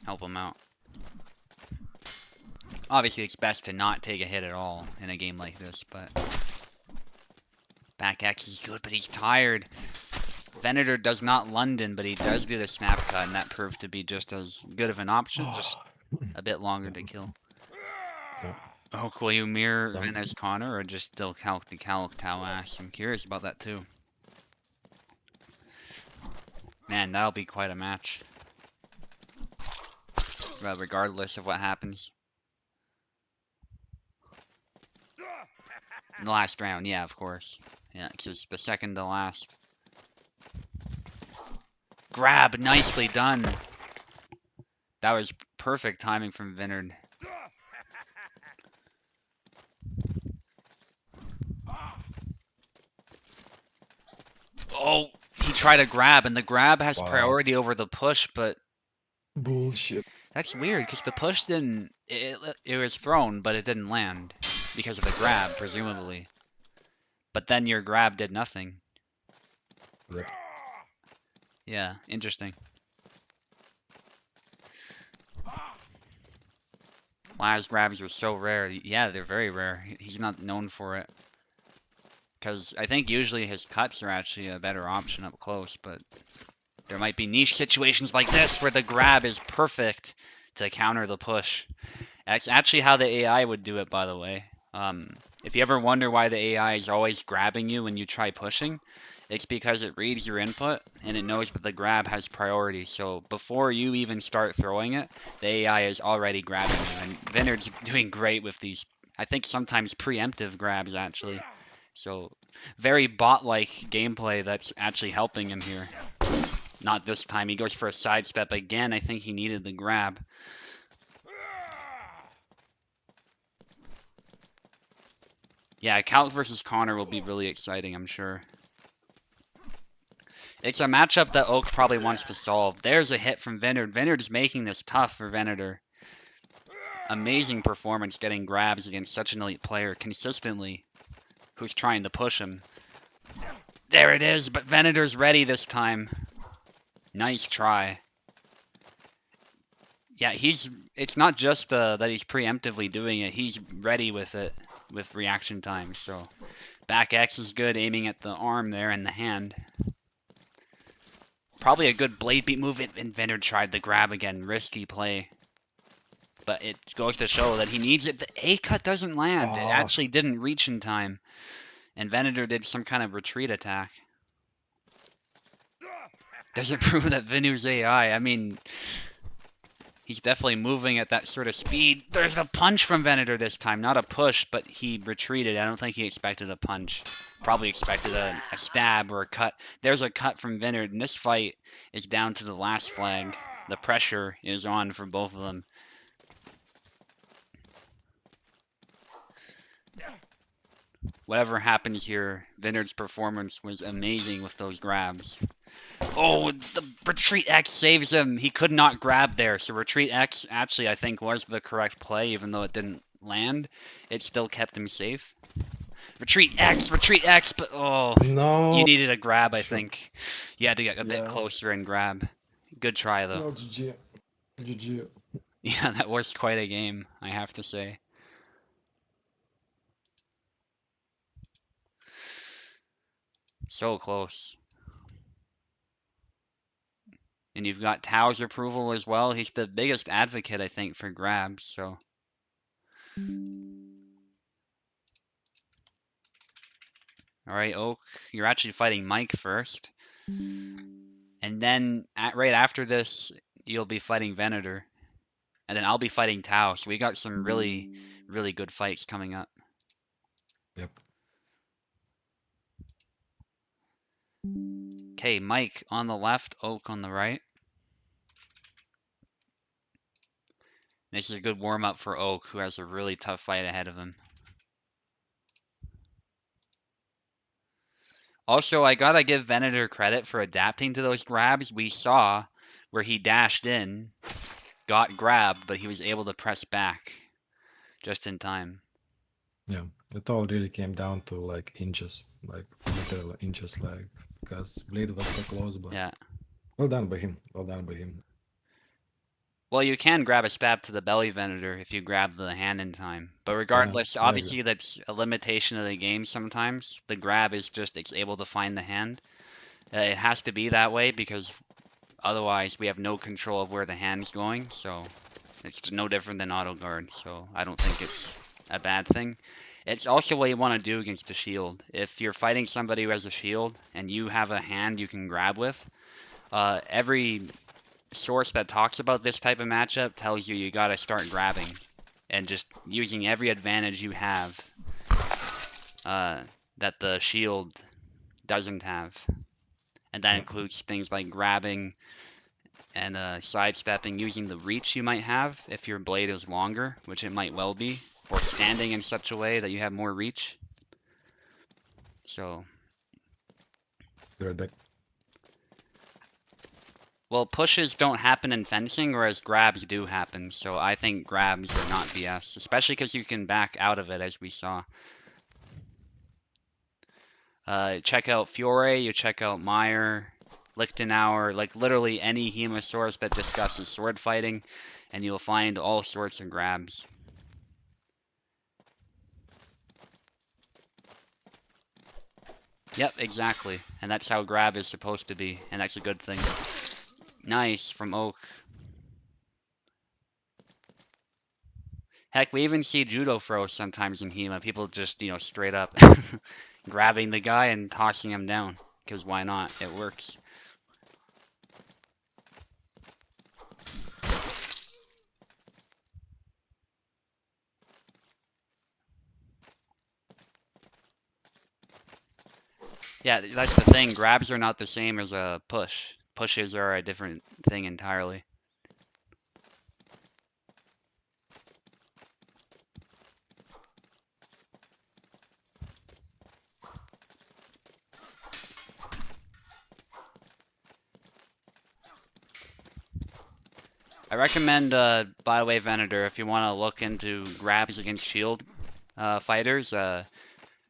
help him out. Obviously it's best to not take a hit at all in a game like this, but... Back X is good, but he's tired. Venator does not London, but he does do the snap cut, and that proved to be just as good of an option, just a bit longer to kill. Oh, will you mirror Vena's Connor, or just still calc the calc Tau Ash? I'm curious about that too. Man, that'll be quite a match. Regardless of what happens. In the last round, yeah, of course. Yeah, it's the second to last. Grab, nicely done. That was perfect timing from Vinard. Oh, he tried to grab, and the grab has priority over the push, but... Bullshit. That's weird, because the push didn't... It was thrown, but it didn't land. Because of the grab, presumably. But then your grab did nothing. Yep. Yeah, interesting. Laz grabs are so rare. Yeah, they're very rare. He's not known for it. Because I think usually his cuts are actually a better option up close, but there might be niche situations like this where the grab is perfect to counter the push. That's actually how the AI would do it, by the way. If you ever wonder why the AI is always grabbing you when you try pushing, it's because it reads your input and it knows that the grab has priority. So before you even start throwing it, the AI is already grabbing you. And Vinard's doing great with these, I think sometimes preemptive grabs actually. So very bot-like gameplay that's actually helping him here. Not this time. He goes for a sidestep again. I think he needed the grab. Yeah, Calc versus Connor will be really exciting, I'm sure. It's a matchup that Oak probably wants to solve. There's a hit from Venard. Venard is making this tough for Venator. Amazing performance getting grabs against such an elite player consistently who's trying to push him. There it is, but Venator's ready this time. Nice try. Yeah, it's not just that he's preemptively doing it, he's ready with it, with reaction time, so. Back X is good, aiming at the arm there and the hand. Probably a good blade beat move, and Venator tried the grab again, risky play. But it goes to show that he needs it. The A-cut doesn't land, it actually didn't reach in time. And Venator did some kind of retreat attack. Does it prove that Venu's AI? I mean, he's definitely moving at that sort of speed. There's a punch from Venator this time. Not a push, but he retreated. I don't think he expected a punch. Probably expected a stab or a cut. There's a cut from Venator, and this fight is down to the last flag. The pressure is on for both of them. Whatever happens here, Vinard's performance was amazing with those grabs. Oh, the Retreat X saves him. He could not grab there. So Retreat X actually, I think, was the correct play, even though it didn't land. It still kept him safe. Retreat X, but oh, No. You needed a grab, I think. You had to get a bit closer and grab. Good try, though. No, GG. GG. Yeah, that was quite a game, I have to say. So close. And you've got Tao's approval as well. He's the biggest advocate, I think, for grabs, so. Alright, Oak, you're actually fighting Mike first. And then, right after this, you'll be fighting Venator. And then I'll be fighting Tao, so we got some really, really good fights coming up. Yep. Okay, Mike on the left, Oak on the right. This is a good warm-up for Oak, who has a really tough fight ahead of him. Also, I gotta give Venator credit for adapting to those grabs. We saw where he dashed in, got grabbed, but he was able to press back just in time. Yeah, it all really came down to like inches, like literal inches, like because blade was so close. But yeah, well done by him. Well done by him. Well, you can grab a stab to the belly Venator if you grab the hand in time. But regardless, obviously that's a limitation of the game sometimes. The grab is just it's able to find the hand. It has to be that way because otherwise we have no control of where the hand's going. So it's no different than auto guard. So I don't think it's a bad thing. It's also what you want to do against a shield. If you're fighting somebody who has a shield and you have a hand you can grab with, every source that talks about this type of matchup tells you gotta start grabbing and just using every advantage you have that the shield doesn't have. And that includes things like grabbing and sidestepping, using the reach you might have if your blade is longer, which it might well be, or standing in such a way that you have more reach. So. You're back. Well, pushes don't happen in fencing, whereas grabs do happen, so I think grabs are not BS, especially because you can back out of it, as we saw. Check out Fiore, you check out Meyer, Lichtenauer, like literally any HEMA source that discusses sword fighting, and you'll find all sorts of grabs. Yep, exactly, and that's how grab is supposed to be, and that's a good thing. Nice from Oak. Heck, we even see judo throws sometimes in HEMA. People just, straight up grabbing the guy and tossing him down. Because why not? It works. Yeah, that's the thing. Grabs are not the same as a push. Pushes are a different thing entirely. I recommend, by the way, Venator, if you want to look into grabs against shield fighters,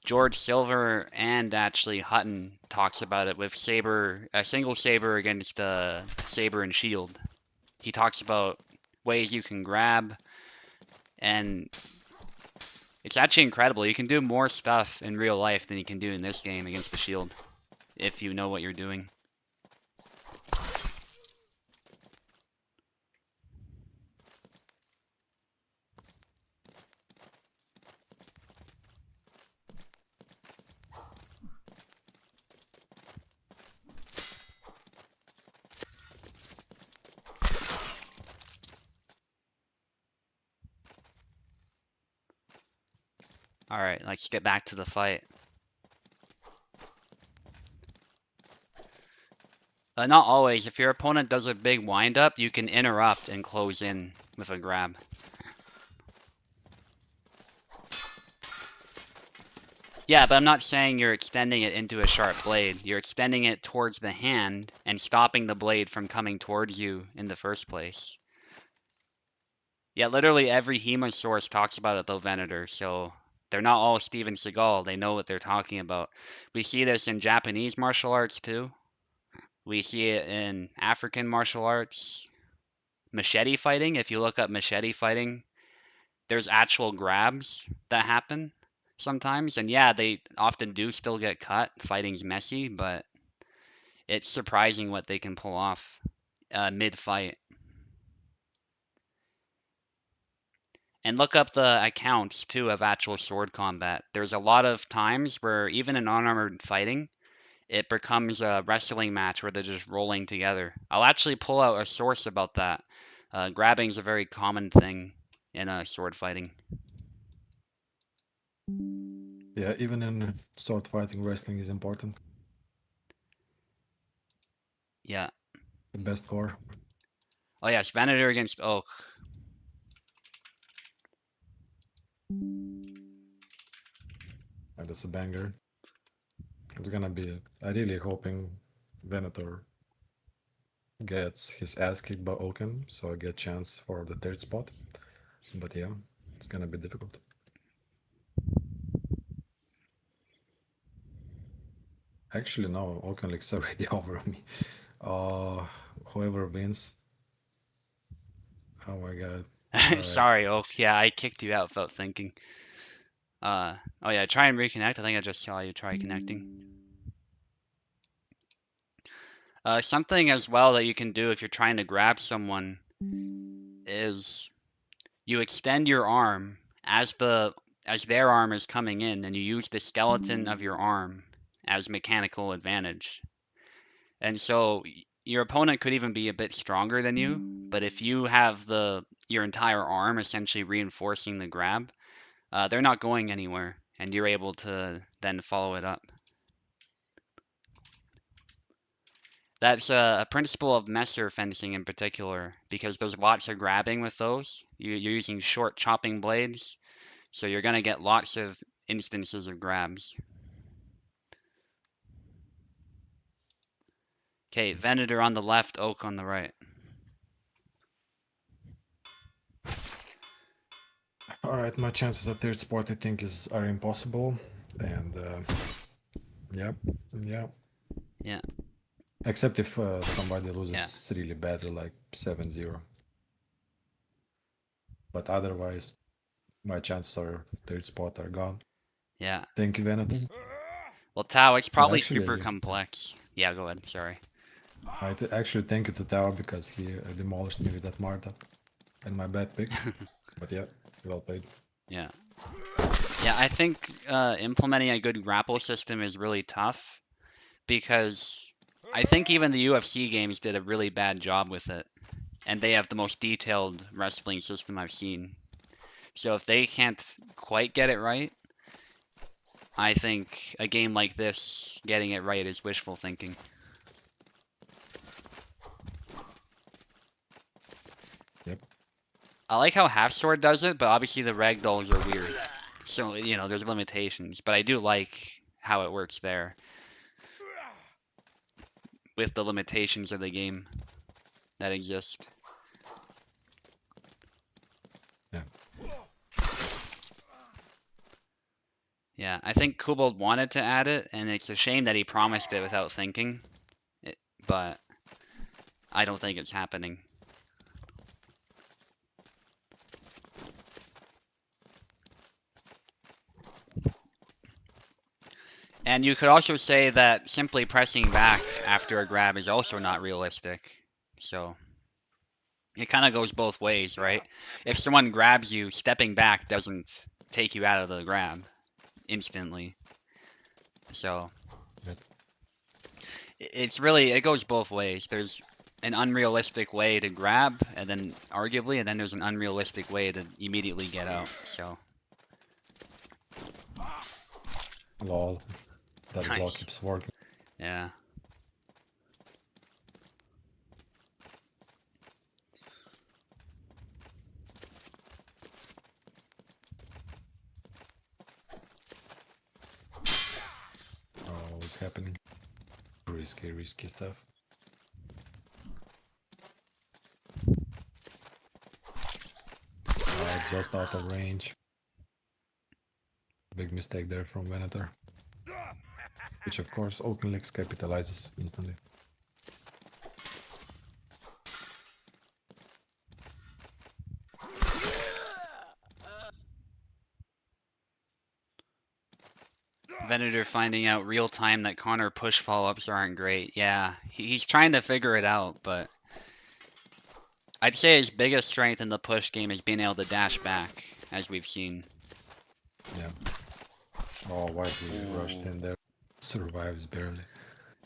George Silver and actually Hutton talks about it with Saber, a single Saber against Saber and shield. He talks about ways you can grab, and it's actually incredible. You can do more stuff in real life than you can do in this game against the shield, if you know what you're doing. Alright, let's get back to the fight. Not always. If your opponent does a big wind-up, you can interrupt and close in with a grab. Yeah, but I'm not saying you're extending it into a sharp blade. You're extending it towards the hand and stopping the blade from coming towards you in the first place. Yeah, literally every HEMA source talks about it though, Venator, so they're not all Steven Seagal. They know what they're talking about. We see this in Japanese martial arts too. We see it in African martial arts. Machete fighting, if you look up machete fighting, there's actual grabs that happen sometimes. And yeah, they often do still get cut. Fighting's messy, but it's surprising what they can pull off mid-fight. And look up the accounts too of actual sword combat. There's a lot of times where even in unarmored fighting, it becomes a wrestling match where they're just rolling together. I'll actually pull out a source about that. Grabbing is a very common thing in sword fighting. Yeah, even in sword fighting, wrestling is important. Yeah. The best core. Oh yes, Venator against Oak. That's a banger. It's gonna be. I really hoping Venator gets his ass kicked by Oaken, so I get chance for the third spot. But yeah, it's gonna be difficult. Actually, no, Oaken looks already over me. Whoever wins. Oh my god. Sorry, Oak. Yeah, I kicked you out without thinking. Oh yeah, try and reconnect. I think I just saw you try connecting. Something as well that you can do if you're trying to grab someone is you extend your arm as their arm is coming in, and you use the skeleton of your arm as mechanical advantage. And so your opponent could even be a bit stronger than you, but if you have your entire arm essentially reinforcing the grab, they're not going anywhere, and you're able to then follow it up. That's a principle of messer fencing in particular, because there's lots of grabbing with those. You're using short chopping blades, so you're going to get lots of instances of grabs. Okay, Venator on the left, Oak on the right. Alright, my chances at third spot I think are impossible. And yeah. Yeah. Except if somebody loses really badly, like 7-0. But otherwise, my chances are third spot are gone. Yeah. Thank you, Venator. Well, Tao, it's probably actually, super complex. Yeah, go ahead. Sorry. I actually thank you to Tao because he demolished me with that Marta and my bad pick. But yeah, well played. Yeah. Yeah, I think implementing a good grapple system is really tough because I think even the UFC games did a really bad job with it, and they have the most detailed wrestling system I've seen. So if they can't quite get it right, I think a game like this, getting it right is wishful thinking. Yep. I like how Half Sword does it, but obviously the ragdolls are weird. So, you know, there's limitations, but I do like how it works there with the limitations of the game that exist. Yeah. Yeah, I think Kubold wanted to add it, and it's a shame that he promised it without thinking, but I don't think it's happening. And you could also say that simply pressing back after a grab is also not realistic. So it kind of goes both ways, right? If someone grabs you, stepping back doesn't take you out of the grab instantly. So Yep. it's really, it goes both ways. There's an unrealistic way to grab, and then arguably, and then there's an unrealistic way to immediately get out. So Lol. That block nice. keeps working. Yeah. Oh, what's happening? Risky stuff. Just out of range. Big mistake there from Venator. Which of course OpenLex capitalizes instantly. Venator finding out real time that Connor push follow-ups aren't great. Yeah, he's trying to figure it out, but I'd say his biggest strength in the push game is being able to dash back, as we've seen. Yeah. Oh, why he rushed in there? Survives barely.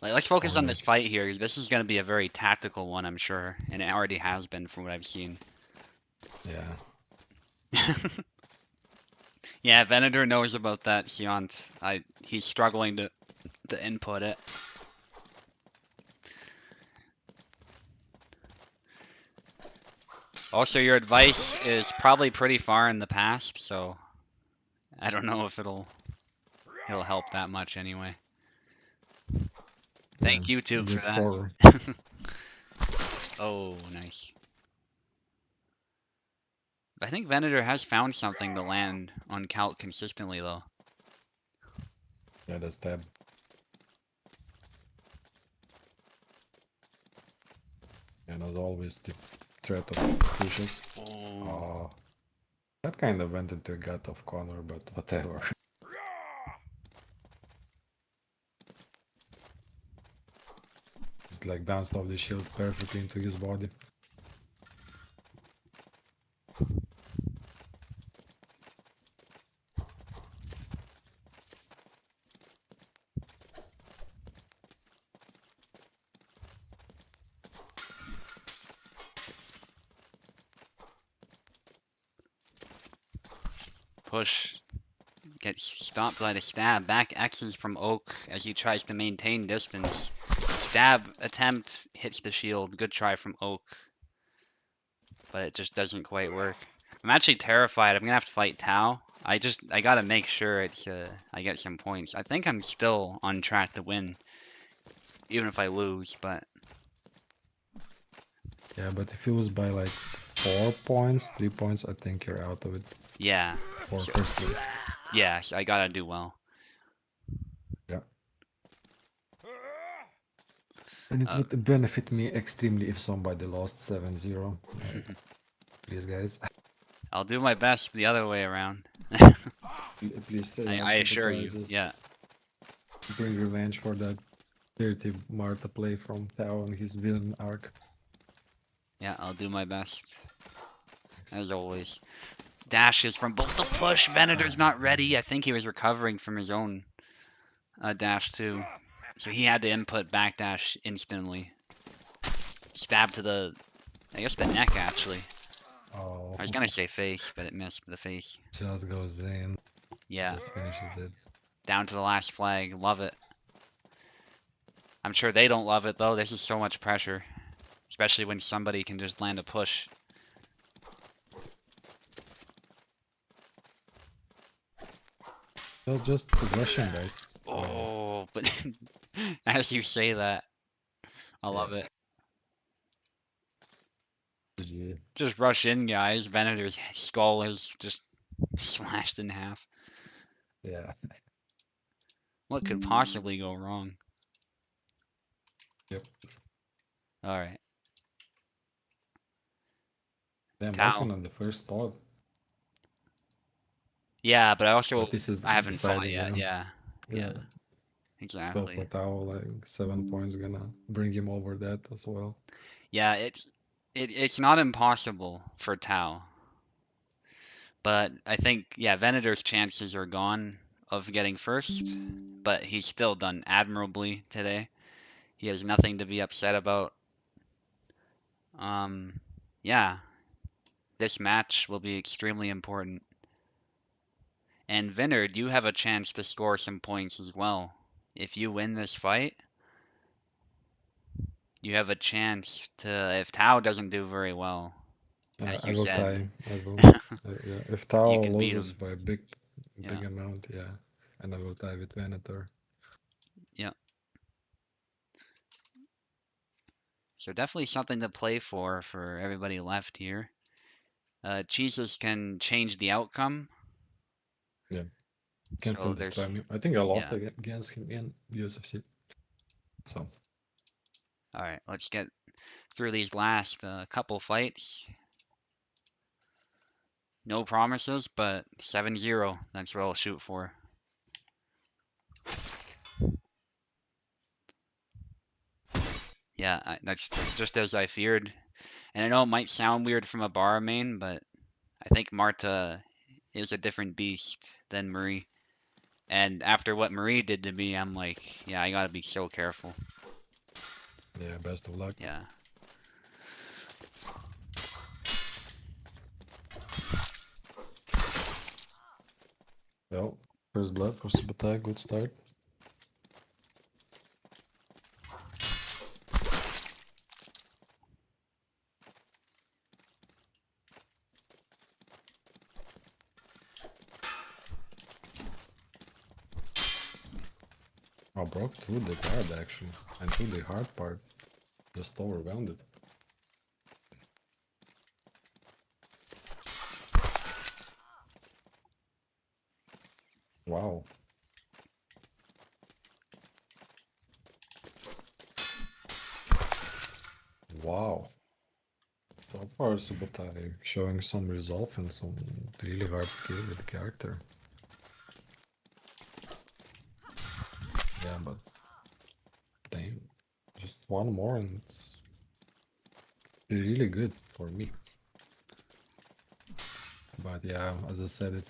Like, let's focus on Corner. this fight here, because this is going to be a very tactical one, I'm sure, and it already has been from what I've seen. Yeah. Yeah, Venator knows about that, Seant. He's struggling to input it. Also, your advice is probably pretty far in the past, so I don't know if it'll help that much anyway. Thank you, too, for Good that. forward. Oh, nice. I think Venator has found something to land on Calc consistently, though. Yeah, the stab. And as always, the threat of pushes. Oh. That kind of went into a gut of Connor, but whatever. It's like bounced off the shield perfectly into his body. Push gets stopped by the stab. Back X's from Oak as he tries to maintain distance. Stab attempt hits the shield. Good try from Oak. But it just doesn't quite work. I'm actually terrified. I'm gonna have to fight Tao. I gotta make sure I get some points. I think I'm still on track to win. Even if I lose, but Yeah, but if you lose by like 4 points, 3 points, I think you're out of it. yeah. For first place. Yeah, so I gotta do well. Yeah. And it would benefit me extremely if somebody lost 7-0. Please, guys. I'll do my best the other way around. Please say I assure you, just yeah. bring revenge for that dirty Marta play from Tao and his villain arc. Yeah, I'll do my best. as always. Dashes from both the push. Venator's not ready. I think he was recovering from his own dash too. So he had to input backdash instantly. Stab to the, I guess the neck actually. Oh, I was gonna say face, but it missed the face. just goes in. Yeah. Just finishes it. Down to the last flag. Love it. I'm sure they don't love it though. This is so much pressure. Especially when somebody can just land a push. Well, just rushing, guys. Oh, but as you say that, I love it. GG. Just rush in, guys. Venator's skull is just slashed in half. Yeah. What could possibly go wrong? Yep. Alright. Damn, Tau. Arkan on the first spot. Yeah, but But this is I haven't fought deciding yet. game. Yeah. Yeah. So Exactly. for Tao, like 7 points gonna bring him over that as well. Yeah, it's not impossible for Tau. But I think, yeah, Venator's chances are gone of getting first, but he's still done admirably today. He has nothing to be upset about. Yeah, this match will be extremely important. And Vinard, you have a chance to score some points as well. If you win this fight, you have a chance to, if Tao doesn't do very well, as I you will said, tie. I will. Yeah. If Tao you can beat loses him. by a big Yeah, amount, yeah, and I will tie with Venator. yeah. So definitely something to play for everybody left here. Cheeses can change the outcome. Yeah, can still So destroy there's, me. I think I lost yeah. against him in USFC. So All right, let's get through these last couple fights. No promises, but 7-0. That's what I'll shoot for. Yeah, that's just as I feared. And I know it might sound weird from a bar main, but I think Marta is a different beast than Marie. And after what Marie did to me, I'm like, yeah, I gotta be so careful. yeah, best of luck. Yeah. Well, first blood for Subotai, good start. I broke through the guard actually, and through the hard part, just overwhelmed it. Wow. Wow. So far, Subotai showing some resolve and some really hard skill with the character. Yeah, but damn, just one more and it's really good for me. But yeah, as I said it,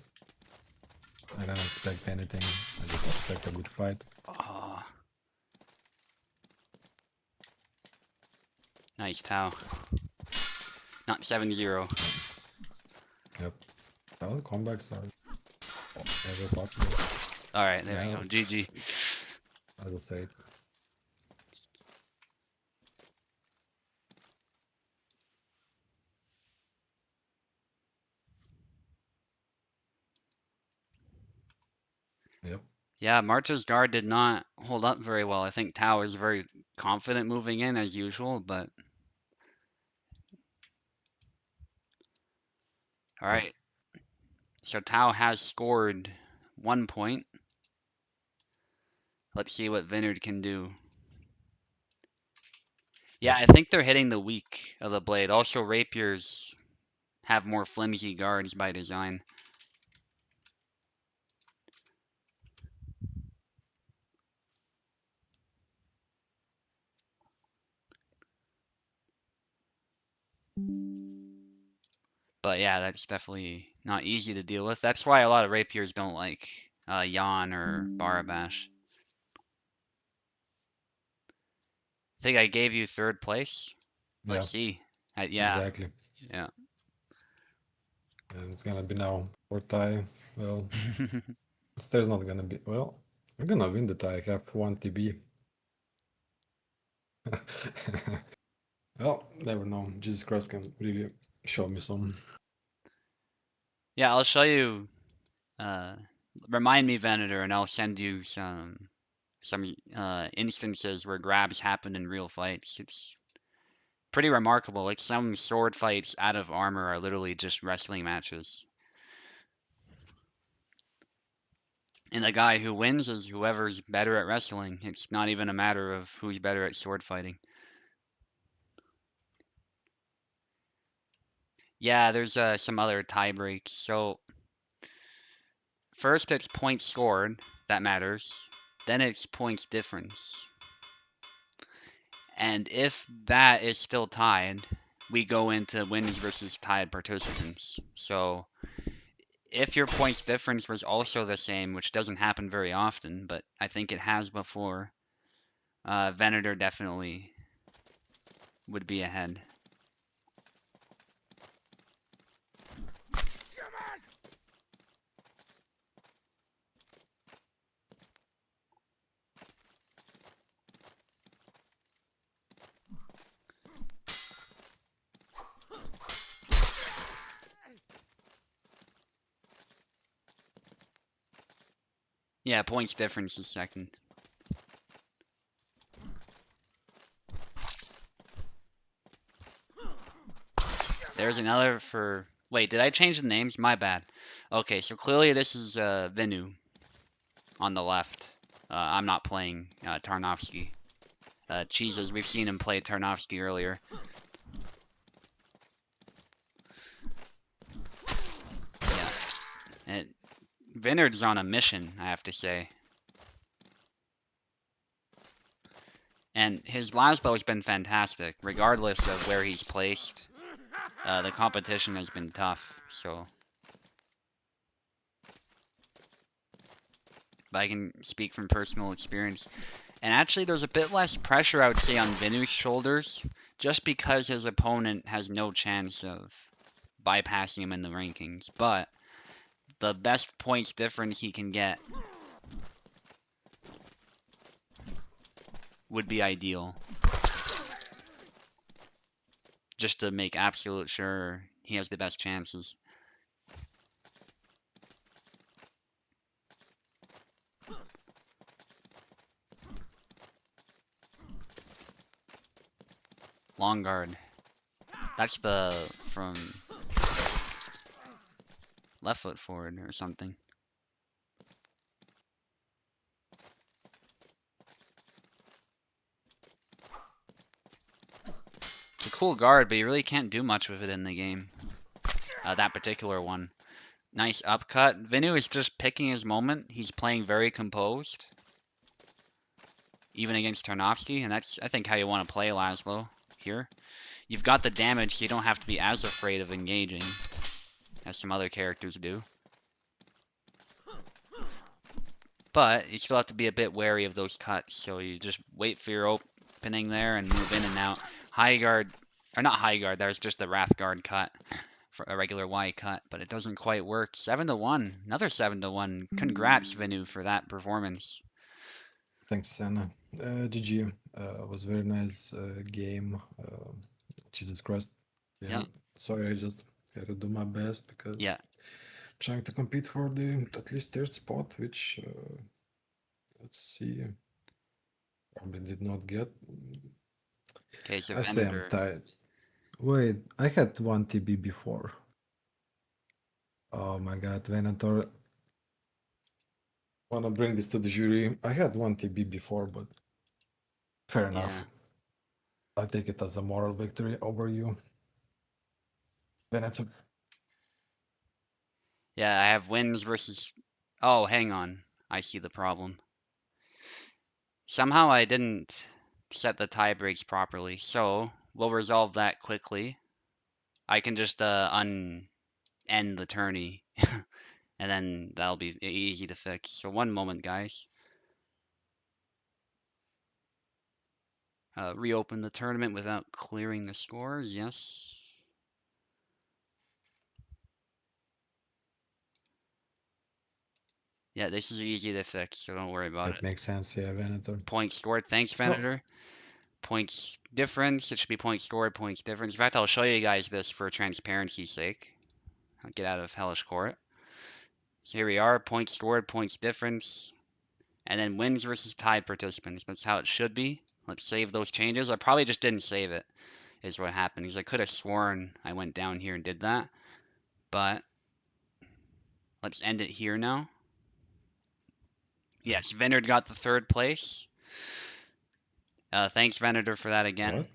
I don't expect anything. I just expect a good fight. Oh. Nice, Tau. Not 7-0. Yep. Well, comebacks are ever possible. Alright, there we Yeah, go. GG. as I said. Yep. Yeah, Marta's guard did not hold up very well. I think Tau is very confident moving in as usual, but alright. So Tau has scored 1 point. Let's see what Vinard can do. Yeah, I Yep. think they're hitting the weak of the blade. Also, rapiers have more flimsy guards by design. But yeah, that's definitely not easy to deal with. That's why a lot of rapiers don't like Yawn or Barabash. I think I gave you third place. Yeah, Let's see. Yeah, exactly. yeah. And it's gonna be now for tie. Well, there's not gonna be. Well, I'm gonna win the tie. I have 1 TB. Well, never know. Jesus Christ can really show me some. Yeah, I'll show you. Remind me, Venator, and I'll send you some instances where grabs happen in real fights. It's pretty remarkable. Like some sword fights out of armor are literally just wrestling matches. And the guy who wins is whoever's better at wrestling. It's not even a matter of who's better at sword fighting. Yeah, there's some other tie breaks. So first it's points scored that matters. Then it's points difference. And if that is still tied, we go into wins versus tied participants. So if your points difference was also the same, which doesn't happen very often, but I think it has before, Venator definitely would be ahead. Yeah, points difference is second. There's another for... Wait, did I change the names? My bad. Okay, so clearly this is Venu on the left. I'm not playing Tarnovsky. Cheeses, we've seen him play Tarnovsky earlier. Yeah. And Vinard's on a mission, I have to say. And his Laszlo has been fantastic, regardless of where he's placed. The competition has been tough, so... But I can speak from personal experience. And actually, there's a bit less pressure, I would say, on Venu's shoulders, just because his opponent has no chance of bypassing him in the rankings. But the best points difference he can get would be ideal. Just to make absolute sure he has the best chances. Long guard. That's the from left foot forward or something. It's a cool guard, but you really can't do much with it in the game. That particular one. Nice upcut. Venu is just picking his moment. He's playing very composed. Even against Tarnovsky, and that's, I think, how you want to play Laszlo here. You've got the damage, so you don't have to be as afraid of engaging as some other characters do. But you still have to be a bit wary of those cuts, so you just wait for your opening there and move in and out. High guard, or not high guard, there's just the Wrath guard cut for a regular Y cut, but it doesn't quite work. 7-1, another 7-1. Congrats, Venu, for that performance. Thanks, Senna. GG. Was very nice game. Jesus Christ. Yeah. Sorry, I just had to do my best because trying to compete for the at least third spot, which let's see, probably did not get. Okay, so I say I'm tired. Wait, I had 1 TB before. Oh my god, Venator. Wanna bring this to the jury. I had 1 TB before, but fair enough. I take it as a moral victory over you, Venator. Yeah, I have wins versus... Oh, hang on. I see the problem. Somehow I didn't set the tie breaks properly, so we'll resolve that quickly. I can just end the tourney, and then that'll be easy to fix. So one moment, guys. Reopen the tournament without clearing the scores. Yes. Yeah, this is easy to fix, so don't worry about That it. makes sense, yeah, Venator. Points scored. Thanks, Oh, Venator. Points difference. It should be points scored, points difference. In fact, I'll show you guys this for transparency's sake. I'll get out of Hellish Quart. So here we are, points scored, points difference, and then wins versus tied participants. That's how it should be. Let's save those changes. I probably just didn't save it, is what happened, because I could have sworn I went down here and did that. But let's end it here now. Yes, Venator got the third place. Thanks, Venator, for that again. what?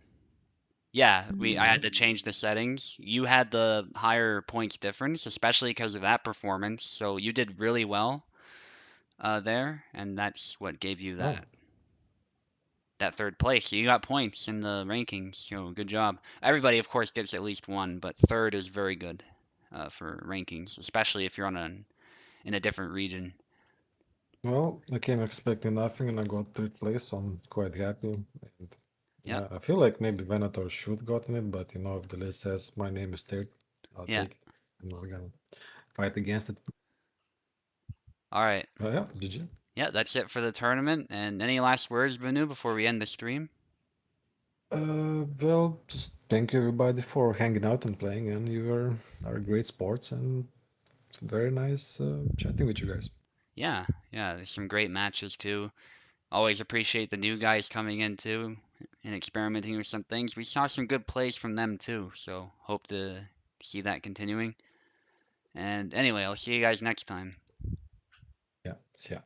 Yeah, I had What? to change the settings. You had the higher points difference, especially because of that performance. So you did really well there, and that's what gave you Oh, that third place. So you got points in the rankings. So good job. Everybody, of course, gets at least one, but third is very good for rankings, especially if you're in a different region. well, I came expecting nothing and I got third place, so I'm quite happy. And Yeah, yeah, I feel like maybe Venator should gotten it, but if the list says my name is third, I'll yeah. take it. I'm not gonna fight against it. All right. Yeah, GG. Yeah, that's it for the tournament. And any last words, Venu, before we end the stream? Well, just thank you everybody for hanging out and playing, and you are great sports, and it's very nice chatting with you guys. Yeah, yeah. There's some great matches too. Always appreciate the new guys coming in too and experimenting with some things. We saw some good plays from them too, so hope to see that continuing. And anyway, I'll see you guys next time. Yeah, see ya.